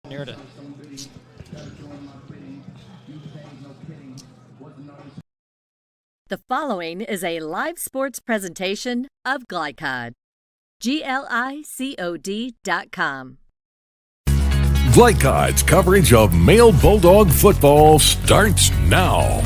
Near to The following is a live sports presentation of Glycod. GLICOD.com. Glycod's coverage of male Bulldog football starts now.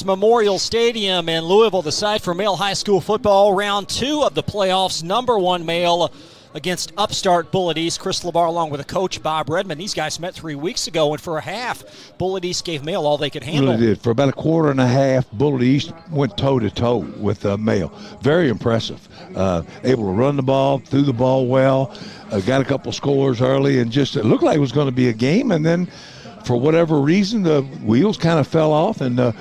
Memorial Stadium in Louisville, the site for male high school football. Round 2 of the playoffs. Number 1 male against upstart Bullitt East. Chris LeBar along with a coach, Bob Redmond. These guys met 3 weeks ago, and for a half, Bullitt East gave male all they could handle. Really did. For about a quarter and a half, Bullitt East went toe-to-toe with male. Very impressive. Able to run the ball, threw the ball well, got a couple scores early, and just it looked like it was going to be a game. And then, for whatever reason, the wheels kind of fell off, and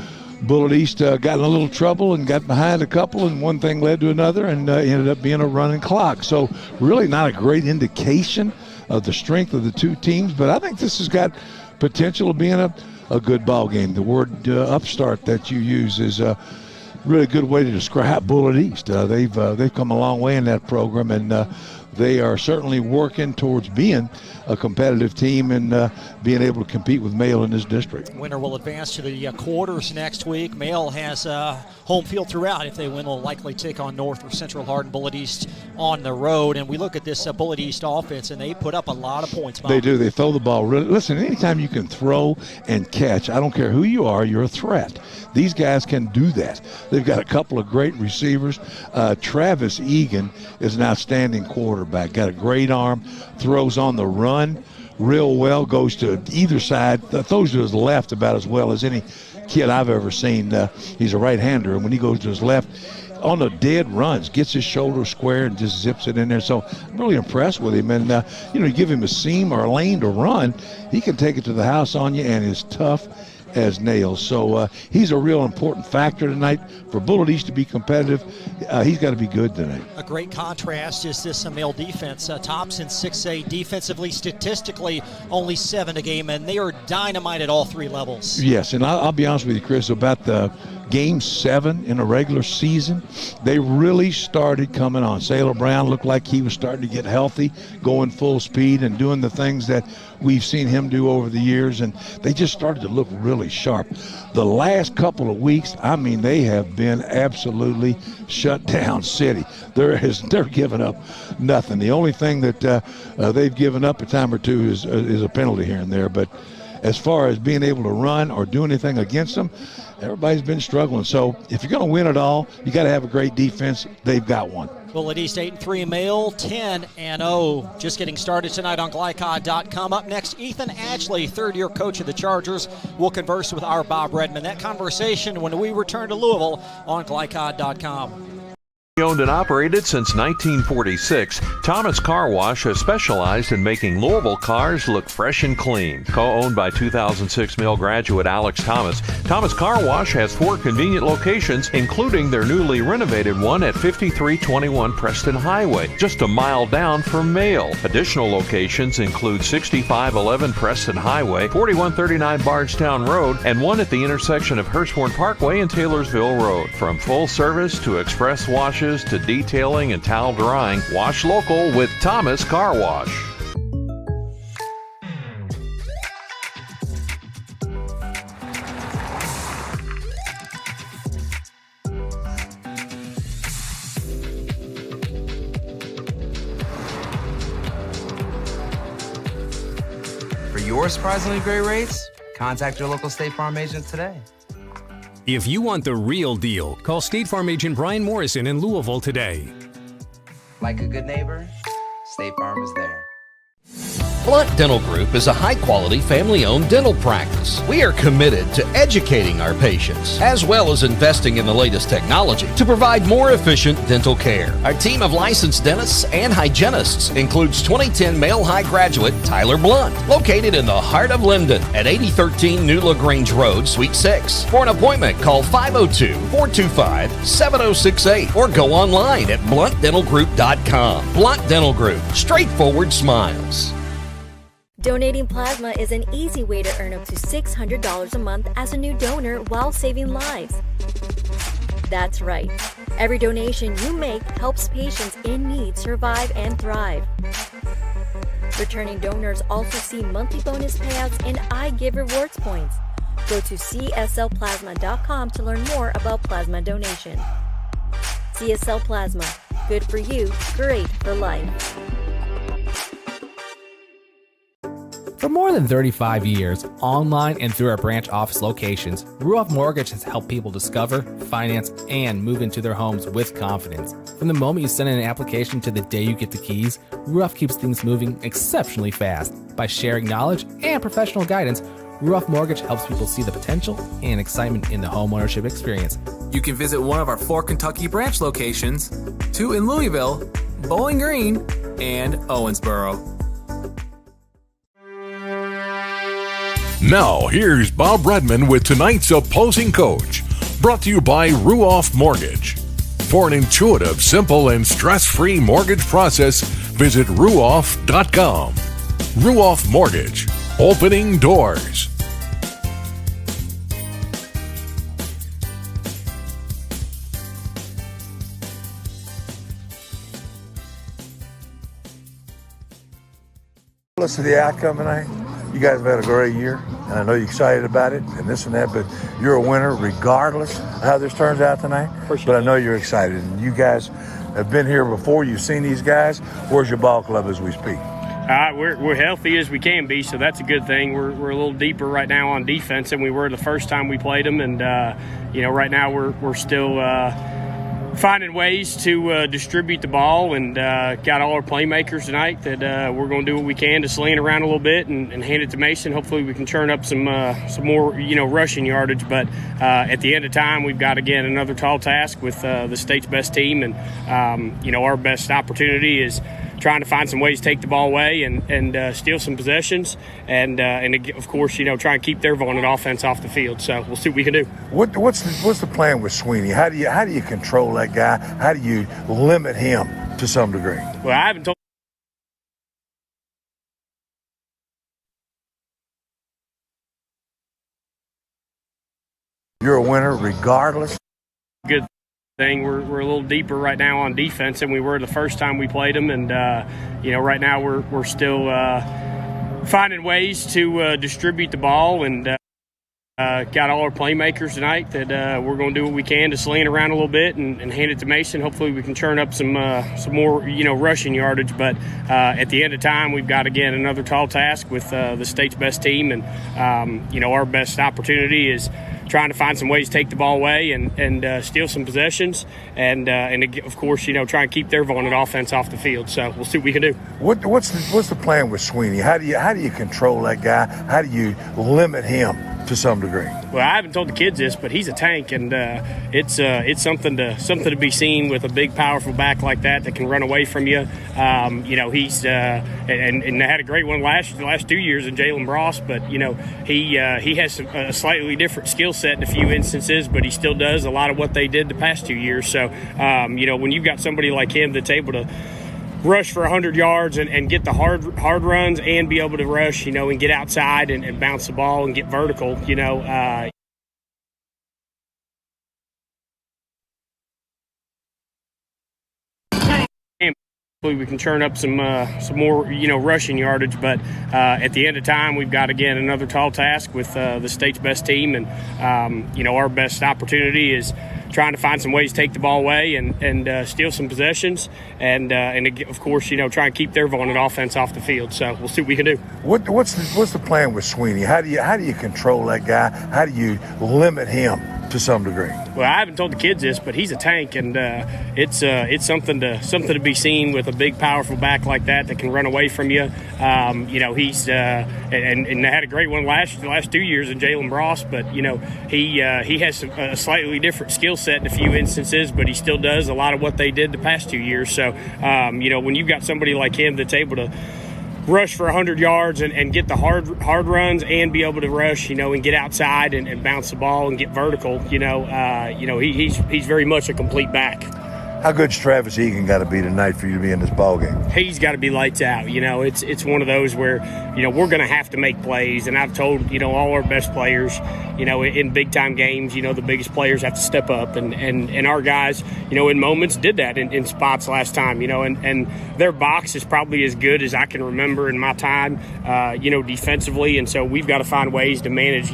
Bullitt East got in a little trouble and got behind a couple, and one thing led to another, and ended up being a running clock. So really not a great indication of the strength of the two teams, but I think this has got potential of being a good ball game. The word upstart that you use is a really good way to describe Bullitt East. They've come a long way in that program, and they are certainly working towards being a competitive team and being able to compete with Male in this district. Winner will advance to the quarters next week. Male has home field throughout. If they win, they'll likely take on North or Central Hardin. Bullitt East on the road. And we look at this Bullitt East offense, and they put up a lot of points. Bob. They do. They throw the ball. Really, listen, anytime you can throw and catch, I don't care who you are, you're a threat. These guys can do that. They've got a couple of great receivers. Travis Egan is an outstanding quarterback. Got a great arm, throws on the run real well, goes to either side, throws to his left about as well as any kid I've ever seen. He's a right-hander, and when he goes to his left, on the dead runs, gets his shoulder square and just zips it in there. So I'm really impressed with him. And, you give him a seam or a lane to run, he can take it to the house on you and is tough as nails. So he's a real important factor tonight. For Bullitt East to be competitive, he's got to be good tonight. A great contrast is this male defense. Tops in 6A defensively, statistically, only 7 a game, and they are dynamite at all 3 levels. Yes, and I'll be honest with you, Chris, about the Game 7 in a regular season, they really started coming on. Sailor Brown looked like he was starting to get healthy, going full speed and doing the things that we've seen him do over the years, and they just started to look really sharp. The last couple of weeks, I mean, they have been absolutely shut down city. They're giving up nothing. The only thing that they've given up a time or two is a penalty here and there, but as far as being able to run or do anything against them, everybody's been struggling. So if you're going to win it all, you got to have a great defense. They've got one. Bullitt East 8-3 male, 10-0. Just getting started tonight on Glycod.com. Up next, Ethan Ashley, third-year coach of the Chargers. We'll converse with our Bob Redmond. That conversation when we return to Louisville on Glycod.com. Owned and operated since 1946, Thomas Car Wash has specialized in making Louisville cars look fresh and clean. Co-owned by 2006 Mill graduate Alex Thomas, Thomas Car Wash has 4 convenient locations, including their newly renovated one at 5321 Preston Highway, just a mile down from Mail. Additional locations include 6511 Preston Highway, 4139 Bardstown Road, and one at the intersection of Hurstbourne Parkway and Taylorsville Road. From full service to express washes to detailing and towel drying, wash local with Thomas Car Wash. For your surprisingly great rates, contact your local State Farm agent today. If you want the real deal, call State Farm agent Brian Morrison in Louisville today. Like a good neighbor, State Farm is there. Bullitt Dental Group is a high-quality, family-owned dental practice. We are committed to educating our patients, as well as investing in the latest technology to provide more efficient dental care. Our team of licensed dentists and hygienists includes 2010 male high graduate Tyler Blunt, located in the heart of Linden at 8013 New LaGrange Road, Suite 6. For an appointment, call 502-425-7068 or go online at bluntdentalgroup.com. Blunt Dental Group, straightforward smiles. Donating plasma is an easy way to earn up to $600 a month as a new donor while saving lives. That's right. Every donation you make helps patients in need survive and thrive. Returning donors also see monthly bonus payouts and I Give Rewards points. Go to cslplasma.com to learn more about plasma donation. CSL Plasma. Good for you, great for life. For more than 35 years, online and through our branch office locations, Ruoff Mortgage has helped people discover, finance, and move into their homes with confidence. From the moment you send in an application to the day you get the keys, Ruoff keeps things moving exceptionally fast. By sharing knowledge and professional guidance, Ruoff Mortgage helps people see the potential and excitement in the homeownership experience. You can visit one of our 4 Kentucky branch locations, 2 in Louisville, Bowling Green, and Owensboro. Now, here's Bob Redman with tonight's opposing coach, brought to you by Ruoff Mortgage. For an intuitive, simple, and stress-free mortgage process, visit ruoff.com. Ruoff Mortgage, opening doors. Listen to the outcome tonight. You guys have had a great year, and I know you're excited about it and this and that, but you're a winner regardless of how this turns out tonight. But I know you're excited, and you guys have been here before. You've seen these guys. Where's your ball club as we speak? We're healthy as we can be, so that's a good thing. We're a little deeper right now on defense than we were the first time we played them, and right now we're still finding ways to distribute the ball, and got all our playmakers tonight that we're going to do what we can to sling it around a little bit and hand it to Mason. Hopefully we can turn up some more rushing yardage, but at the end of time we've got again another tall task with the state's best team, and our best opportunity is trying to find some ways to take the ball away and steal some possessions, and of course try and keep their vaunted offense off the field. So we'll see what we can do. What's the plan with Sweeney? How do you control that guy? How do you limit him to some degree? Well, I haven't told. You're a winner regardless. Good thing. We're a little deeper right now on defense than we were the first time we played them, and right now we're still finding ways to distribute the ball, and got all our playmakers tonight that we're going to do what we can to sling it around a little bit and hand it to Mason. Hopefully we can turn up some more rushing yardage, but at the end of time we've got again another tall task with the state's best team, and our best opportunity is trying to find some ways to take the ball away and steal some possessions, and of course try and keep their vaunted offense off the field. So we'll see what we can do. What's the plan with Sweeney? How do you control that guy? How do you limit him to some degree? Well, I haven't told the kids this, but he's a tank, and it's something to be seen with a big, powerful back like that can run away from you. He's and they had a great one the last 2 years in Jalen Bross, but he has a slightly different skill set in a few instances, but he still does a lot of what they did the past 2 years. So when you've got somebody like him that's able to rush for 100 yards and get the hard runs and be able to rush, and get outside and bounce the ball and get vertical, we can turn up some more rushing yardage, but at the end of time we've got again another tall task with the state's best team, and our best opportunity is trying to find some ways to take the ball away and steal some possessions, and of course try and keep their vaunted offense off the field. So we'll see what we can do. What's the plan with Sweeney? How do you control that guy? How do you limit him to some degree. Well, I haven't told the kids this, but he's a tank, and it's something to be seen with a big, powerful back like that can run away from you. He's and they had a great one last 2 years in Jalen Ross, but he has a slightly different skill set in a few instances, but he still does a lot of what they did the past 2 years. So when you've got somebody like him that's able to rush for 100 yards and get the hard runs and be able to rush, and get outside and bounce the ball and get vertical, he's very much a complete back. How good's Travis Egan got to be tonight for you to be in this ball game? He's got to be lights out. It's one of those where, we're going to have to make plays. And I've told, all our best players, in big time games, the biggest players have to step up. And our guys, in moments did that in spots last time, and their box is probably as good as I can remember in my time, defensively. And so we've got to find ways to manage,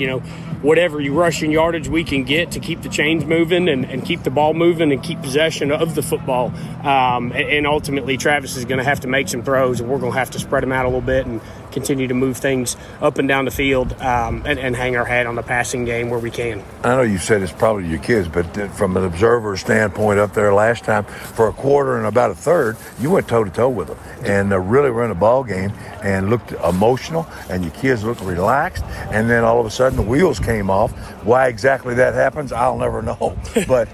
whatever rushing yardage we can get to keep the chains moving and keep the ball moving and keep possession of the football. And ultimately, Travis is going to have to make some throws, and we're going to have to spread them out a little bit and continue to move things up and down the field and hang our hat on the passing game where we can. I know you said it's probably your kids, but from an observer standpoint up there last time, for a quarter and about a third, you went toe-to-toe with them and really ran a ball game and looked emotional, and your kids looked relaxed, and then all of a sudden the wheels came off. Why exactly that happens, I'll never know, but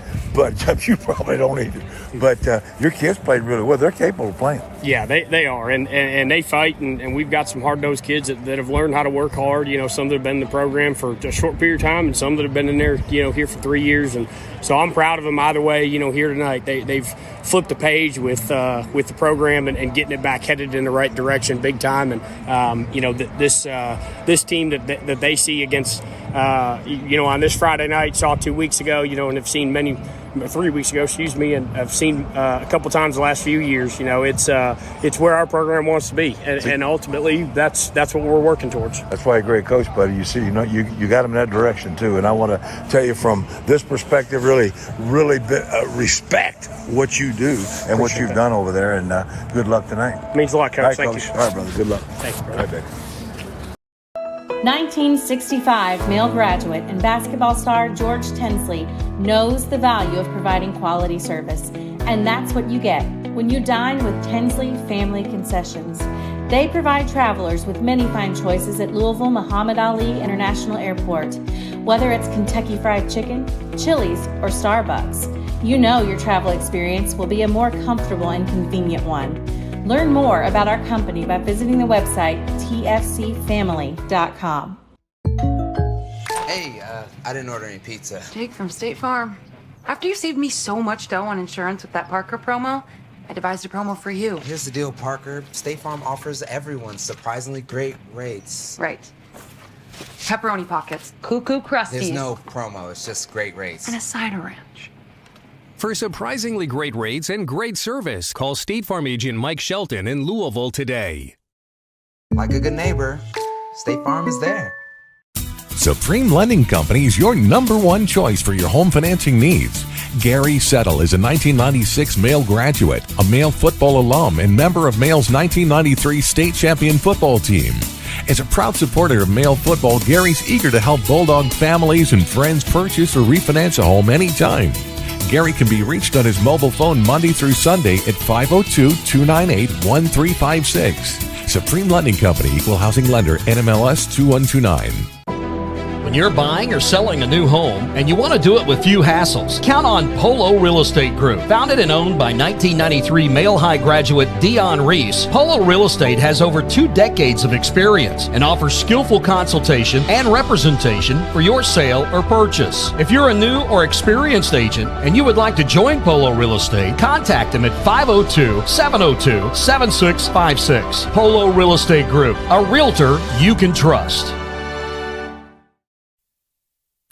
you probably don't either. But your kids played really well. They're capable of playing. Yeah, they are, and they fight, and we've got some hard-nosed kids that have learned how to work hard. Some that have been in the program for a short period of time, and some that have been in there, here for 3 years. And so I'm proud of them either way. Here tonight, they've flipped the page with the program and getting it back headed in the right direction, big time. And this team that they see against, on this Friday night, saw 2 weeks ago, and have seen 3 weeks ago, and I've seen a couple times the last few years. It's where our program wants to be, and ultimately that's what we're working towards. That's why a great coach, buddy. You see, you got him in that direction too. And I want to tell you from this perspective, really respect what you do and what you've done over there. And good luck tonight. Means a lot, Coach. All right, Thank Coach. you. All right, brother. Good luck. Thanks, brother. All right, baby. 1965 male graduate and basketball star George Tensley knows the value of providing quality service, and that's what you get when you dine with Tensley Family Concessions. They provide travelers with many fine choices at Louisville Muhammad Ali International Airport. Whether it's Kentucky Fried Chicken, Chili's, or Starbucks, you know your travel experience will be a more comfortable and convenient one. Learn more about our company by visiting the website tfcfamily.com. Hey, I didn't order any pizza. Jake from State Farm. After you saved me so much dough on insurance with that Parker promo, I devised a promo for you. Here's the deal, Parker. State Farm offers everyone surprisingly great rates. Right. Pepperoni pockets, cuckoo crusties. There's no promo, it's just great rates. And a side of ranch. For surprisingly great rates and great service, call State Farm agent Mike Shelton in Louisville today. Like a good neighbor, State Farm is there. Supreme Lending Company is your number one choice for your home financing needs. Gary Settle is a 1996 Male graduate, a Male football alum, and member of Male's 1993 state champion football team. As a proud supporter of Male football, Gary's eager to help Bulldog families and friends purchase or refinance a home anytime. Gary can be reached on his mobile phone Monday through Sunday at 502-298-1356. Supreme Lending Company, Equal Housing Lender, NMLS 2129. When you're buying or selling a new home and you want to do it with few hassles, count on Polo Real Estate Group. Founded and owned by 1993 Male High graduate Dion Reese, Polo Real Estate has over 2 decades of experience and offers skillful consultation and representation for your sale or purchase. If you're a new or experienced agent and you would like to join Polo Real Estate, contact them at 502-702-7656. Polo Real Estate Group, a realtor you can trust.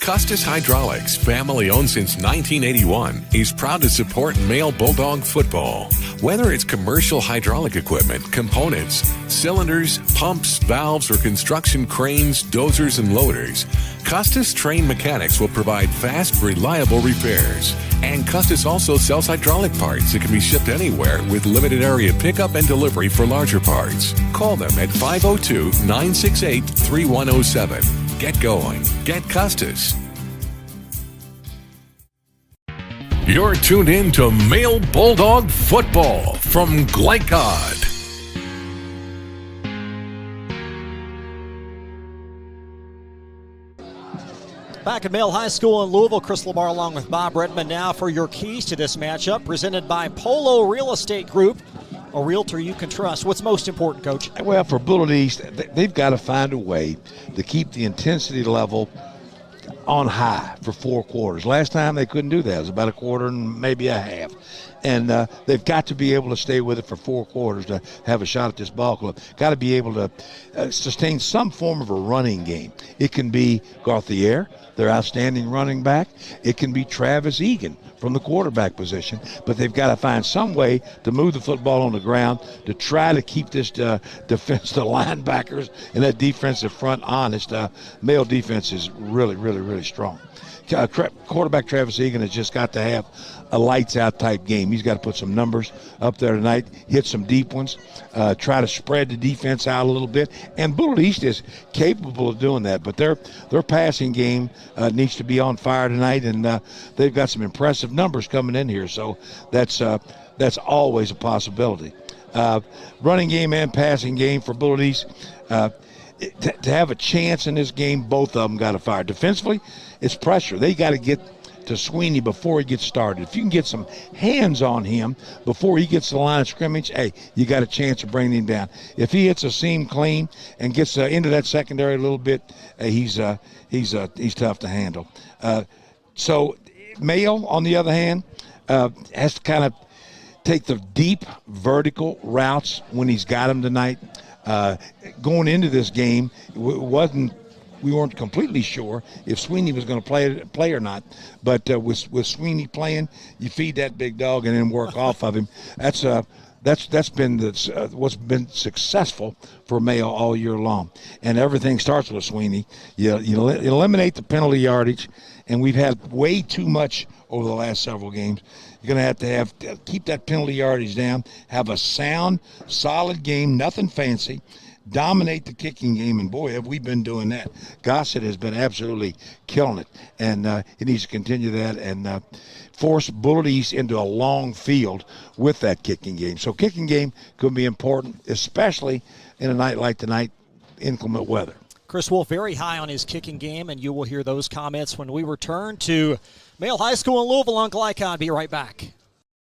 Custis Hydraulics, family owned since 1981, is proud to support Male Bulldog football. Whether it's commercial hydraulic equipment, components, cylinders, pumps, valves, or construction cranes, dozers, and loaders, Custis trained mechanics will provide fast, reliable repairs. And Custis also sells hydraulic parts that can be shipped anywhere with limited area pickup and delivery for larger parts. Call them at 502-968-3107. Get going. Get Custis. You're tuned in to Male Bulldog Football from Glycod. Back at Male High School in Louisville, Chris LaBar along with Bob Redmond now for your keys to this matchup, presented by Polo Real Estate Group, a realtor you can trust. What's most important, Coach? Well, for Bullitt East, they've got to find a way to keep the intensity level on high for 4 quarters. Last time they couldn't do that. It was about a quarter and maybe a half. And they've got to be able to stay with it for 4 quarters to have a shot at this ball club. Got to be able to sustain some form of a running game. It can be Gauthier, their outstanding running back. It can be Travis Egan from the quarterback position. But they've got to find some way to move the football on the ground to try to keep this defense, the linebackers, and that defensive front honest. Male defense is really, really, really strong. Quarterback Travis Egan has just got to have a lights-out type game. He's got to put some numbers up there tonight, hit some deep ones, try to spread the defense out a little bit. And Bullitt East is capable of doing that, but their passing game needs to be on fire tonight, and they've got some impressive numbers coming in here, so that's always a possibility. Running game and passing game for Bullitt East. To have a chance in this game, both of them got to fire. Defensively, it's pressure. They got to get to Sweeney before he gets started. If you can get some hands on him before he gets to the line of scrimmage, hey, you got a chance of bringing him down. If he hits a seam clean and gets into that secondary a little bit, he's tough to handle. So Mayo, on the other hand, has to kind of take the deep vertical routes when he's got them tonight. Going into this game, we weren't completely sure if Sweeney was going to play or not. But with Sweeney playing, you feed that big dog and then work off of him. That's been what's been successful for Mayo all year long. And everything starts with Sweeney. You eliminate the penalty yardage, and we've had way too much over the last several games. You're going to have to keep that penalty yardage down, have a sound, solid game, nothing fancy, dominate the kicking game, and boy, have we been doing that. Gossett has been absolutely killing it, and he needs to continue that and force Bullitt East into a long field with that kicking game. So kicking game could be important, especially in a night like tonight, inclement weather. Chris Wolf very high on his kicking game, and you will hear those comments when we return to Male High School in Louisville on Glycod. Be right back.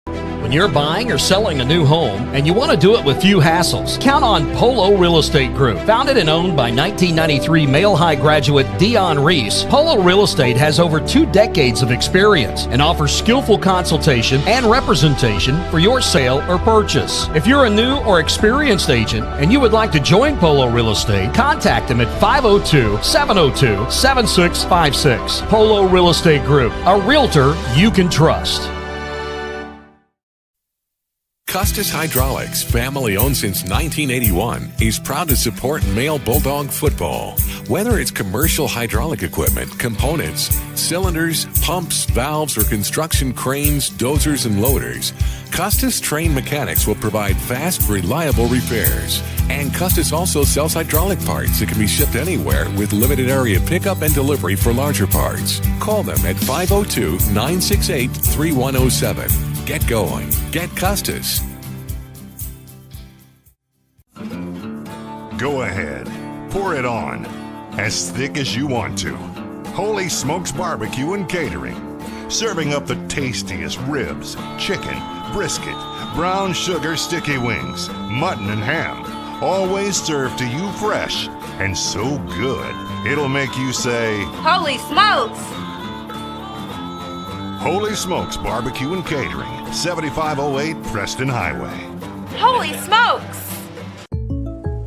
When you're buying or selling a new home and you want to do it with few hassles, count on Polo Real Estate Group. Founded and owned by 1993 Male High graduate Dion Reese, Polo Real Estate has over 2 decades of experience and offers skillful consultation and representation for your sale or purchase. If you're a new or experienced agent and you would like to join Polo Real Estate, contact them at 502-702-7656. Polo Real Estate Group, a realtor you can trust. Custis Hydraulics, family owned since 1981, is proud to support Male Bulldog football. Whether it's commercial hydraulic equipment, components, cylinders, pumps, valves, or construction cranes, dozers, and loaders, Custis trained mechanics will provide fast, reliable repairs. And Custis also sells hydraulic parts that can be shipped anywhere with limited area pickup and delivery for larger parts. Call them at 502-968-3107. Get going. Get Custis. Go ahead. Pour it on. As thick as you want to. Holy Smokes Barbecue and Catering. Serving up the tastiest ribs, chicken, brisket, brown sugar sticky wings, mutton and ham. Always served to you fresh and so good, it'll make you say, Holy smokes! Holy Smokes Barbecue and Catering, 7508 Preston Highway. Holy smokes!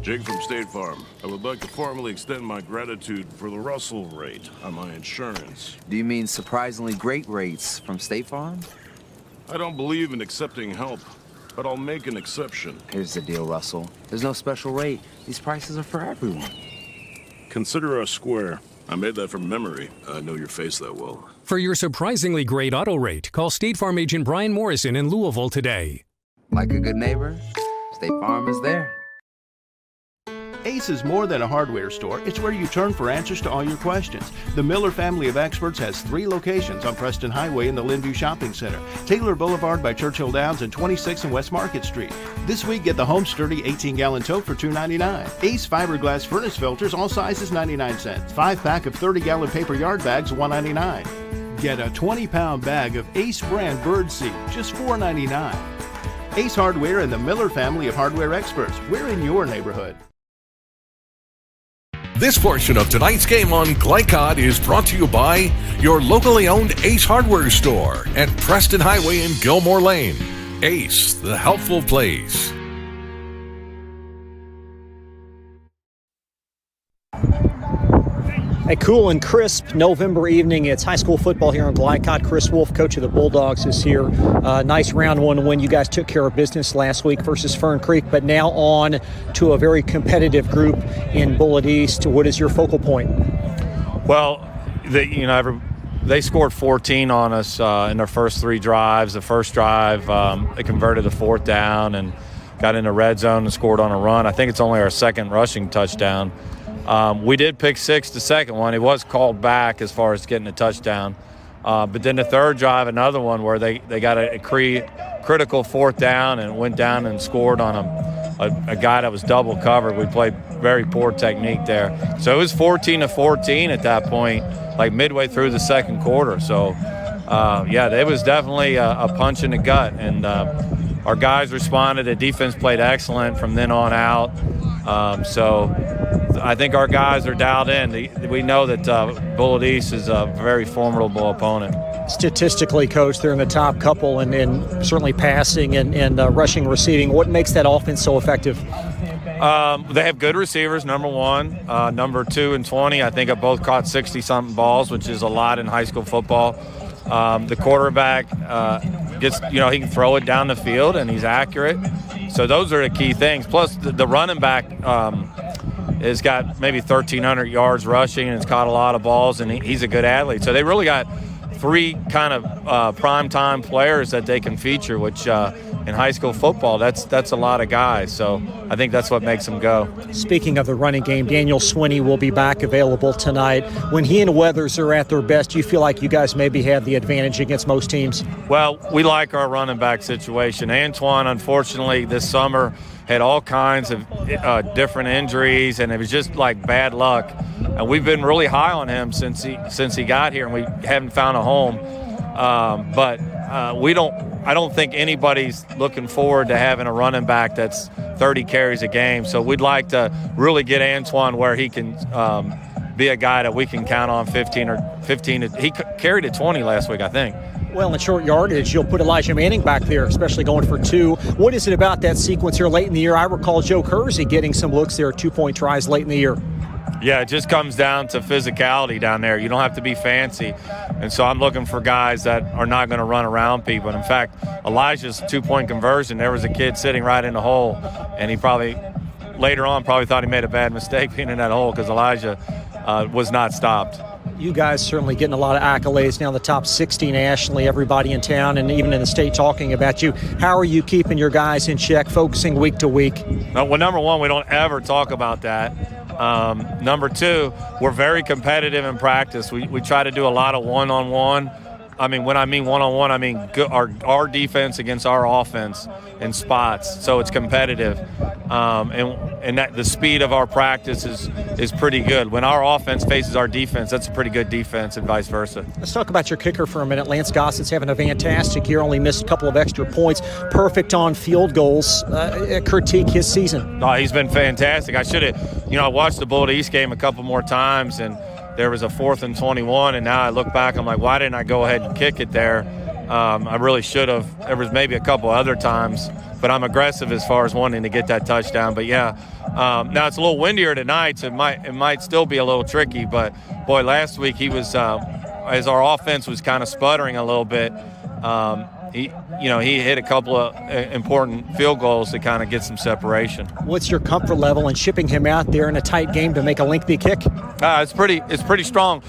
Jake from State Farm. I would like to formally extend my gratitude for the Russell rate on my insurance. Do you mean surprisingly great rates from State Farm? I don't believe in accepting help, but I'll make an exception. Here's the deal, Russell. There's no special rate. These prices are for everyone. Consider us square. I made that from memory. I know your face that well. For your surprisingly great auto rate, call State Farm agent Brian Morrison in Louisville today. Like a good neighbor, State Farm is there. Ace is more than a hardware store. It's where you turn for answers to all your questions. The Miller family of experts has 3 locations on Preston Highway in the Lynnview Shopping Center, Taylor Boulevard by Churchill Downs, and 26 and West Market Street. This week, get the Home Sturdy 18-gallon tote for $2.99. Ace fiberglass furnace filters, all sizes 99 cents. 5-pack of 30-gallon paper yard bags, $1.99. Get a 20-pound bag of Ace brand birdseed, just $4.99. Ace Hardware and the Miller family of hardware experts. We're in your neighborhood. This portion of tonight's game on Glycod is brought to you by your locally owned Ace Hardware store at Preston Highway and Gilmore Lane. Ace, the helpful place. A cool and crisp November evening. It's high school football here on Glycod. Chris Wolf, coach of the Bulldogs, is here. Nice round one win. You guys took care of business last week versus Fern Creek, but now on to a very competitive group in Bullitt East. What is your focal point? Well, they scored 14 on us in their first 3 drives. The first drive, they converted a 4th down and got in the red zone and scored on a run. I think it's only our second rushing touchdown. We did pick 6 the second one. It was called back as far as getting a touchdown. But then the third drive, another one where they got a critical 4th down and went down and scored on a guy that was double covered. We played very poor technique there. So it was 14-14 at that point, like midway through the second quarter. So, it was definitely a punch in the gut. And our guys responded. The defense played excellent from then on out. So I think our guys are dialed in. We know that Bullitt East is a very formidable opponent. Statistically, Coach, they're in the top couple and certainly passing and rushing, receiving. What makes that offense so effective? They have good receivers, number one. Number 2 and 20, I think, have both caught 60-something balls, which is a lot in high school football. The quarterback gets, he can throw it down the field, and he's accurate. So those are the key things. Plus, the running back has got maybe 1,300 yards rushing and has caught a lot of balls, and he's a good athlete. So they really got 3 kind of prime-time players that they can feature, which in high school football, that's a lot of guys. So I think that's what makes them go. Speaking of the running game, Daniel Swinney will be back available tonight. When he and Weathers are at their best, do you feel like you guys maybe have the advantage against most teams? Well, we like our running back situation. Antoine, unfortunately, this summer had all kinds of different injuries, and it was just like bad luck. And we've been really high on him since he got here, and we haven't found a home. But I don't think anybody's looking forward to having a running back that's 30 carries a game. So we'd like to really get Antoine where he can be a guy that we can count on 15. He carried it 20 last week, I think. Well, in short yardage, you'll put Elijah Manning back there, especially going for 2. What is it about that sequence here late in the year? I recall Joe Kersey getting some looks there, 2-point tries late in the year. Yeah, it just comes down to physicality down there. You don't have to be fancy. And so I'm looking for guys that are not going to run around people. And in fact, Elijah's 2-point conversion, there was a kid sitting right in the hole, and he later on thought he made a bad mistake being in that hole because Elijah was not stopped. You guys certainly getting a lot of accolades now, the top 60 nationally, everybody in town and even in the state talking about you. How are you keeping your guys in check, focusing week to week? Well, number one, we don't ever talk about that. Number 2, we're very competitive in practice. We try to do a lot of one-on-one. When I mean one-on-one, I mean our defense against our offense in spots. So it's competitive, and that the speed of our practice is pretty good. When our offense faces our defense, that's a pretty good defense, and vice versa. Let's talk about your kicker for a minute. Lance Gossett's having a fantastic year. Only missed a couple of extra points. Perfect on field goals. Critique his season. Oh, he's been fantastic. I should have, I watched the Bullitt East game a couple more times, and there was a 4th and 21, and now I look back, I'm like, why didn't I go ahead and kick it there? I really should have. There was maybe a couple other times, but I'm aggressive as far as wanting to get that touchdown. But yeah, now it's a little windier tonight, so it might still be a little tricky. But boy, last week he was, as our offense was kind of sputtering a little bit. He hit a couple of important field goals to kind of get some separation. What's your comfort level in shipping him out there in a tight game to make a lengthy kick? It's pretty strong.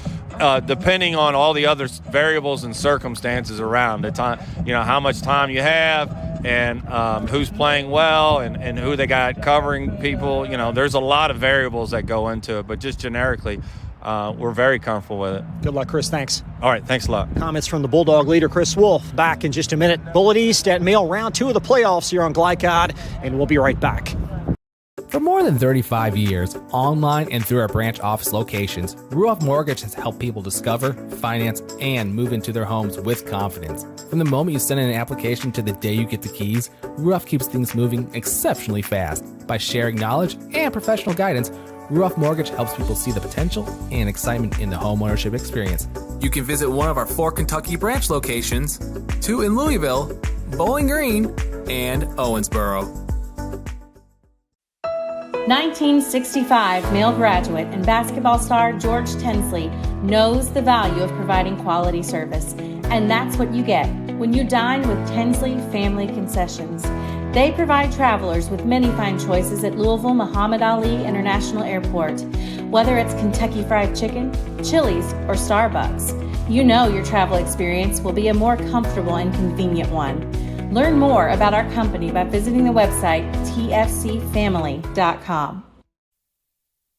depending on all the other variables and circumstances around the time, how much time you have and who's playing well and who they got covering people. There's a lot of variables that go into it, but just generically, we're very comfortable with it. Good luck, Chris. Thanks. All right. Thanks a lot. Comments from the Bulldog leader, Chris Wolf. Back in just a minute. Bullitt East at Male, round 2 of the playoffs here on Glycod, and we'll be right back. For more than 35 years, online and through our branch office locations, Ruoff Mortgage has helped people discover, finance, and move into their homes with confidence. From the moment you send in an application to the day you get the keys, Ruoff keeps things moving exceptionally fast. By sharing knowledge and professional guidance, Ruoff Mortgage helps people see the potential and excitement in the homeownership experience. You can visit one of our 4 Kentucky branch locations, 2 in Louisville, Bowling Green, and Owensboro. 1965 Male graduate and basketball star George Tensley knows the value of providing quality service. And that's what you get when you dine with Tensley Family Concessions. They provide travelers with many fine choices at Louisville Muhammad Ali International Airport. Whether it's Kentucky Fried Chicken, Chili's, or Starbucks, you know your travel experience will be a more comfortable and convenient one. Learn more about our company by visiting the website tfcfamily.com.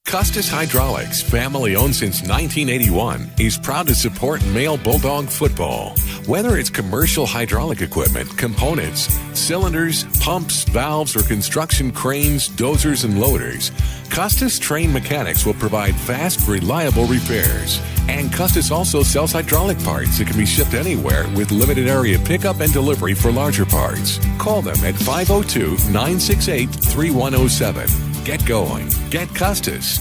Custis Hydraulics, family owned since 1981, is proud to support male Bulldog football. Whether it's commercial hydraulic equipment, components, cylinders, pumps, valves, or construction cranes, dozers, and loaders, Custis trained mechanics will provide fast, reliable repairs. And Custis also sells hydraulic parts that can be shipped anywhere with limited area pickup and delivery for larger parts. Call them at 502-968-3107. Get going. Get Custis.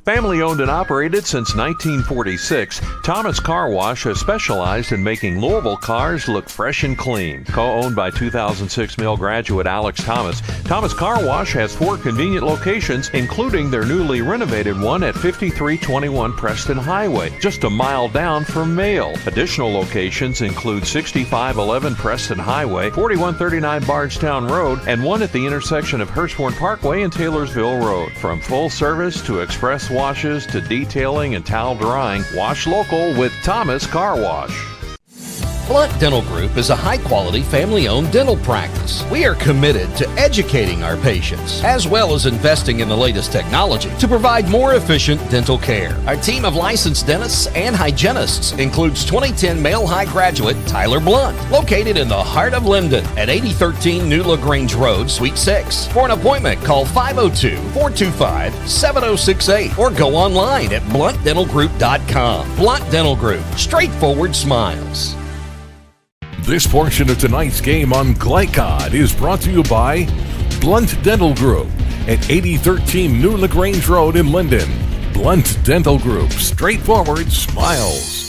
Family owned and operated since 1946, Thomas Car Wash has specialized in making Louisville cars look fresh and clean. Co-owned by 2006 Mill graduate Alex Thomas, Thomas Car Wash has 4 convenient locations, including their newly renovated one at 5321 Preston Highway, just a mile down from Mail. Additional locations include 6511 Preston Highway, 4139 Bardstown Road, and one at the intersection of Hurstbourne Parkway and Taylorsville Road. From full service to express washes to detailing and towel drying, wash local with Thomas Car Wash. Bullitt Dental Group is a high-quality, family-owned dental practice. We are committed to educating our patients, as well as investing in the latest technology to provide more efficient dental care. Our team of licensed dentists and hygienists includes 2010 Male High graduate Tyler Blunt, located in the heart of Linden at 8013 New LaGrange Road, Suite 6. For an appointment, call 502-425-7068 or go online at bluntdentalgroup.com. Blunt Dental Group, straightforward smiles. This portion of tonight's game on Glycod is brought to you by Blunt Dental Group at 8013 New LaGrange Road in Linden. Blunt Dental Group, straightforward smiles.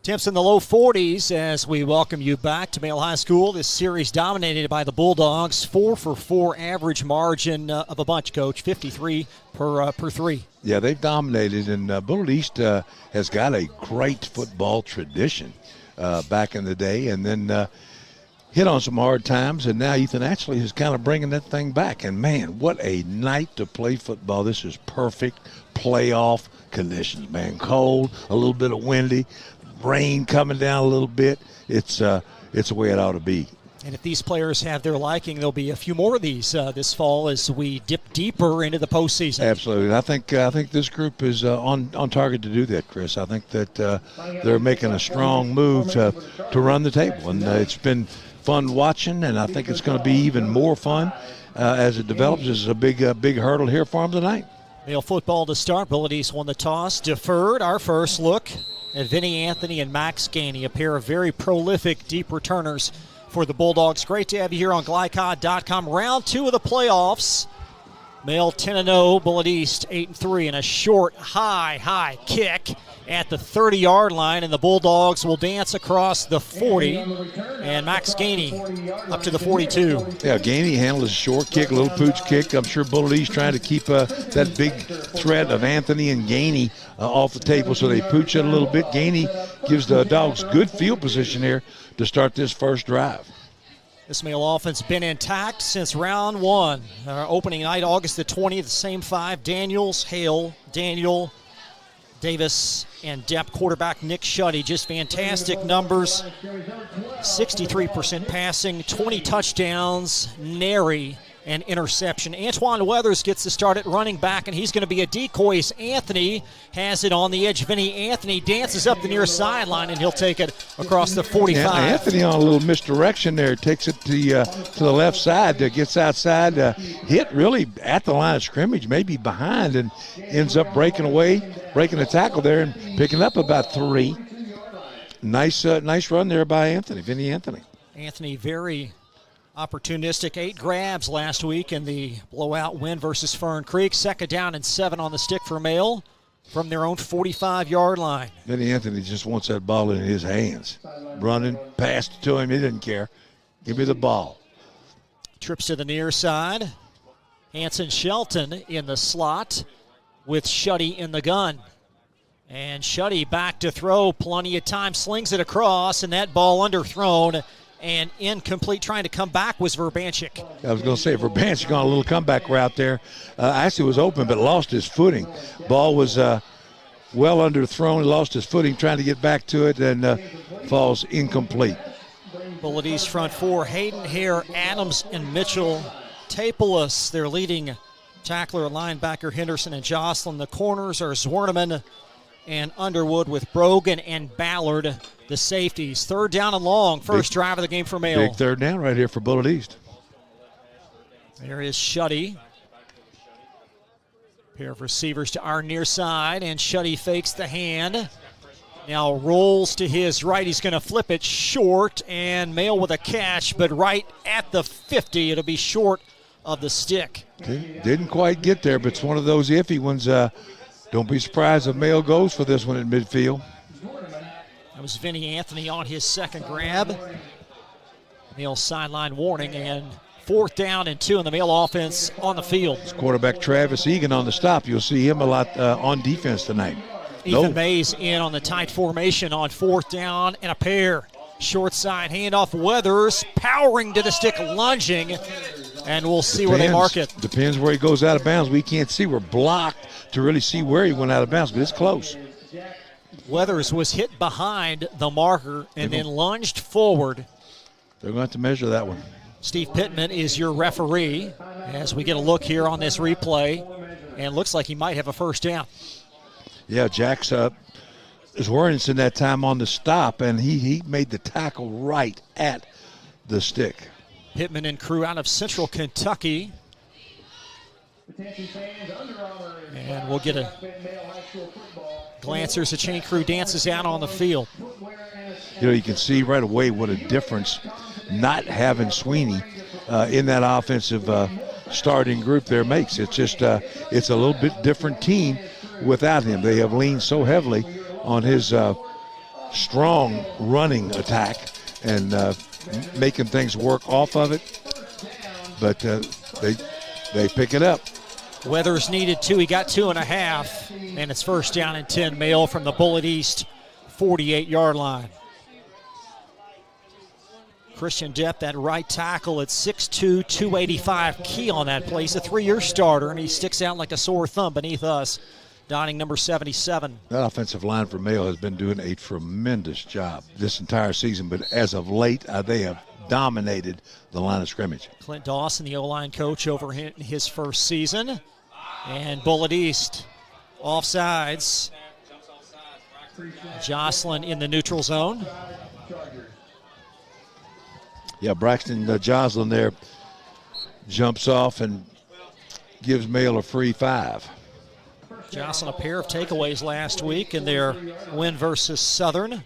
Temps in the low 40s as we welcome you back to Male High School. This series dominated by the Bulldogs. 4 for 4 average margin of a bunch, Coach. 53 per 3. Yeah, they've dominated, and Bullitt East has got a great football tradition back in the day, and then hit on some hard times, and now Ethan Ashley is kind of bringing that thing back. And, man, what a night to play football. This is perfect playoff conditions, man. Cold, a little bit of windy, rain coming down a little bit. It's the way it ought to be. And if these players have their liking, there'll be a few more of these this fall as we dip deeper into the postseason. Absolutely. I think this group is on target to do that, Chris. I think that they're making a strong move to run the table. And it's been fun watching, and I think it's going to be even more fun as it develops. This is a big hurdle here for them tonight. Male football to start. Bullitt East won the toss. Deferred. Our first look at Vinny Anthony and Max Gainey, a pair of very prolific deep returners for the Bulldogs. Great to have you here on Glycod.com. Round 2 of the playoffs. Male 10-0, Bullitt East 8-3, and a short, high kick at the 30-yard line, and the Bulldogs will dance across the 40, and Max Gainey up to the 42. Yeah, Gainey handled a short kick, a little pooch kick. I'm sure Bullitt East trying to keep that big threat of Anthony and Gainey off the table, so they pooch it a little bit. Gainey gives the Dogs good field position here to start this first drive. This Male offense been intact since round one. Opening night, August the 20th, the same five. Daniels, Hale, Daniel, Davis, and Depp. Quarterback Nick Shuddy. Just fantastic numbers. 63% passing, 20 touchdowns, nary an interception. Antoine Weathers gets the start at running back, and he's going to be a decoy. Anthony has it on the edge. Vinny Anthony dances up the near sideline, and he'll take it across the 45. Yeah, Anthony on a little misdirection there. Takes it to the left side, gets outside, hit really at the line of scrimmage, maybe behind, and ends up breaking the tackle there and picking up about 3. Nice run there by Anthony, Vinny Anthony. Anthony very opportunistic. 8 grabs last week in the blowout win versus Fern Creek. 2nd down and 7 on the stick for Male from their own 45-yard line. Vinny Anthony just wants that ball in his hands. Running, passed it to him. He didn't care. Give me the ball. Trips to the near side. Hanson Shelton in the slot with Shuddy in the gun. And Shuddy back to throw. Plenty of time. Slings it across, and that ball underthrown and incomplete. Trying to come back was Verbanchik. I was going to say, Verbanchik on a little comeback route there. Actually was open, but lost his footing. Ball was well underthrown. Lost his footing trying to get back to it, and falls incomplete. Bullitt East front four. Hayden, Hare, Adams, and Mitchell. Tapelis, their leading tackler, linebacker Henderson and Jocelyn. The corners are Zwerneman and Underwood, with Brogan and Ballard the safeties. 3rd down and long. First drive of the game for Male. Big 3rd down right here for Bullitt East. There is Shuddy. Pair of receivers to our near side, and Shuddy fakes the hand. Now rolls to his right. He's going to flip it short, and Male with a catch, but right at the 50. It'll be short of the stick. Didn't quite get there, but it's one of those iffy ones. Don't be surprised if Male goes for this one at midfield. That was Vinny Anthony on his 2nd grab. Male sideline warning, and 4th down and 2 in the Male offense on the field. It's quarterback Travis Egan on the stop. You'll see him a lot on defense tonight. Ethan Mays in on the tight formation on 4th down and a pair. Short side handoff. Weathers powering to the stick, lunging, and we'll see where they mark it. Depends where he goes out of bounds. We can't see. We're blocked to really see where he went out of bounds, but it's close. Weathers was hit behind the marker and then lunged forward. They're going to have to measure that one. Steve Pittman is your referee as we get a look here on this replay, and looks like he might have a 1st down. Yeah, Jack's is Warrenson that time on the stop, and he made the tackle right at the stick. Pittman and crew out of Central Kentucky. And we'll get a glance. There's a chain crew dances out on the field. You know, you can see right away what a difference not having Sweeney in that offensive starting group there makes. It's just it's a little bit different team without him. They have leaned so heavily on his strong running attack and making things work off of it. But they pick it up. Weathers needed 2. He got 2.5. And it's 1st down and 10. Male from the Bullitt East 48-yard line. Christian Depp, that right tackle at 6'2", 285. Key on that play. He's a 3-year starter, and he sticks out like a sore thumb beneath us. Donning number 77. That offensive line for Male has been doing a tremendous job this entire season, but as of late, they have dominated the line of scrimmage. Clint Dawson, the O-line coach, over his 1st season. And Bullitt East offsides. Jocelyn in the neutral zone. Yeah, Braxton Jocelyn there jumps off and gives Male a free 5. Jocelyn, a pair of takeaways last week in their win versus Southern.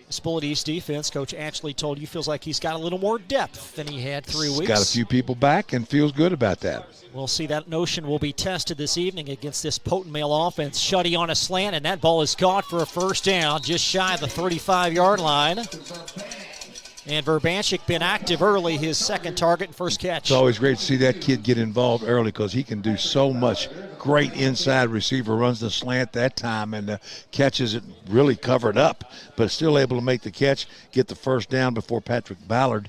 This Bullitt East defense, Coach Ashley told you, feels like he's got a little more depth than he had 3 weeks. He's got a few people back and feels good about that. We'll see. That notion will be tested this evening against this potent Male offense. Shuddy on a slant, and that ball is caught for a 1st down, just shy of the 35-yard line. And Verbanchik been active early, his 2nd target and 1st catch. It's always great to see that kid get involved early because he can do so much. Great inside receiver, runs the slant that time and catches it really covered up, but still able to make the catch, get the 1st down before Patrick Ballard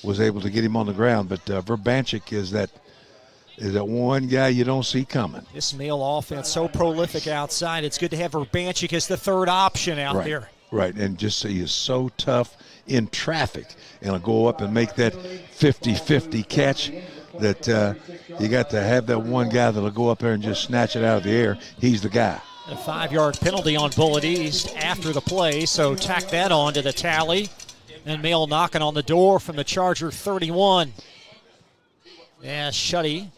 was able to get him on the ground. But Verbanchik is that one guy you don't see coming. This Male offense so prolific outside. It's good to have Verbanchik as the third option out there. Right, and just he is so tough in traffic. And he'll go up and make that 50-50 catch that you got to have that one guy that'll go up there and just snatch it out of the air. He's the guy. A 5-yard penalty on Bullitt East after the play, so tack that on to the tally. And Male knocking on the door from the Charger 31. Yeah, Shuddy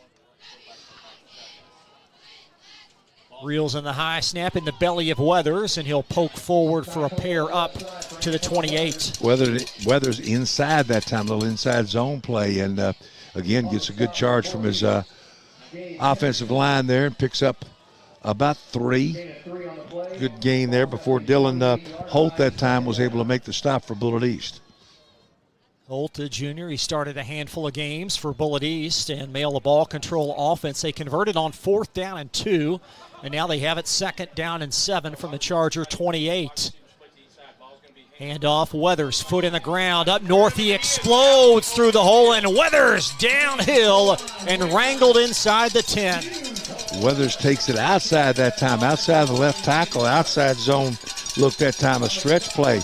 reels in the high snap in the belly of Weathers, and he'll poke forward for a pair up to the 28. Weathers inside that time, a little inside zone play, and again gets a good charge from his offensive line there and picks up about 3. Good gain there before Dylan Holt that time was able to make the stop for Bullitt East. Holt, Jr., he started a handful of games for Bullitt East, and Male a ball control offense. They converted on 4th down and 2, and now they have it 2nd down and 7 from the Charger 28. Handoff, Weathers, foot in the ground. Up north, he explodes through the hole, and Weathers downhill and wrangled inside the 10. Weathers takes it outside that time, outside the left tackle, outside zone. Look that time, a stretch play.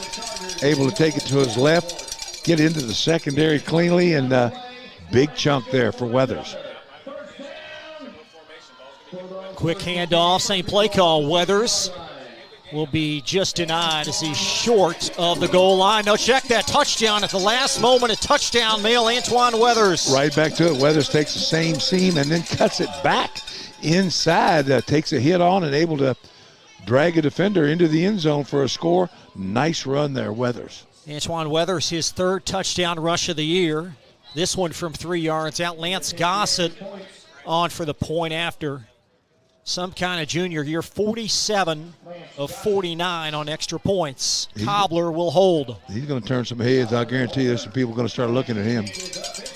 Able to take it to his left, get into the secondary cleanly, and big chunk there for Weathers. Quick handoff, same play call. Weathers will be just denied as he's short of the goal line. No, check that touchdown at the last moment. A touchdown, Male Antoine Weathers. Right back to it. Weathers takes the same seam and then cuts it back inside. Takes a hit on and able to drag a defender into the end zone for a score. Nice run there, Weathers. Antoine Weathers, his 3rd touchdown rush of the year. This one from 3 yards out. Lance Gossett on for the point after. Some kind of junior year, 47 of 49 on extra points. Cobbler will hold. He's going to turn some heads. I guarantee there's some people going to start looking at him.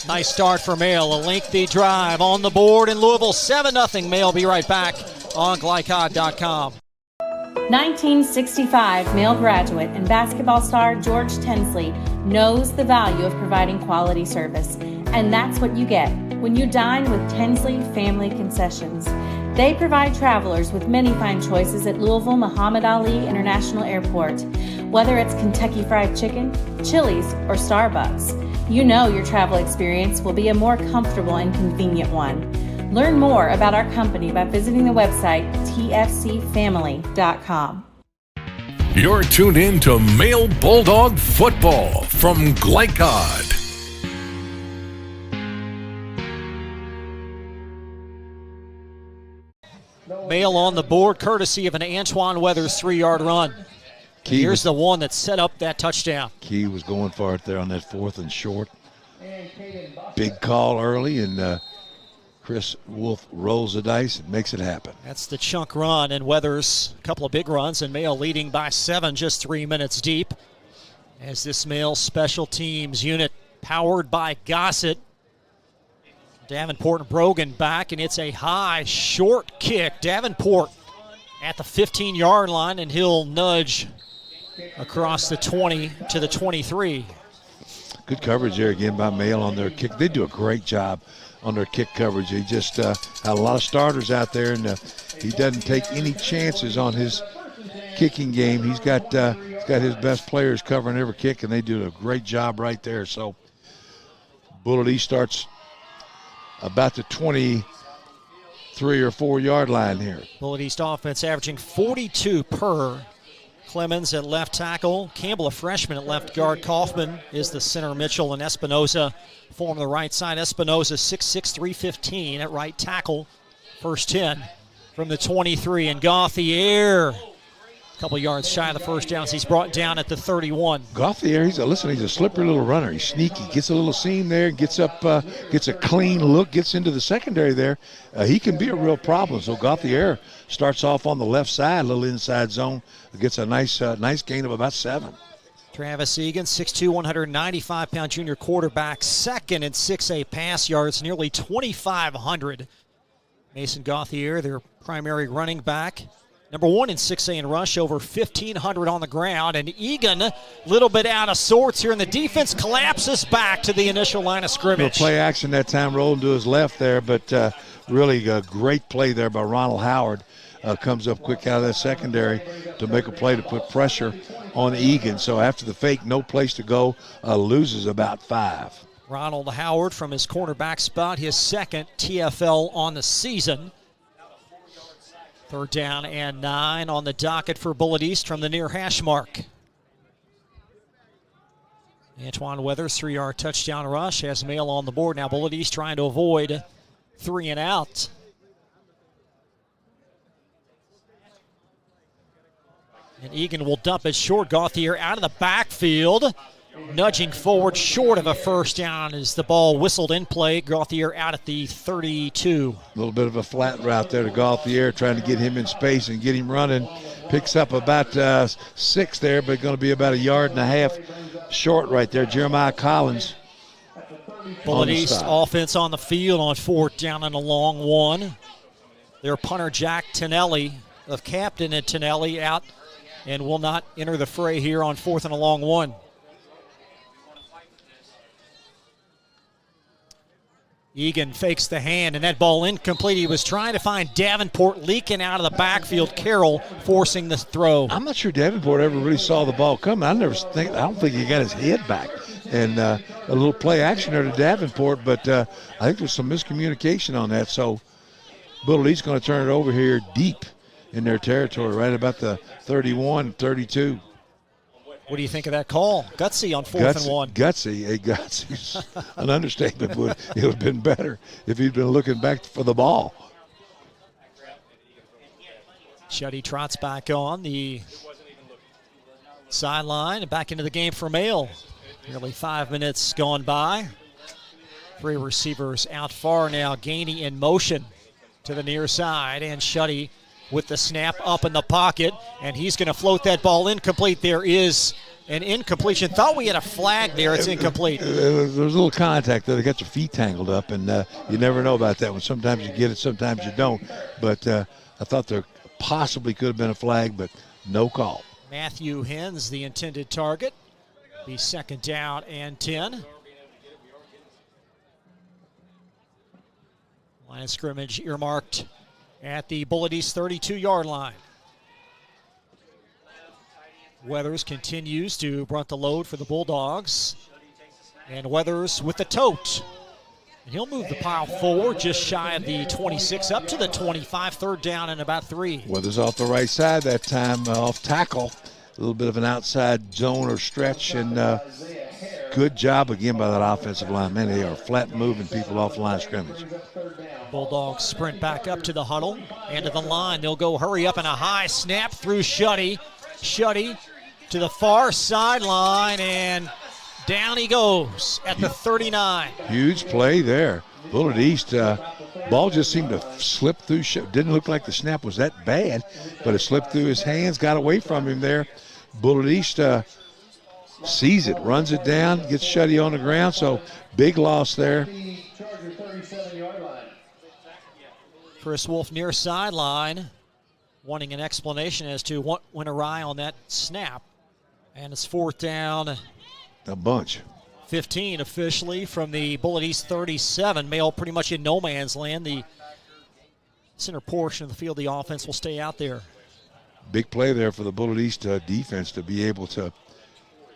Nice start for Male. A lengthy drive on the board in Louisville. 7-0 Male. Be right back on Glycod.com. 1965 Male graduate and basketball star George Tensley knows the value of providing quality service. And that's what you get when you dine with Tensley Family Concessions. They provide travelers with many fine choices at Louisville Muhammad Ali International Airport. Whether it's Kentucky Fried Chicken, Chili's, or Starbucks, you know your travel experience will be a more comfortable and convenient one. Learn more about our company by visiting the website tfcfamily.com. You're tuned in to Male Bulldog Football from Glycod. Male on the board, courtesy of an Antoine Weathers 3-yard run. Here's the one that set up that touchdown. Key was going for it there on that 4th and short. Big call early, and Chris Wolf rolls the dice and makes it happen. That's the chunk run, and Weathers, a couple of big runs, and Male leading by 7 just 3 minutes deep. As this Male special teams unit powered by Gossett. Davenport and Brogan back, and it's a high, short kick. Davenport at the 15-yard line, and he'll nudge across the 20 to the 23. Good coverage there again by Male on their kick. They do a great job on their kick coverage. He just had a lot of starters out there, and he doesn't take any chances on his kicking game. He's got his best players covering every kick, and they do a great job right there. So Bullitt East starts about the 23 or 4 yard line here. Bullitt East offense averaging 42 per. Clemens at left tackle. Campbell, a freshman at left guard. Kaufman is the center. Mitchell and Espinoza form the right side. Espinoza 6'6", 315 at right tackle. First 10 from the 23. And Gauthier, a couple yards shy of the first down. He's brought down at the 31. Gauthier, he's a slippery little runner. He's sneaky, gets a little seam there, gets up, gets a clean look, gets into the secondary there. He can be a real problem. So Gauthier starts off on the left side, a little inside zone, gets a nice gain of about 7. Travis Egan, 6'2", 195-pound junior quarterback, second in 6A pass yards, nearly 2,500. Mason Gauthier, their primary running back. Number 1 in 6A in rush, over 1,500 on the ground. And Egan, a little bit out of sorts here, and the defense collapses back to the initial line of scrimmage. Play action that time, rolling to his left there, but really a great play there by Ronald Howard. Comes up quick out of that secondary to make a play to put pressure on Egan. So after the fake, no place to go, loses about 5. Ronald Howard from his cornerback spot, his second TFL on the season. 3rd down and 9 on the docket for Bullitt East from the near hash mark. Antoine Weathers, 3-yard touchdown rush, has Mail on the board. Now Bullitt East trying to avoid 3 and out. And Egan will dump it short. Gauthier out of the backfield. Nudging forward short of a first down as the ball whistled in play. Gauthier out at the 32. A little bit of a flat route there to Gauthier, trying to get him in space and get him running. Picks up about 6 there, but going to be about 1.5 yards short right there. Jeremiah Collins. Bullitt East offense on the field on 4th down and a long one. Their punter Jack Tonelli of Captain and Tonelli out and will not enter the fray here on 4th and a long one. Egan fakes the hand, and that ball incomplete. He was trying to find Davenport leaking out of the backfield. Carroll forcing the throw. I'm not sure Davenport ever really saw the ball coming. I don't think he got his head back. And a little play action there to Davenport, but I think there's some miscommunication on that. So Bullitt East going to turn it over here deep in their territory, right about the 31, 32. What do you think of that call? Gutsy on 4th and 1. Gutsy's an understatement. It would have been better if he'd been looking back for the ball. Shuddy trots back on the sideline and back into the game for Mail. Nearly 5 minutes gone by. 3 receivers out far now. Gainey in motion to the near side, and Shuddy with the snap up in the pocket, and he's going to float that ball incomplete. There is an incompletion. Thought we had a flag there. It's incomplete. There's a little contact there. They got your feet tangled up, and you never know about that one. Sometimes you get it, sometimes you don't. But I thought there possibly could have been a flag, but no call. Matthew Hens, the intended target. Be 2nd down and 10. Line of scrimmage earmarked at the Bullitt East 32-yard line. Weathers continues to brunt the load for the Bulldogs. And Weathers with the tote. And he'll move the pile forward just shy of the 26 up to the 25, 3rd down and about 3. Weathers off the right side that time, off tackle. A little bit of an outside zone or stretch, and good job again by that offensive line. Man, they are flat moving people off the line of scrimmage. Bulldogs sprint back up to the huddle and to the line. They'll go hurry up and a high snap through Shuddy. Shuddy to the far sideline, and down he goes at the 39. Huge play there. Bullitt East, ball just seemed to slip through. Didn't look like the snap was that bad, but it slipped through his hands, got away from him there. Bullitt East sees it, runs it down, gets Shuddy on the ground, so big loss there. Chris Wolf near sideline, wanting an explanation as to what went awry on that snap. And it's 4th down. A bunch. 15 officially from the Bullitt East 37. Mail pretty much in no man's land. The center portion of the field, the offense will stay out there. Big play there for the Bullitt East defense to be able to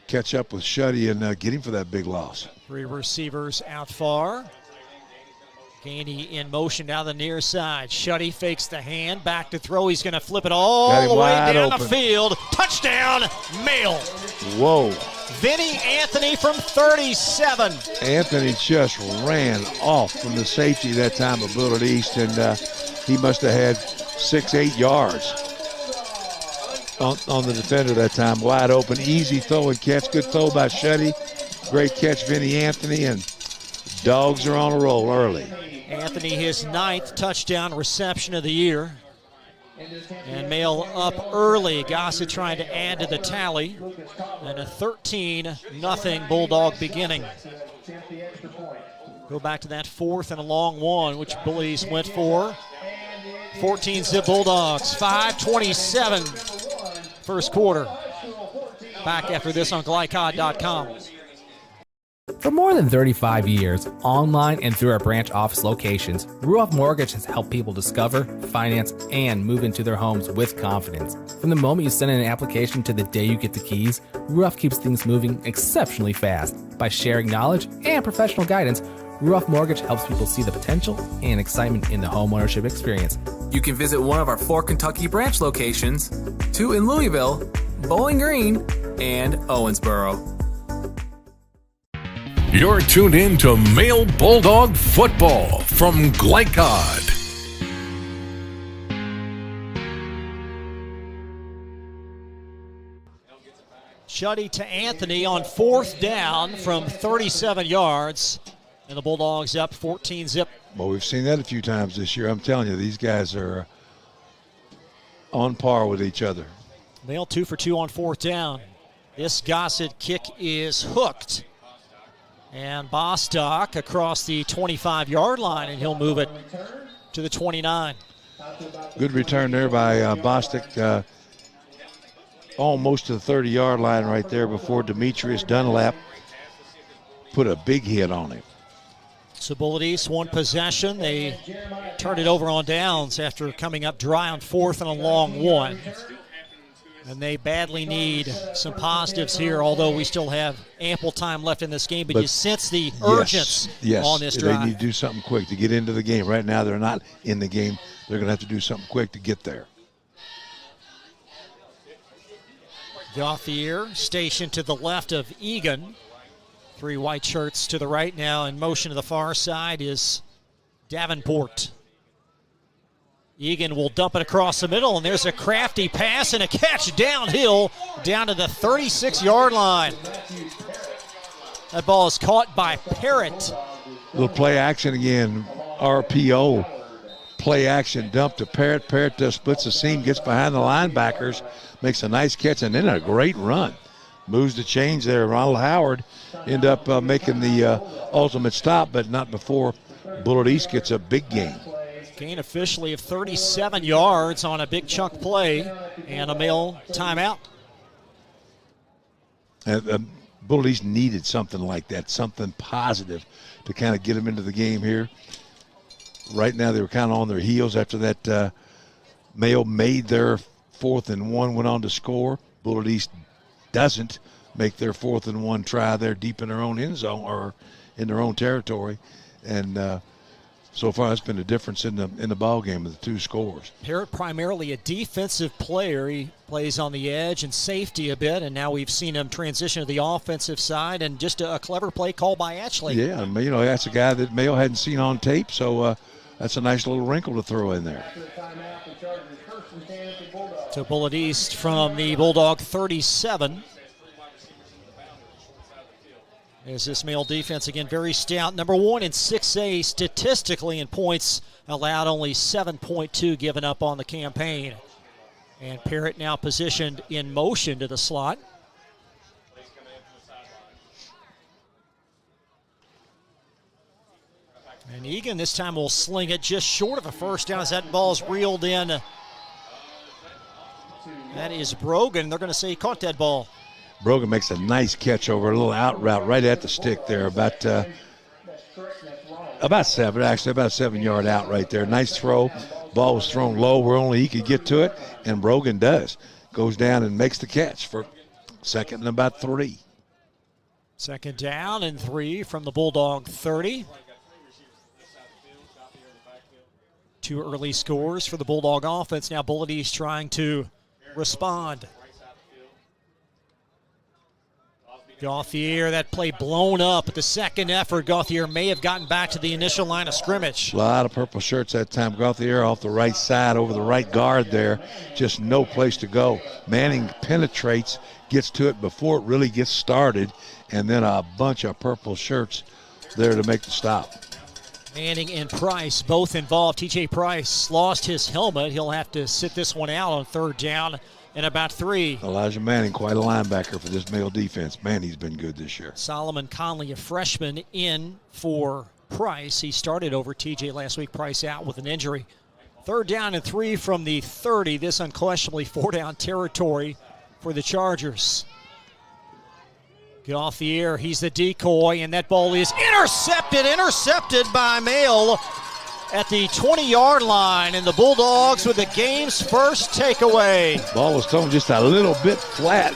catch up with Shuddy and get him for that big loss. 3 receivers out far. Gainey in motion down the near side. Shuddy fakes the hand, back to throw. He's going to flip it all the way down the field. Touchdown, Mail. Whoa. Vinny Anthony from 37. Anthony just ran off from the safety that time of Bullitt East, and he must have had 6-8 yards on the defender that time. Wide open, easy throw and catch. Good throw by Shuddy. Great catch, Vinny Anthony, and Dogs are on a roll early. Anthony, his 9th touchdown reception of the year. And Mail up early. Gossett trying to add to the tally. And a 13-0 Bulldog beginning. Go back to that 4th and a long one, which Bullitt East went for. 14-zip Bulldogs, 5:27 first quarter. Back after this on glycod.com. For more than 35 years, online and through our branch office locations, Ruoff Mortgage has helped people discover, finance, and move into their homes with confidence. From the moment you send in an application to the day you get the keys, Ruoff keeps things moving exceptionally fast. By sharing knowledge and professional guidance, Ruoff Mortgage helps people see the potential and excitement in the homeownership experience. You can visit one of our 4 Kentucky branch locations, 2 in Louisville, Bowling Green, and Owensboro. You're tuned in to Male Bulldog Football from Glycod. Shuddy to Anthony on 4th down from 37 yards. And the Bulldogs up 14-zip. Well, we've seen that a few times this year. I'm telling you, these guys are on par with each other. Male 2 for 2 on 4th down. This Gossett kick is hooked. And Bostock across the 25-yard line, and he'll move it to the 29. Good return there by Bostock. Almost to the 30-yard line right there before Demetrius Dunlap put a big hit on him. So Bullitt East, 1 possession. They turned it over on downs after coming up dry on 4th and a long 1. And they badly need some positives here, although we still have ample time left in this game. But you sense the urgency on this drive. They need to do something quick to get into the game. Right now they're not in the game. They're going to have to do something quick to get there. Gauthier stationed to the left of Egan. 3 white shirts to the right now. In motion to the far side is Davenport. Egan will dump it across the middle, and there's a crafty pass and a catch downhill down to the 36-yard line. That ball is caught by Parrott. Little play action again, RPO. Play action dump to Parrott. Parrott splits the seam, gets behind the linebackers, makes a nice catch, and then a great run. Moves the chains there. Ronald Howard end up making the ultimate stop, but not before Bullitt East gets a big gain. Gain officially of 37 yards on a big chunk play and a Male timeout. And Bullitt East needed something like that, something positive to kind of get them into the game here. Right now they were kind of on their heels after that Male made their 4th and 1, went on to score. Bullitt East doesn't make their 4th and 1 try there deep in their own end zone or in their own territory. And so far, it's been a difference in the ball game of the 2 scores. Parrott primarily a defensive player. He plays on the edge and safety a bit, and now we've seen him transition to the offensive side, and just a clever play call by Ashley. Yeah, you know, that's a guy that Male hadn't seen on tape, so that's a nice little wrinkle to throw in there. So Bullitt East from the Bulldog 37. As this Male defense, again, very stout. Number 1 in 6A statistically in points allowed, only 7.2 given up on the campaign. And Parrott now positioned in motion to the slot. And Egan this time will sling it just short of a first down as that ball is reeled in. That is Brogan. They're going to say he caught that ball. Brogan makes a nice catch over a little out route right at the stick there, about 7-yard out right there. Nice throw. Ball was thrown low where only he could get to it, and Brogan does. Goes down and makes the catch for 2nd and about 3. 2nd down and 3 from the Bulldog 30. 2 early scores for the Bulldog offense. Now Bullitt East trying to respond. Gauthier, that play blown up at the second effort. Gauthier may have gotten back to the initial line of scrimmage. A lot of purple shirts that time. Gauthier off the right side over the right guard there. Just no place to go. Manning penetrates, gets to it before it really gets started, and then a bunch of purple shirts there to make the stop. Manning and Price both involved. TJ Price lost his helmet. He'll have to sit this one out on 3rd down and about 3. Elijah Manning, quite a linebacker for this Male defense. Man, he's been good this year. Solomon Conley, a freshman, in for Price. He started over TJ last week. Price out with an injury. 3rd down and 3 from the 30. This unquestionably 4-down territory for the Chargers. Get off the air. He's the decoy, and that ball is intercepted by Mail at the 20-yard line, and the Bulldogs with the game's first takeaway. Ball was thrown just a little bit flat.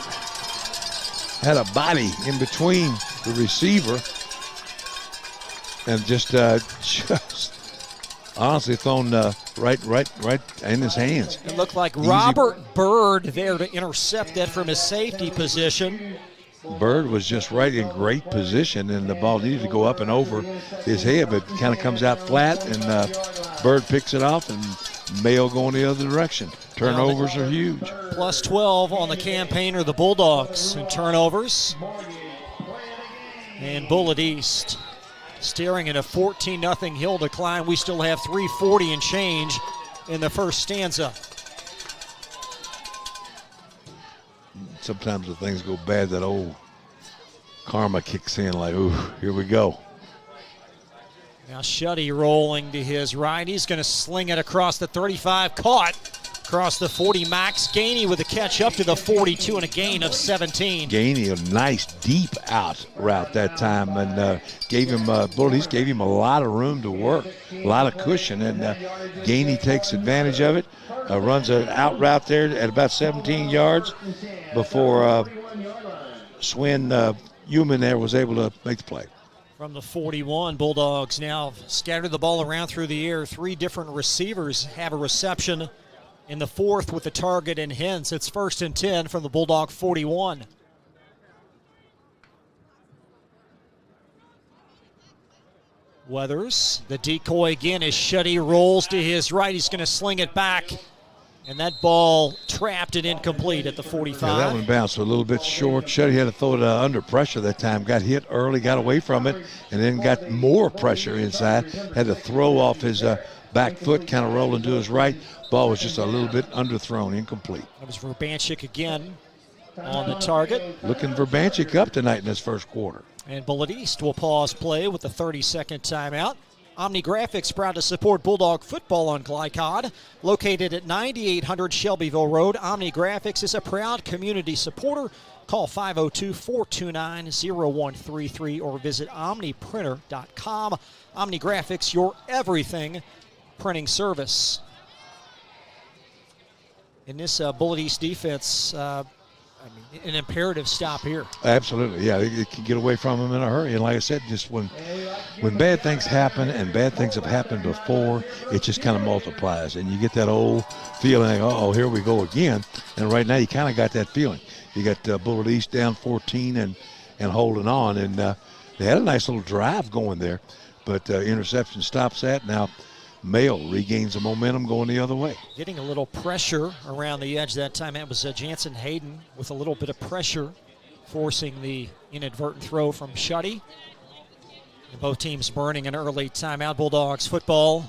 Had a body in between the receiver, and just honestly thrown right in his hands. It looked like Robert Byrd there to intercept that from his safety position. Byrd was just right in great position, and the ball needed to go up and over his head, but kind of comes out flat, and Byrd picks it off, and Mayo going the other direction. Turnovers are huge. Plus 12 on the campaigner, the Bulldogs in turnovers. And Bullitt East staring at a 14-0 hill decline. We still have 3:40 and change in the first stanza. Sometimes when things go bad, that old karma kicks in like, ooh, here we go. Now Shuddy rolling to his right. He's going to sling it across the 35. Caught across the 40. Max Gainey with a catch up to the 42 and a gain of 17. Gainey, a nice deep out route that time, and gave him Bullitt East gave him a lot of room to work, a lot of cushion, and Gainey takes advantage of it. Runs an out route there at about 17 yards before Swin Human there was able to make the play. From the 41, Bulldogs now scatter the ball around through the air. 3 different receivers have a reception in the 4th with the target, and hence it's 1st and 10 from the Bulldog 41. Weathers, the decoy again as Shuddy rolls to his right. He's going to sling it back, and that ball trapped and incomplete at the 45. Yeah, that one bounced a little bit short. Shuddy had to throw it under pressure that time. Got hit early, got away from it, and then got more pressure inside. Had to throw off his back foot, kind of rolling to his right. Ball was just a little bit underthrown, incomplete. That was Verbanchik again on the target. Looking for Verbanchik up tonight in this first quarter. And Bullitt East will pause play with the 30-second timeout. Omni Graphics proud to support Bulldog football on Glycod. Located at 9800 Shelbyville Road, Omni Graphics is a proud community supporter. Call 502-429-0133 or visit omniprinter.com. Omni Graphics, your everything printing service. In this Bullitt East defense, an imperative stop here. Absolutely, yeah. It can get away from them in a hurry. And like I said, just when bad things happen, and bad things have happened before, it just kind of multiplies. And you get that old feeling, uh-oh, here we go again. And right now you kind of got that feeling. You got Bullitt East down 14 and holding on. And they had a nice little drive going there. But interception stops that. Now Mayo regains the momentum going the other way. Getting a little pressure around the edge that time. That was Jansen Hayden with a little bit of pressure, forcing the inadvertent throw from Shuddy. And both teams burning an early timeout. Bulldogs football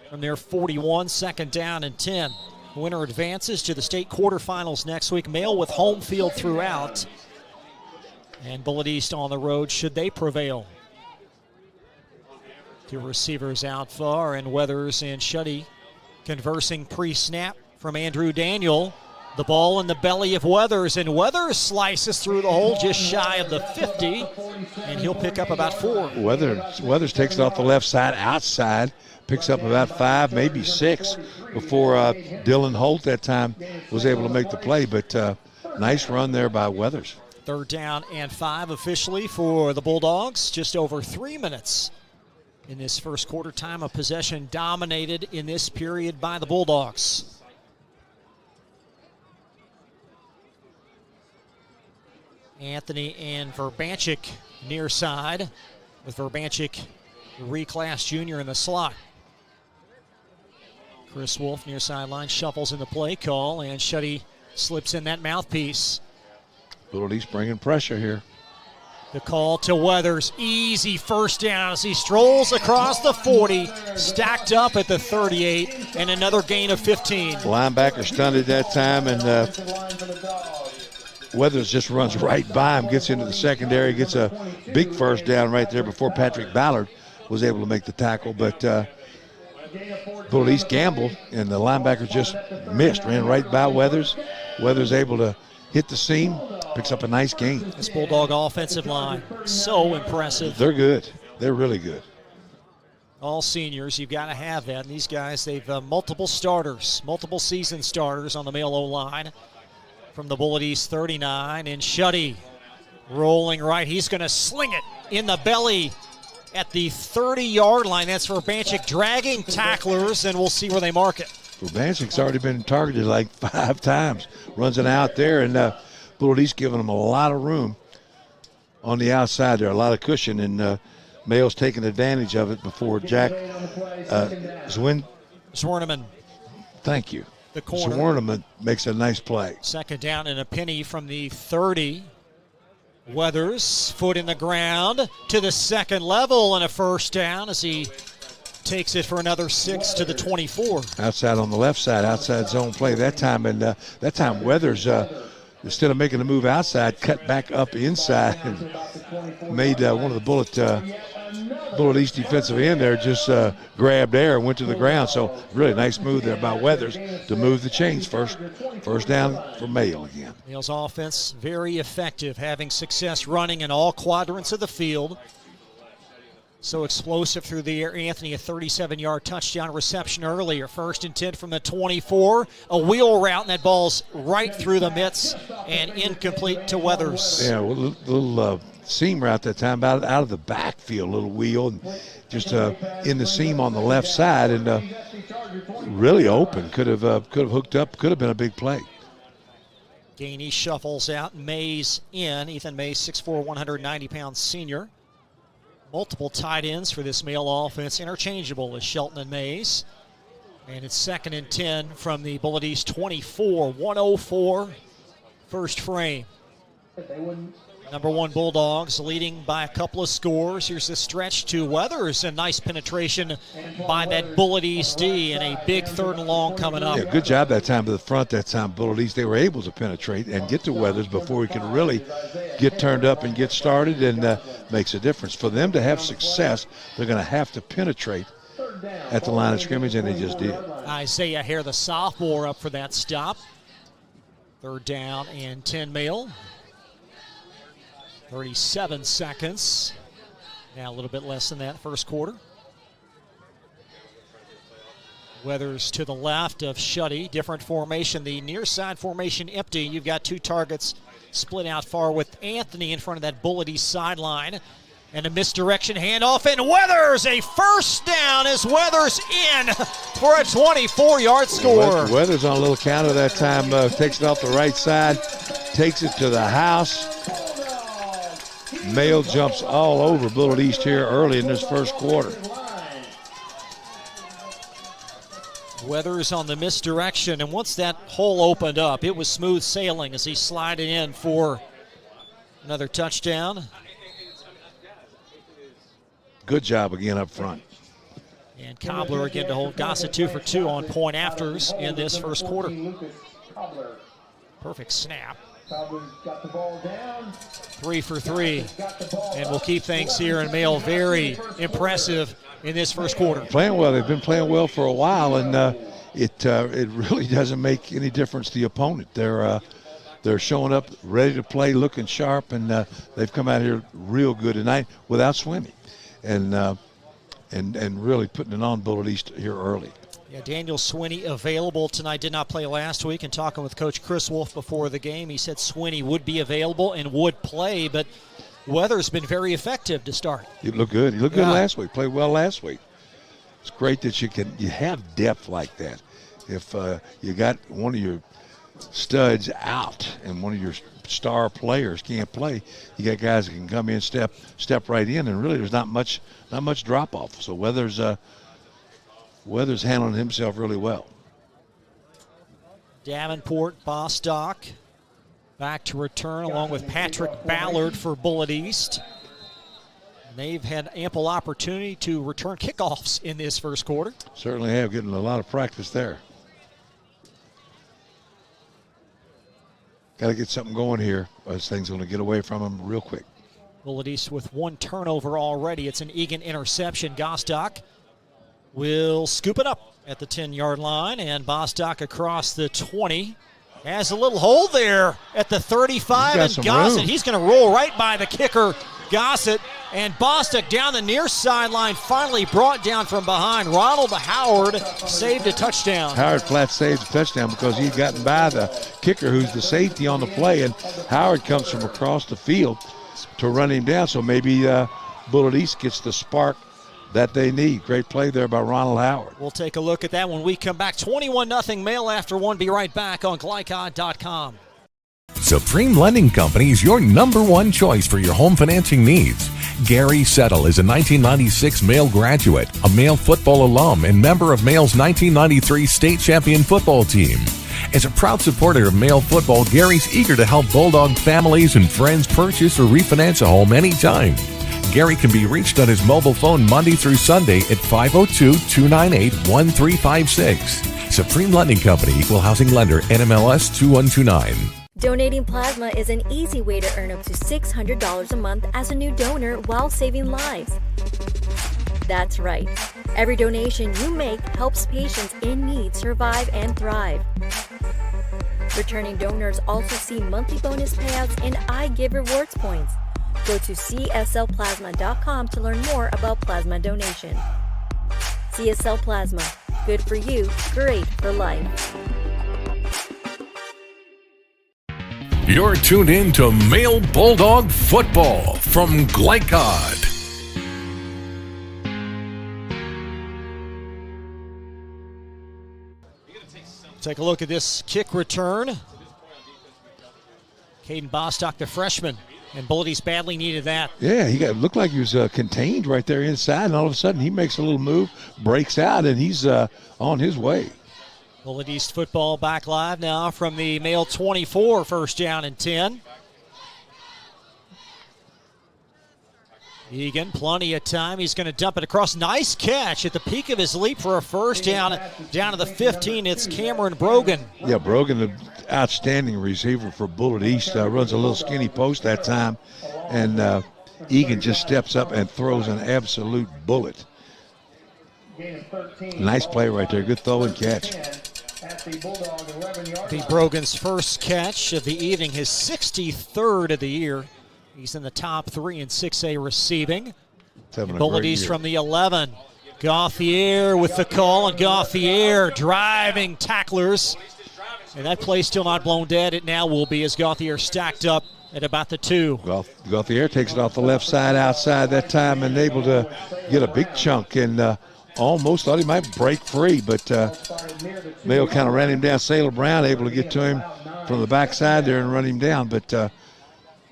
from their 41, 2nd down and 10. Winner advances to the state quarterfinals next week. Mayo with home field throughout. And Bullitt East on the road should they prevail. 2 receivers out far, and Weathers and Shuddy conversing pre-snap from Andrew Daniel. The ball in the belly of Weathers, and Weathers slices through the hole just shy of the 50, and he'll pick up about 4. Weathers takes it off the left side, outside, picks up about 5, maybe 6, before Dylan Holt that time was able to make the play. But nice run there by Weathers. 3rd down and 5 officially for the Bulldogs. Just over 3 minutes in this first quarter. Time of possession dominated in this period by the Bulldogs. Anthony and Verbanchik near side, with Verbanchik, the reclass junior, in the slot. Chris Wolf near sideline, shuffles in the play call, and Shuddy slips in that mouthpiece. Bullitt East bringing pressure here. The call to Weathers, easy 1st down as he strolls across the 40, stacked up at the 38, and another gain of 15. Linebacker stunned at that time, and Weathers just runs right by him, gets into the secondary, gets a big 1st down right there before Patrick Ballard was able to make the tackle. But Bullitt East gambled, and the linebacker just missed, ran right by Weathers. Weathers able to hit the seam, picks up a nice gain. This Bulldog offensive line, so impressive. They're good. They're really good. All seniors, you've got to have that. And these guys, they've multiple starters, multiple season starters on the male O-line. From the Bullitt East 39, and Shuddy rolling right. He's going to sling it in the belly at the 30-yard line. That's for Banchik, dragging tacklers, and we'll see where they mark it. Well, Banchik's already been targeted like 5 times. Runs it out there, and Bullitt East giving them a lot of room on the outside there, a lot of cushion, and Mayo's taking advantage of it before Jack Zwerneman. Thank you. The corner. Zwerneman makes a nice play. Second down and a penny from the 30. Weathers, foot in the ground to the second level, and a first down as he takes it for another 6 to the 24. Outside on the left side, outside zone play that time, and that time Weathers, instead of making the move outside, cut back up inside and made one of the Bullitt East defensive end there just grabbed air and went to the ground. So really nice move there by Weathers to move the chains. First down for Mayo again. Mayo's offense very effective, having success running in all quadrants of the field. So explosive through the air. Anthony, a 37-yard touchdown reception earlier. 1st and 10 from the 24. A wheel route, and that ball's right through the mitts and incomplete to Weathers. Yeah, well, little seam route that time, out of the backfield, little wheel, and just in the seam on the left side, and really open. Could have hooked up. Could have been a big play. Gainey shuffles out. Mays in. Ethan Mays, 6'4", 190-pound senior. Multiple tight ends for this Mayo offense. Interchangeable as Shelton and Mays. And it's 2nd and 10 from the Bullitt East 24. 1:04 first frame. Number 1 Bulldogs leading by a couple of scores. Here's the stretch to Weathers, and nice penetration by that Bullitt East D, and a big 3rd and long coming up. Yeah, good job that time to the front that time, Bullitt East. They were able to penetrate and get to Weathers before he could really get turned up and get started, and makes a difference. For them to have success, they're going to have to penetrate at the line of scrimmage, and they just did. Isaiah Hare, the sophomore, up for that stop. 3rd down and 10 Mayo. 37 seconds. Now a little bit less than that first quarter. Weathers to the left of Shuddy. Different formation. The near side formation empty. You've got 2 targets split out far with Anthony in front of that Bullitt East sideline. And a misdirection handoff, and Weathers, a first down as Weathers in for a 24-yard score. Weathers on a little counter that time, takes it off the right side, takes it to the house. Mayo jumps all over Bullitt East here early in this first quarter. Weathers on the misdirection, and once that hole opened up, it was smooth sailing as he slided in for another touchdown. Good job again up front. And Cobbler again to hold Gossett 2 for 2 on point afters in this first quarter. Perfect snap. 3 for 3. And we'll keep things here in Mayo very impressive in this first quarter. Playing well. They've been playing well for a while, and it really doesn't make any difference to the opponent. They're showing up ready to play, looking sharp, and they've come out here real good tonight without swimming. And really putting it on Bullitt East here early. Yeah, Daniel Swinney available tonight. Did not play last week. And talking with Coach Chris Wolf before the game, he said Swinney would be available and would play, but Weather's been very effective to start. He looked good. He looked good last week. Played well last week. It's great that you have depth like that. If you got one of your studs out and one of your star players can't play, you got guys that can come in, step right in, and really there's not much drop off. So Weathers handling himself really well. Davenport, Bostock back to return along with Patrick Ballard for Bullitt East. They've had ample opportunity to return kickoffs in this first quarter. Certainly have, getting a lot of practice there. Got to get something going here. This thing's going to get away from them real quick. Bullitt East with 1 turnover already. It's an Egan interception. Gostock will scoop it up at the 10-yard line, and Bostock across the 20. Has a little hole there at the 35, and Gossett, he's going to roll right by the kicker, Gossett, and Bostock down the near sideline, finally brought down from behind. Ronald Howard saved a touchdown. Howard flat saved a touchdown because he'd gotten by the kicker, who's the safety on the play, and Howard comes from across the field to run him down, so maybe Bullitt East gets the spark that they need. Great play there by Ronald Howard. We'll take a look at that when we come back. 21-0 Mail after one. Be right back on Glycod.com. Supreme Lending Company is your number one choice for your home financing needs. Gary Settle is a 1996 Mail graduate, a Mail football alum, and member of Mail's 1993 state champion football team. As a proud supporter of Mail football, Gary's eager to help Bulldog families and friends purchase or refinance a home anytime. Gary can be reached on his mobile phone Monday through Sunday at 502-298-1356. Supreme Lending Company, Equal Housing Lender, NMLS 2129. Donating plasma is an easy way to earn up to $600 a month as a new donor while saving lives. That's right. Every donation you make helps patients in need survive and thrive. Returning donors also see monthly bonus payouts and I Give Rewards points. Go to cslplasma.com to learn more about plasma donation. CSL Plasma. Good for you, great for life. You're tuned in to Male Bulldog Football from Glycod. Take a look at this kick return. Caden Bostock, the freshman, and Bullitt East badly needed that. Yeah, looked like he was contained right there inside, and all of a sudden he makes a little move, breaks out, and he's on his way. Bullitt East football back live now from the Male 24, first down and 10. Egan, plenty of time. He's going to dump it across. Nice catch at the peak of his leap for a first down. Down to the 15, it's Cameron Brogan. Yeah, Brogan, an outstanding receiver for Bullitt East. Runs a little skinny post that time. And Egan just steps up and throws an absolute bullet. Nice play right there. Good throw and catch. The Brogan's first catch of the evening, his 63rd of the year. He's in the top 3 in 6A receiving. Bullitt East from the 11. Gauthier with the call, and Gauthier driving tacklers. And that play still not blown dead. It now will be as Gauthier stacked up at about the 2. Gauthier takes it off the left side outside that time and able to get a big chunk and almost thought he might break free, but Mayo kind of ran him down. Sailor Brown able to get to him from the backside there and run him down, but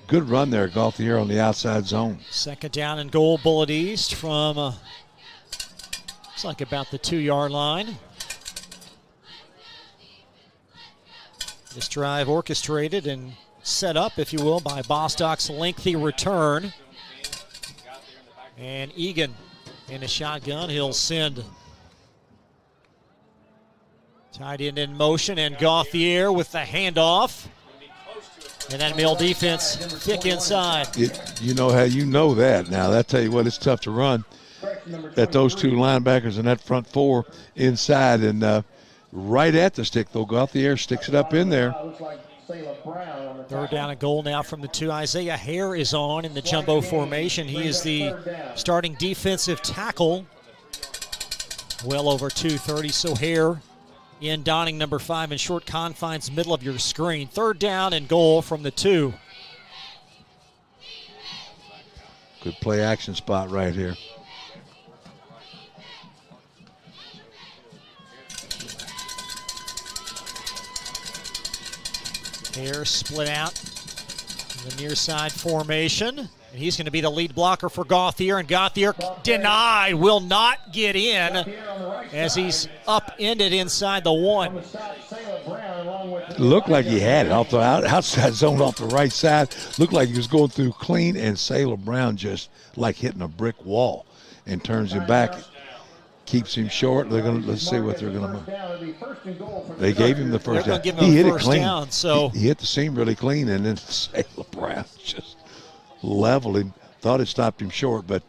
good run there, Gauthier on the outside zone. Second down and goal, Bullitt East from, looks like about the 2-yard line. This drive orchestrated and set up, if you will, by Bostock's lengthy return. And Egan in a shotgun, he'll send tight end in motion, and Gauthier with the handoff. And that Mill defense thick inside. You know how you know that. Now, that tell you what, it's tough to run at those two linebackers and that front 4 inside. And right at the stick, though, Gauthier sticks it up in there. Third down and goal now from the 2. Isaiah Hare is on in the jumbo formation. He is the starting defensive tackle. Well over 230, so Hare in donning number 5 in short confines, middle of your screen. Third down and goal from the 2. Good play action spot right here. Hare split out in the near side formation. And he's going to be the lead blocker for Gauthier. And Gauthier denied, will not get in as he's upended inside the 1. Looked like he had it off the outside zone off the right side. Looked like he was going through clean, and Sailor Brown just like hitting a brick wall and turns him back. Keeps him short. Let's see what they're going to do. They gave him the first down. He hit it clean. Down, so he hit the seam really clean, and then Sailor Brown just leveled him. Thought it stopped him short, but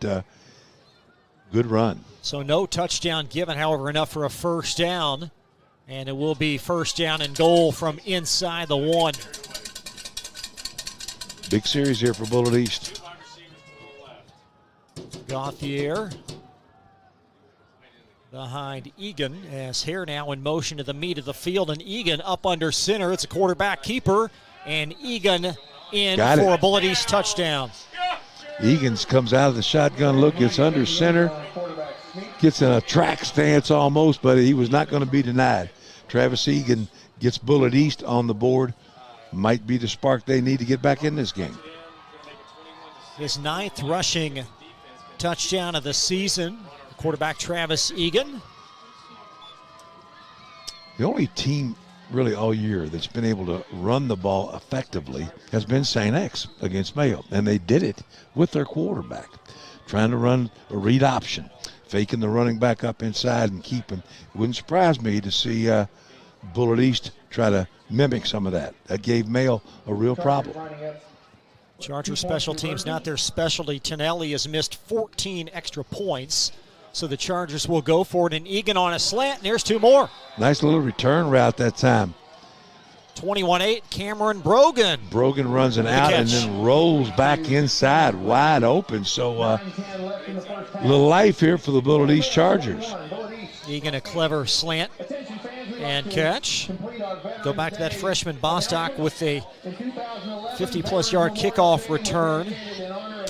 good good run. So no touchdown given, however, enough for a first down. And it will be first down and goal from inside the 1. Big series here for Bullitt East. Gauthier behind Egan as Hare now in motion to the meat of the field, and Egan up under center. It's a quarterback keeper, and Egan in for a Bullitt East touchdown. Egan's comes out of the shotgun look, gets under center, gets in a track stance almost, but he was not going to be denied. Travis Egan gets Bullitt East on the board. Might be the spark they need to get back in this game. His 9th rushing touchdown of the season. Quarterback Travis Egan. The only team really all year that's been able to run the ball effectively has been St. X against Mayo, and they did it with their quarterback, trying to run a read option, faking the running back up inside and keep him. It wouldn't surprise me to see Bullitt East try to mimic some of that. That gave Mayo a real problem. Charger special teams, not their specialty. Tonelli has missed 14 extra points, so the Chargers will go for it. And Egan on a slant, and there's 2 more. Nice little return route that time. 21-8, Cameron Brogan. Brogan runs an out and then rolls back inside, wide open. So little life here for the Bullitt East Chargers. Egan a clever slant and catch. Go back to that freshman Bostock with a 50-plus yard kickoff return.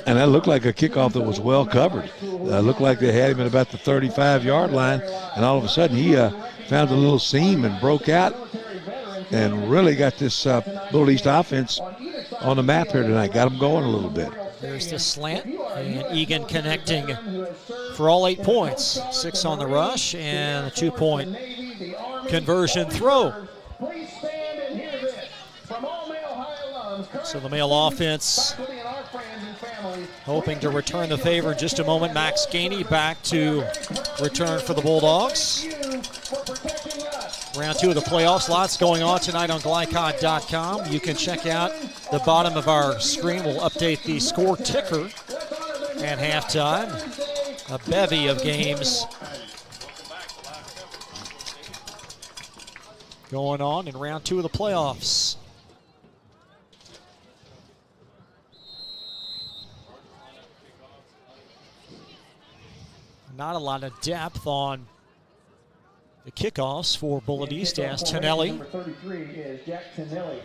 And that looked like a kickoff that was well covered. Looked like they had him at about the 35-yard line, and all of a sudden he found a little seam and broke out and really got this Bullitt East offense on the map here tonight. Got them going a little bit. There's the slant, and Egan connecting for all 8 points. 6 on the rush and a 2-point conversion throw. So the Mayo offense hoping to return the favor in just a moment. Max Gainey back to return for the Bulldogs. Round 2 of the playoffs. Lots going on tonight on Glycod.com. You can check out the bottom of our screen. We'll update the score ticker at halftime. A bevy of games going on in round 2 of the playoffs. Not a lot of depth on the kickoffs for Bullitt East as Tonelli. Number 33 is Jack Tonelli.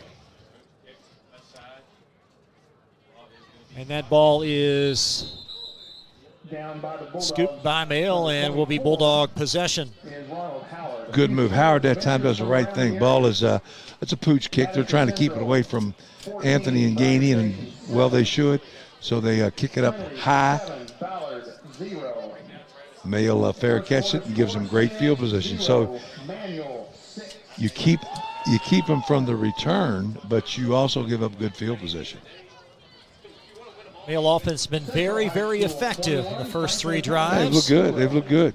And that ball is scooped by Mail and will be Bulldog possession. Good move. Howard that time does the right thing. Ball is it's a pooch kick. They're trying to keep it away from Anthony and Gainey, and well, they should. So they kick it up high. Mail fair catch it and gives them great field position. So you keep them from the return, but you also give up good field position. Mail offense has been very, very effective in the first 3 drives. They've looked good. They've looked good.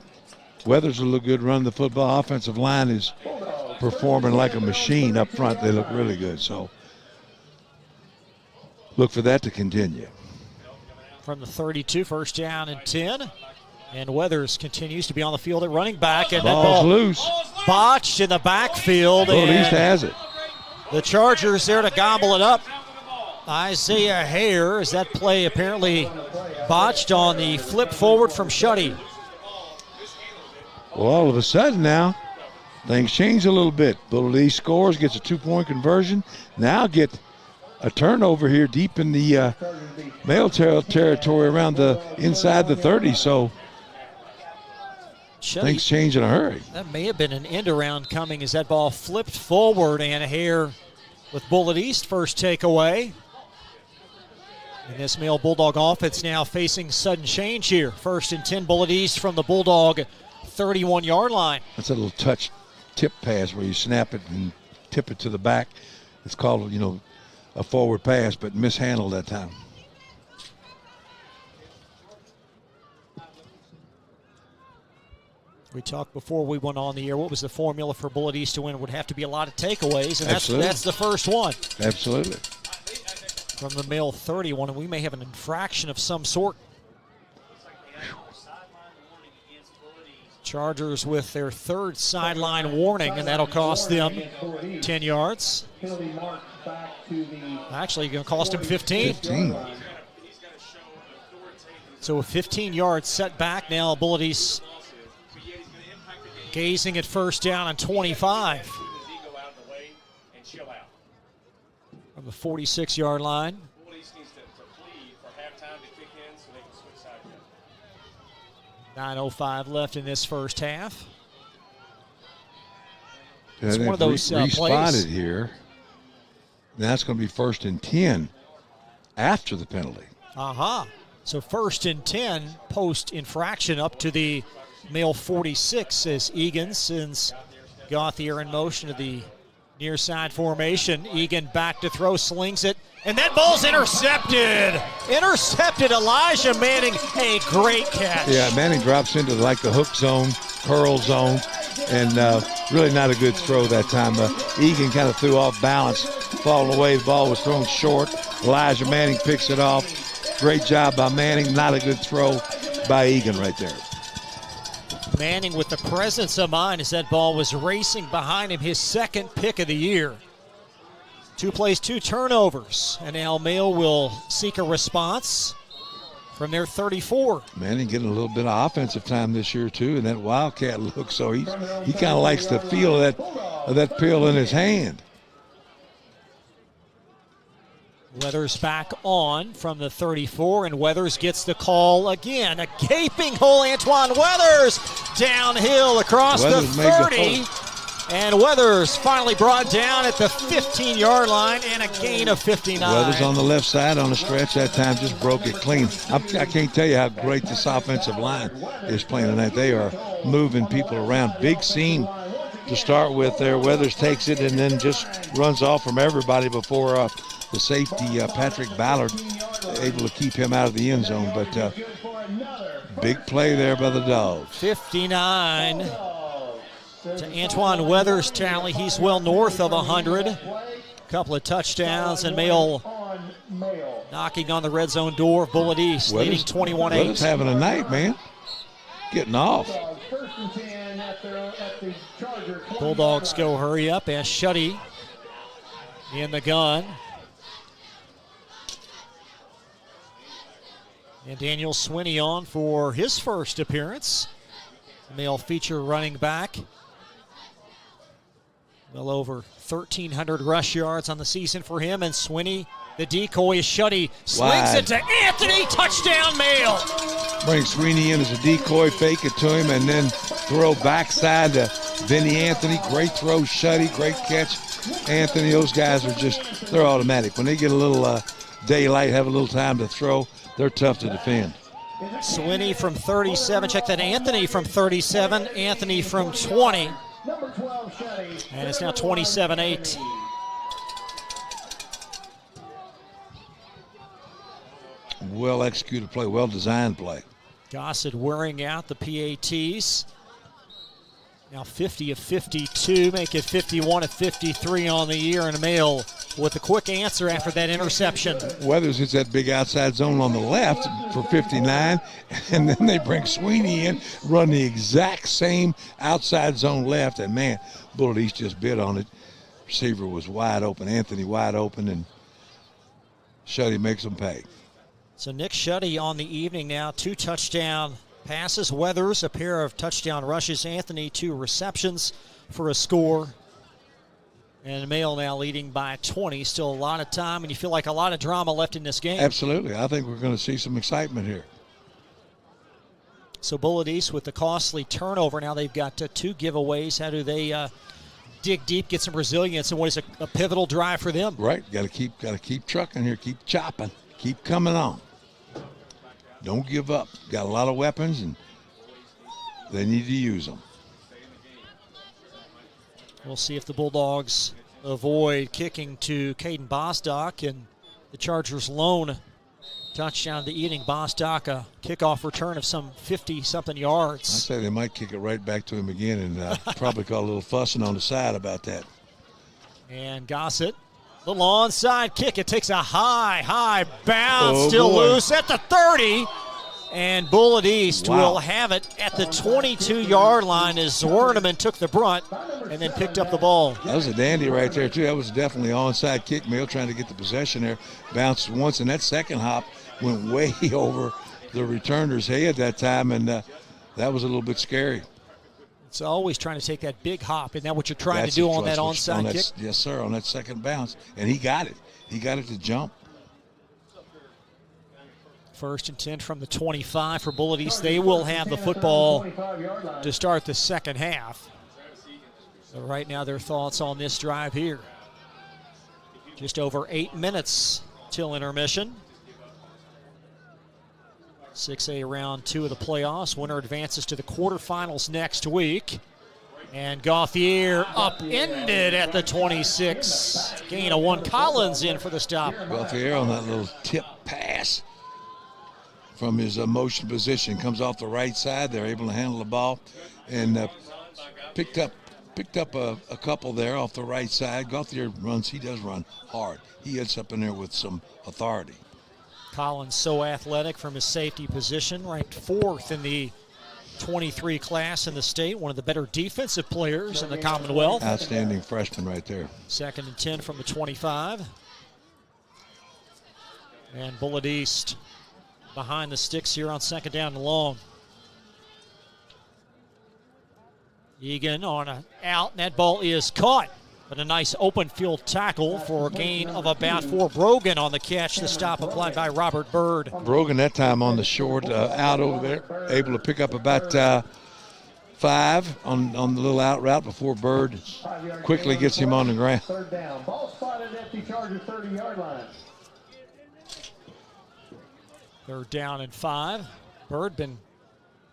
Weathers will look good running the football. Offensive line is performing like a machine up front. They look really good. So look for that to continue. From the 32, first down and 10. And Weathers continues to be on the field at running back. And Ball's that ball loose. Botched in the backfield. Bullitt East has it. The Chargers there to gobble it up. Isaiah Hare, as that play apparently botched on the flip forward from Shuddy. Well, all of a sudden now, things change a little bit. Bullitt East scores, gets a 2-point conversion. Now get a turnover here deep in the Mail territory around the inside the 30. So Shuddy, things change in a hurry. That may have been an end around coming as that ball flipped forward, and Hare with Bullitt East first takeaway. And this Mail Bulldog offense now facing sudden change here. First and 10, Bullitt East from the Bulldog 31-yard line. That's a little touch tip pass where you snap it and tip it to the back. It's called, a forward pass, but mishandled that time. We talked before we went on the air. What was the formula for Bullitt East to win? It would have to be a lot of takeaways, and that's the first one. Absolutely. From the Mail 31, and we may have an infraction of some sort. Chargers with their third sideline warning, and that'll cost them 10 yards. Actually, going to cost him 15. So a 15-yard setback. Now Bullitt gazing at first down on 25. From the 46-yard line. 9:05 left in this first half. It's one of those plays. Respotted here. That's going to be 1st and 10 after the penalty. So 1st and 10 post-infraction up to the male 46 as Egan sends Gauthier in motion to the near side formation. Egan back to throw, slings it, and that ball's intercepted. Intercepted. Elijah Manning, a great catch. Yeah, Manning drops into like the hook zone, curl zone, and really not a good throw that time. Egan kind of threw off balance, falling away. The ball was thrown short. Elijah Manning picks it off. Great job by Manning. Not a good throw by Egan right there. Manning with the presence of mind as that ball was racing behind him, his second pick of the year. 2 plays, 2 turnovers, and now Male will seek a response from their 34. Manning getting a little bit of offensive time this year too, and that Wildcat look, so he kind of likes the feel of that pill in his hand. Weathers back on from the 34, and Weathers gets the call again. A gaping hole, Antoine Weathers downhill across the 30. And Weathers finally brought down at the 15-yard line and a gain of 59. Weathers on the left side on the stretch that time just broke it clean. I can't tell you how great this offensive line is playing tonight. They are moving people around. Big seam to start with there. Weathers takes it and then just runs off from everybody before the safety, Patrick Ballard, able to keep him out of the end zone. But big play there by the Dogs. 59 to Antoine Weathers' tally. He's well north of 100. A couple of touchdowns, and Male knocking on the red zone door of Bullitt East, leading 21-8. Weathers having a night, man. Getting off. Bulldogs go hurry up as Shuddy in the gun. And Daniel Swinney on for his first appearance. Male feature running back. Well over 1,300 rush yards on the season for him. And Swinney, the decoy, is Shuddy. Slings it to Anthony. Touchdown, Male. Bring Swinney in as a decoy, fake it to him, and then throw backside to Vinny Anthony. Great throw, Shuddy. Great catch. Anthony, those guys are they're automatic. When they get a little daylight, have a little time to throw, they're tough to defend. Swinney from 37. Check that. Anthony from 37. Anthony from 20. And it's now 27-8. Well executed play, well designed play. Gossett wearing out the PATs. Now 50 of 52, make it 51 of 53 on the year, and Male with a quick answer after that interception. Weathers hits that big outside zone on the left for 59, and then they bring Swinney in, run the exact same outside zone left, and man, Bullitt East just bit on it. Receiver was wide open, Anthony wide open, and Shuddy makes them pay. So Nick Shuddy on the evening now, 2 touchdown passes. Weathers, a pair of touchdown rushes. Anthony, 2 receptions for a score. And Male now leading by 20. Still a lot of time, and you feel like a lot of drama left in this game. Absolutely. I think we're going to see some excitement here. So Bullitt East with the costly turnover. Now they've got 2 giveaways. How do they dig deep, get some resilience, and what is a pivotal drive for them? Right. Got to keep trucking here, keep chopping, keep coming on. Don't give up. Got a lot of weapons, and they need to use them. We'll see if the Bulldogs avoid kicking to Caden Bostock, and the Chargers' lone touchdown of the evening. Bostock, a kickoff return of some 50-something yards. I say they might kick it right back to him again, and probably call a little fussing on the side about that. And Gossett, little onside kick. It takes a high bounce, still loose at the 30. And Bullitt East will have it at the 22-yard line as Werneman took the brunt and then picked up the ball. That was a dandy right there, too. That was definitely onside kick. Mail trying to get the possession there. Bounced once, and that second hop went way over the returner's head that time, and that was a little bit scary. It's always trying to take that big hop. Isn't that what you're trying to do on that onside kick? Yes, sir, on that second bounce. And he got it. He got it to jump. 1st and 10 from the 25 for Bullitt East. They will have the football to start the second half. So right now, their thoughts on this drive here. Just over 8 minutes till intermission. 6A round 2 of the playoffs. Winner advances to the quarterfinals next week. And Gauthier upended at the 26. Gain of 1. Collins in for the stop. Gauthier on that little tip pass from his motion position. Comes off the right side. They're able to handle the ball and picked up a couple there off the right side. Gauthier runs. He does run hard. He gets up in there with some authority. Collins so athletic from his safety position, ranked 4th in the 23 class in the state, one of the better defensive players in the Commonwealth. Outstanding freshman right there. 2nd and 10 from the 25. And Bullitt East behind the sticks here on 2nd down and long. Egan on an out, and that ball is caught. But a nice open field tackle for a gain of about 4. Brogan on the catch. The stop applied by Robert Bird. Brogan that time on the short out over there, able to pick up about 5 on the little out route before Bird quickly gets him on the ground. 3rd down. Ball spotted at the Charger 30-yard line. 3rd down and 5. Bird been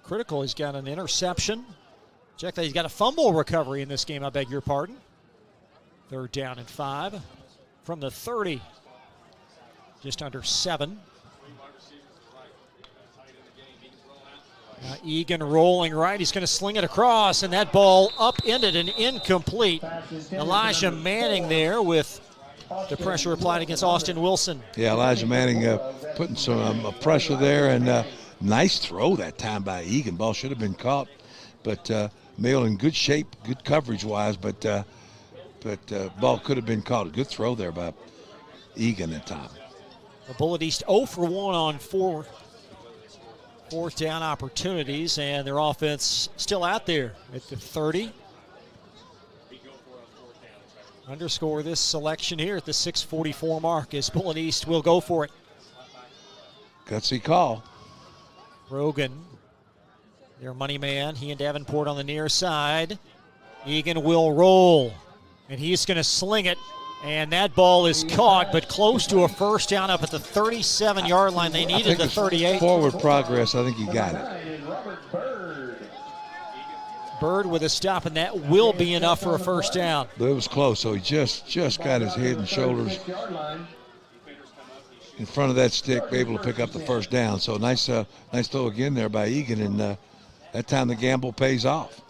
critical. He's got an interception. Check that. He's got a fumble recovery in this game. I beg your pardon. 3rd down and 5 from the 30. Just under 7. Egan rolling right. He's going to sling it across, and that ball upended and incomplete. Elijah Manning there with the pressure applied against Austin Wilson. Yeah, Elijah Manning putting some pressure there, and nice throw that time by Egan. Ball should have been caught, but Mail in good shape, good coverage-wise, but ball could have been caught. A good throw there by Egan that time. The Bullitt East 0 for 1 on 4 4th down opportunities, and their offense still out there at the 30. Underscore this selection here at the 6:44 mark as Bullitt East will go for it. Gutsy call. Brogan, their money man. He and Davenport on the near side. Egan will roll, and he's going to sling it. And that ball is caught, but close to a first down up at the 37-yard line. They needed the 38. Forward progress, I think he got it. Bird with a stop, and that will be enough for a first down. But it was close, so he just got his head and shoulders in front of that stick, able to pick up the first down. So nice throw again there by Egan, and that time the gamble pays off.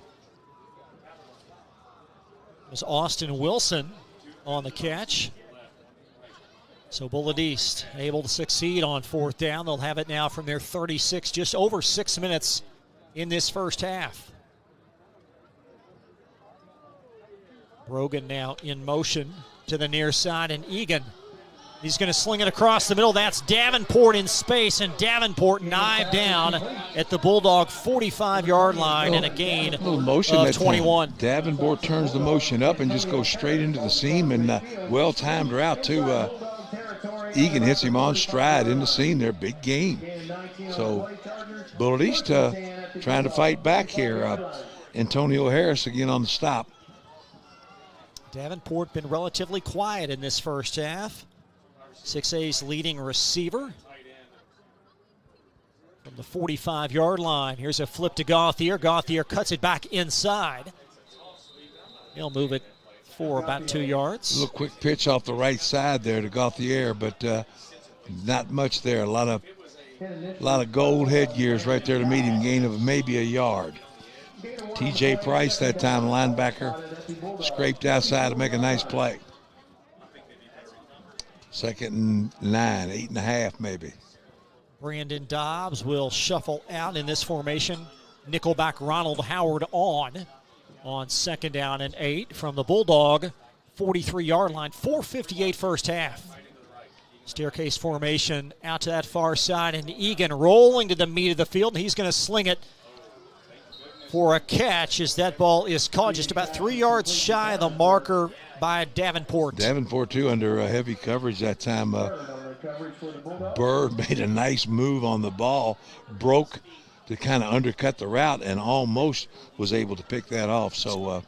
It was Austin Wilson on the catch. So Bullitt East able to succeed on 4th down. They'll have it now from their 36, just over 6 minutes in this first half. Brogan now in motion to the near side, and Egan, he's going to sling it across the middle. That's Davenport in space, and Davenport knived down at the Bulldog 45-yard line and a gain of 21. Davenport turns the motion up and just goes straight into the seam, and well-timed route too. Egan hits him on stride in the seam there. Big gain. So Bullitt East trying to fight back here. Antonio Harris again on the stop. Davenport been relatively quiet in this first half. 6A's leading receiver from the 45-yard line. Here's a flip to Gauthier. Gauthier cuts it back inside. He'll move it for about 2 yards. A little quick pitch off the right side there to Gauthier, but not much there. A lot of gold headgears right there to meet him. Gain of maybe a yard. TJ Price that time, linebacker, scraped outside to make a nice play. 2nd and 9, 8.5 maybe. Brandon Dobbs will shuffle out in this formation. Nickelback Ronald Howard on second down and 8 from the Bulldog 43-yard line. 4:58 first half. Staircase formation out to that far side, and Egan rolling to the meat of the field, and he's going to sling it for a catch as that ball is caught just about 3 yards shy of the marker by Davenport. Davenport, too, under heavy coverage that time. Bird made a nice move on the ball, broke to kind of undercut the route, and almost was able to pick that off. So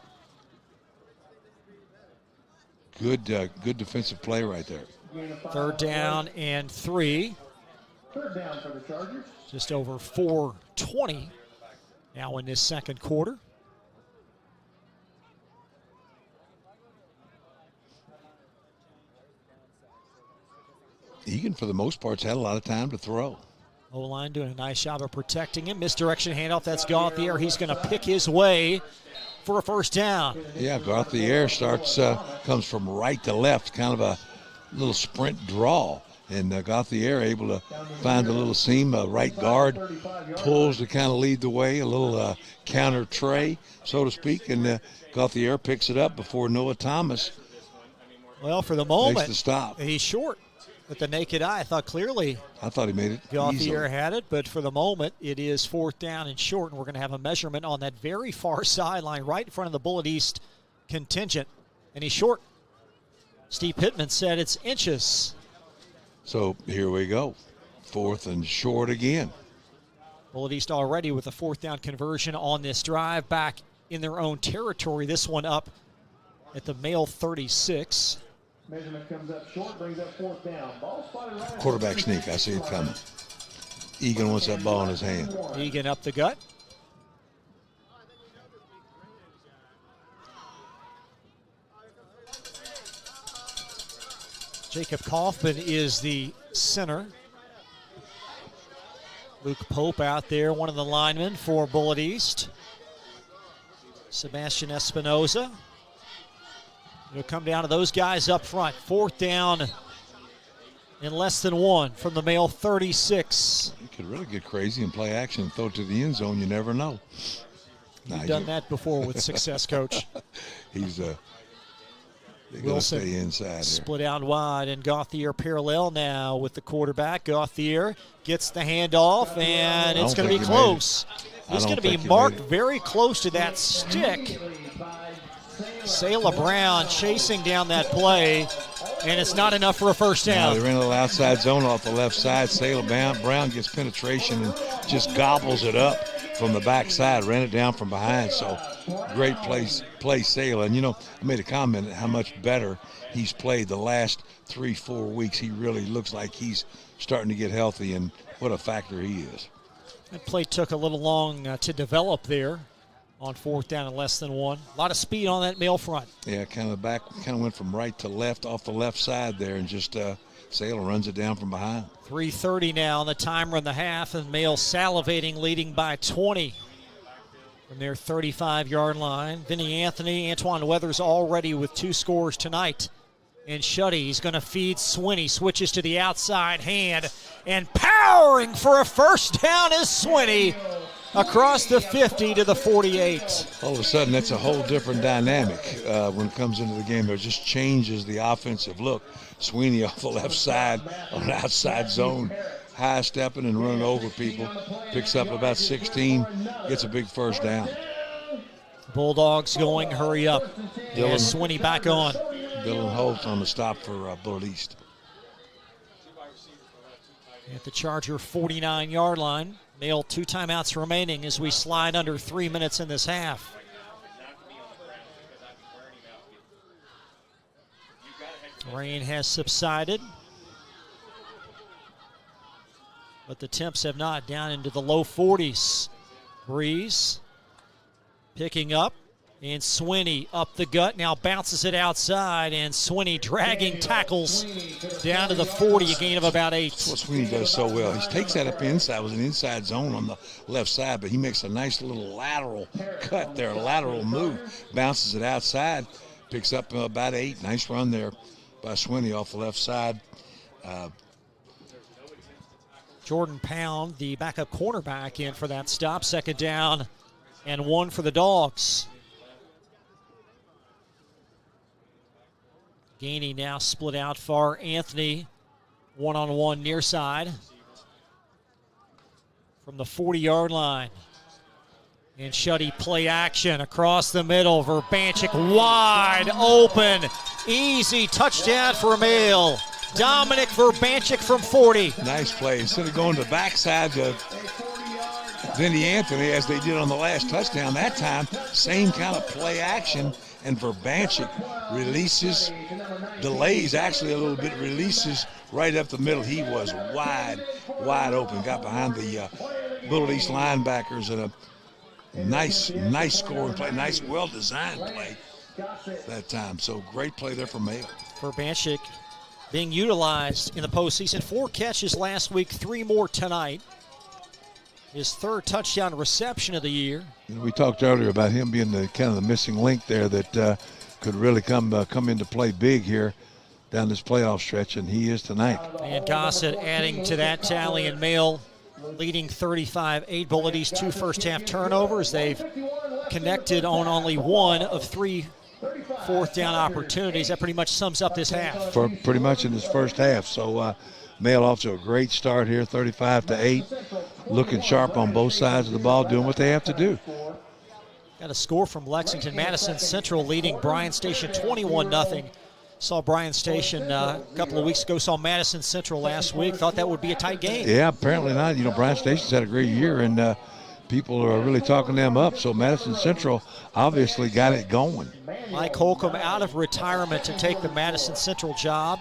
good defensive play right there. 3rd down and 3. Third down for the Chargers. Just over 4:20 now in this second quarter. Egan, for the most part, had a lot of time to throw. O-line doing a nice job of protecting him. Misdirection handoff, that's Gauthier. He's going to pick his way for a first down. Yeah, Gauthier comes from right to left, kind of a little sprint draw. And Gauthier able to find a little seam. Right guard pulls to kind of lead the way, a little counter tray, so to speak. And Gauthier picks it up before Noah Thomas. Well, for the moment, makes the stop. He's short. With the naked eye, I thought he made it. Gauthier had it, but for the moment, it is 4th down and short, and we're going to have a measurement on that very far sideline right in front of the Bullitt East contingent, and he's short. Steve Pittman said it's inches. So here we go. 4th and short again. Bullitt East already with a 4th down conversion on this drive back in their own territory. This one up at the Male 36. Measurement comes up short, brings up 4th down. Ball spotted right. Quarterback sneak. I see it coming. Egan wants that ball in his hand. Egan up the gut. Jacob Kaufman is the center. Luke Pope out there, one of the linemen for Bullitt East. Sebastian Espinoza. It'll come down to those guys up front. 4th down in less than 1 from the Male 36. You could really get crazy and play action and throw it to the end zone. You never know. You've done that before with success, Coach. He's they're going to stay inside split out wide, and Gauthier parallel now with the quarterback. Gauthier gets the handoff, and it's going to be close. He's going to be marked very close to that stick. Selah Brown chasing down that play, and it's not enough for a first down. They ran a little outside zone off the left side. Selah Brown gets penetration and just gobbles it up from the backside, ran it down from behind. So great play Selah. And, I made a comment how much better he's played the last 3-4 weeks. He really looks like he's starting to get healthy, and what a factor he is. That play took a little long to develop there on 4th down and less than 1. A lot of speed on that Male front. Yeah, kind of went from right to left off the left side there, and just Selah runs it down from behind. 3:30 now on the timer in the half, and Male salivating, leading by 20 from their 35-yard line. Vinny Anthony, Antoine Weathers already with 2 scores tonight. And Shuddy's going to feed Swinney, switches to the outside hand, and powering for a first down is Swinney across the 50 to the 48. All of a sudden, that's a whole different dynamic when it comes into the game. It just changes the offensive look. Swinney off the left side on an outside zone, high stepping and running over people. Picks up about 16, gets a big first down. Bulldogs going, hurry up. As Swinney back on. Dylan Holt on the stop for Bullitt East. At the Charger 49-yard line. Male 2 timeouts remaining as we slide under 3 minutes in this half. Rain has subsided, but the temps have not, down into the low 40s. Breeze picking up, and Swinney up the gut, now bounces it outside, and Swinney dragging tackles down to the 40, a gain of about 8. That's what Swinney does so well. He takes that up inside. It was an inside zone on the left side, but he makes a nice little lateral cut there, a lateral move, bounces it outside, picks up about 8. Nice run there by Swinney off the left side. Jordan Pound, the backup cornerback, in for that stop. 2nd down and 1 for the Dogs. Gainey now split out far. Anthony, one-on-one near side from the 40-yard line. And Shuddy play action across the middle. Verbanchik wide open. Easy touchdown for Male. Dominic Verbanchik from 40. Nice play. Instead of going to the backside to Vinny Anthony as they did on the last touchdown, that time, same kind of play action. And Verbanchik releases, delays actually a little bit, releases right up the middle. He was wide open. Got behind the Bullitt East linebackers and a nice scoring play, nice well-designed play that time. So great play there for Mayo. Verbanchik being utilized in the postseason. 4 catches last week, 3 more tonight. His 3rd touchdown reception of the year. We talked earlier about him being the kind of the missing link there that could really come into play big here down this playoff stretch, and he is tonight. And Gossett adding to that tally, and Male leading 35-8. Bullitt East 2 first-half turnovers. They've connected on only 1 of 3 4th-down opportunities. That pretty much sums up this half. For pretty much in this first half. So Male off to a great start here, 35-8. Looking sharp on both sides of the ball, doing what they have to do. Got a score from Lexington. Madison Central leading Bryan Station 21-0. Saw Bryan Station a couple of weeks ago, saw Madison Central last week. Thought that would be a tight game. Yeah, apparently not. You know, Bryan Station's had a great year, and people are really talking them up. So Madison Central obviously got it going. Mike Holcomb out of retirement to take the Madison Central job.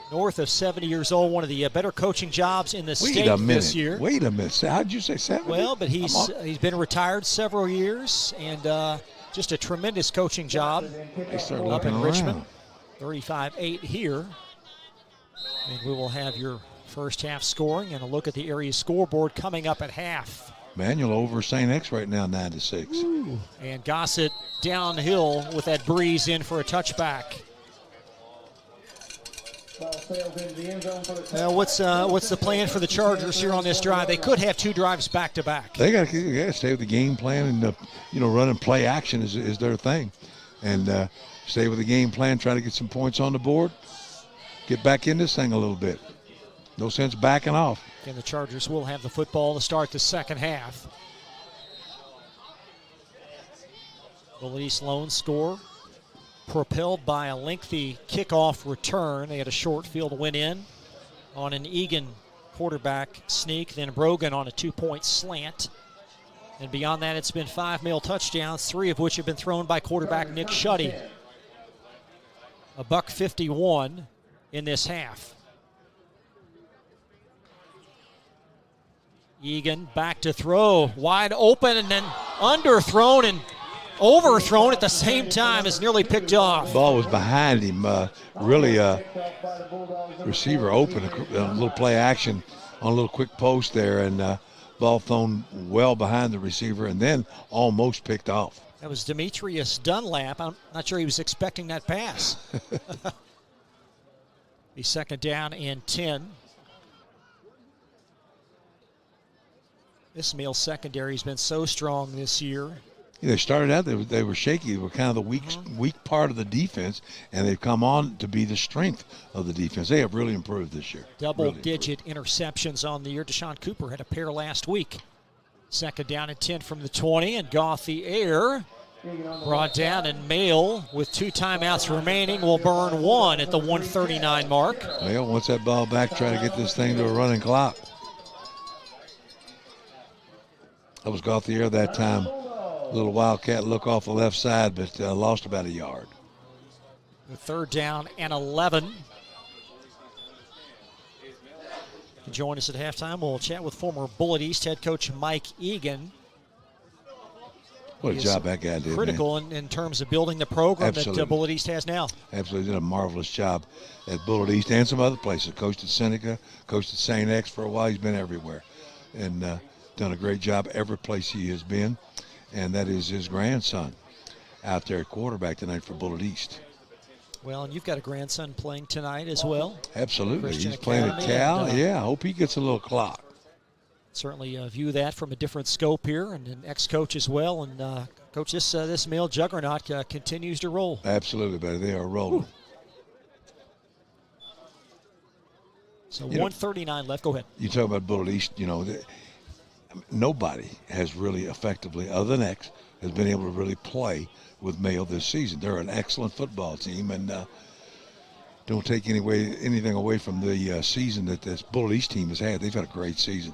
North of 70 years old, one of the better coaching jobs in the state this year. Wait a minute. How'd you say 70? Well, but he's been retired several years, and just a tremendous coaching job up in Richmond. 35-8 here. And we will have your first half scoring and a look at the area scoreboard coming up at half. Manual over St. X right now, 9-6. And Gossett downhill with that breeze in for a touchback. What's the plan for the Chargers here on this drive? They could have 2 drives back to back. They got to stay with the game plan, and run and play action is their thing, and stay with the game plan. Try to get some points on the board. Get back in this thing a little bit. No sense backing off. And the Chargers will have the football to start the second half. Bullitt East lone score, propelled by a lengthy kickoff return. They had a short field went in on an Egan quarterback sneak, then Brogan on a 2-point slant. And beyond that, it's been 5 Male touchdowns, 3 of which have been thrown by quarterback Nick Shuddy. $151 in this half. Egan back to throw, wide open, and then underthrown and overthrown at the same time, is nearly picked off. Ball was behind him. Really receiver open, a little play action on a little quick post there, and ball thrown well behind the receiver and then almost picked off. That was Demetrius Dunlap. I'm not sure he was expecting that pass. The 2nd down and 10. This Male secondary has been so strong this year. Yeah, they started out, they were shaky. They were kind of the weak part of the defense, and they've come on to be the strength of the defense. They have really improved this year. Double-digit interceptions on the year. Deshaun Cooper had a pair last week. 2nd down and 10 from the 20, and Goff the air. Brought down, and Male, with 2 timeouts remaining, will burn 1 at the 1:39 mark. Male wants that ball back, try to get this thing to a running clock. That was Goff the air that time. A little wildcat look off the left side, but lost about a yard. The 3rd down and 11. You can join us at halftime. We'll chat with former Bullitt East head coach Mike Egan. What a job that guy did. Critical in terms of building the program that Bullitt East has now. Absolutely did a marvelous job at Bullitt East and some other places. Coached at Seneca, coached at St. X for a while. He's been everywhere. And done a great job every place he has been. And that is his grandson out there at quarterback tonight for Bullitt East. Well, and you've got a grandson playing tonight as well. Absolutely. Christian He's playing at Academy, Cal. and, I hope he gets a little clock. Certainly view that from a different scope here, and an ex-coach as well. And, Coach, this male juggernaut continues to roll. Absolutely, buddy. They are rolling. Whew. So 139 left. Go ahead. You talk about Bullitt East, nobody has really effectively, other than X, has been able to really play with Male this season. They're an excellent football team, and don't take anything away from the season that this Bullitt East team has had. They've had a great season.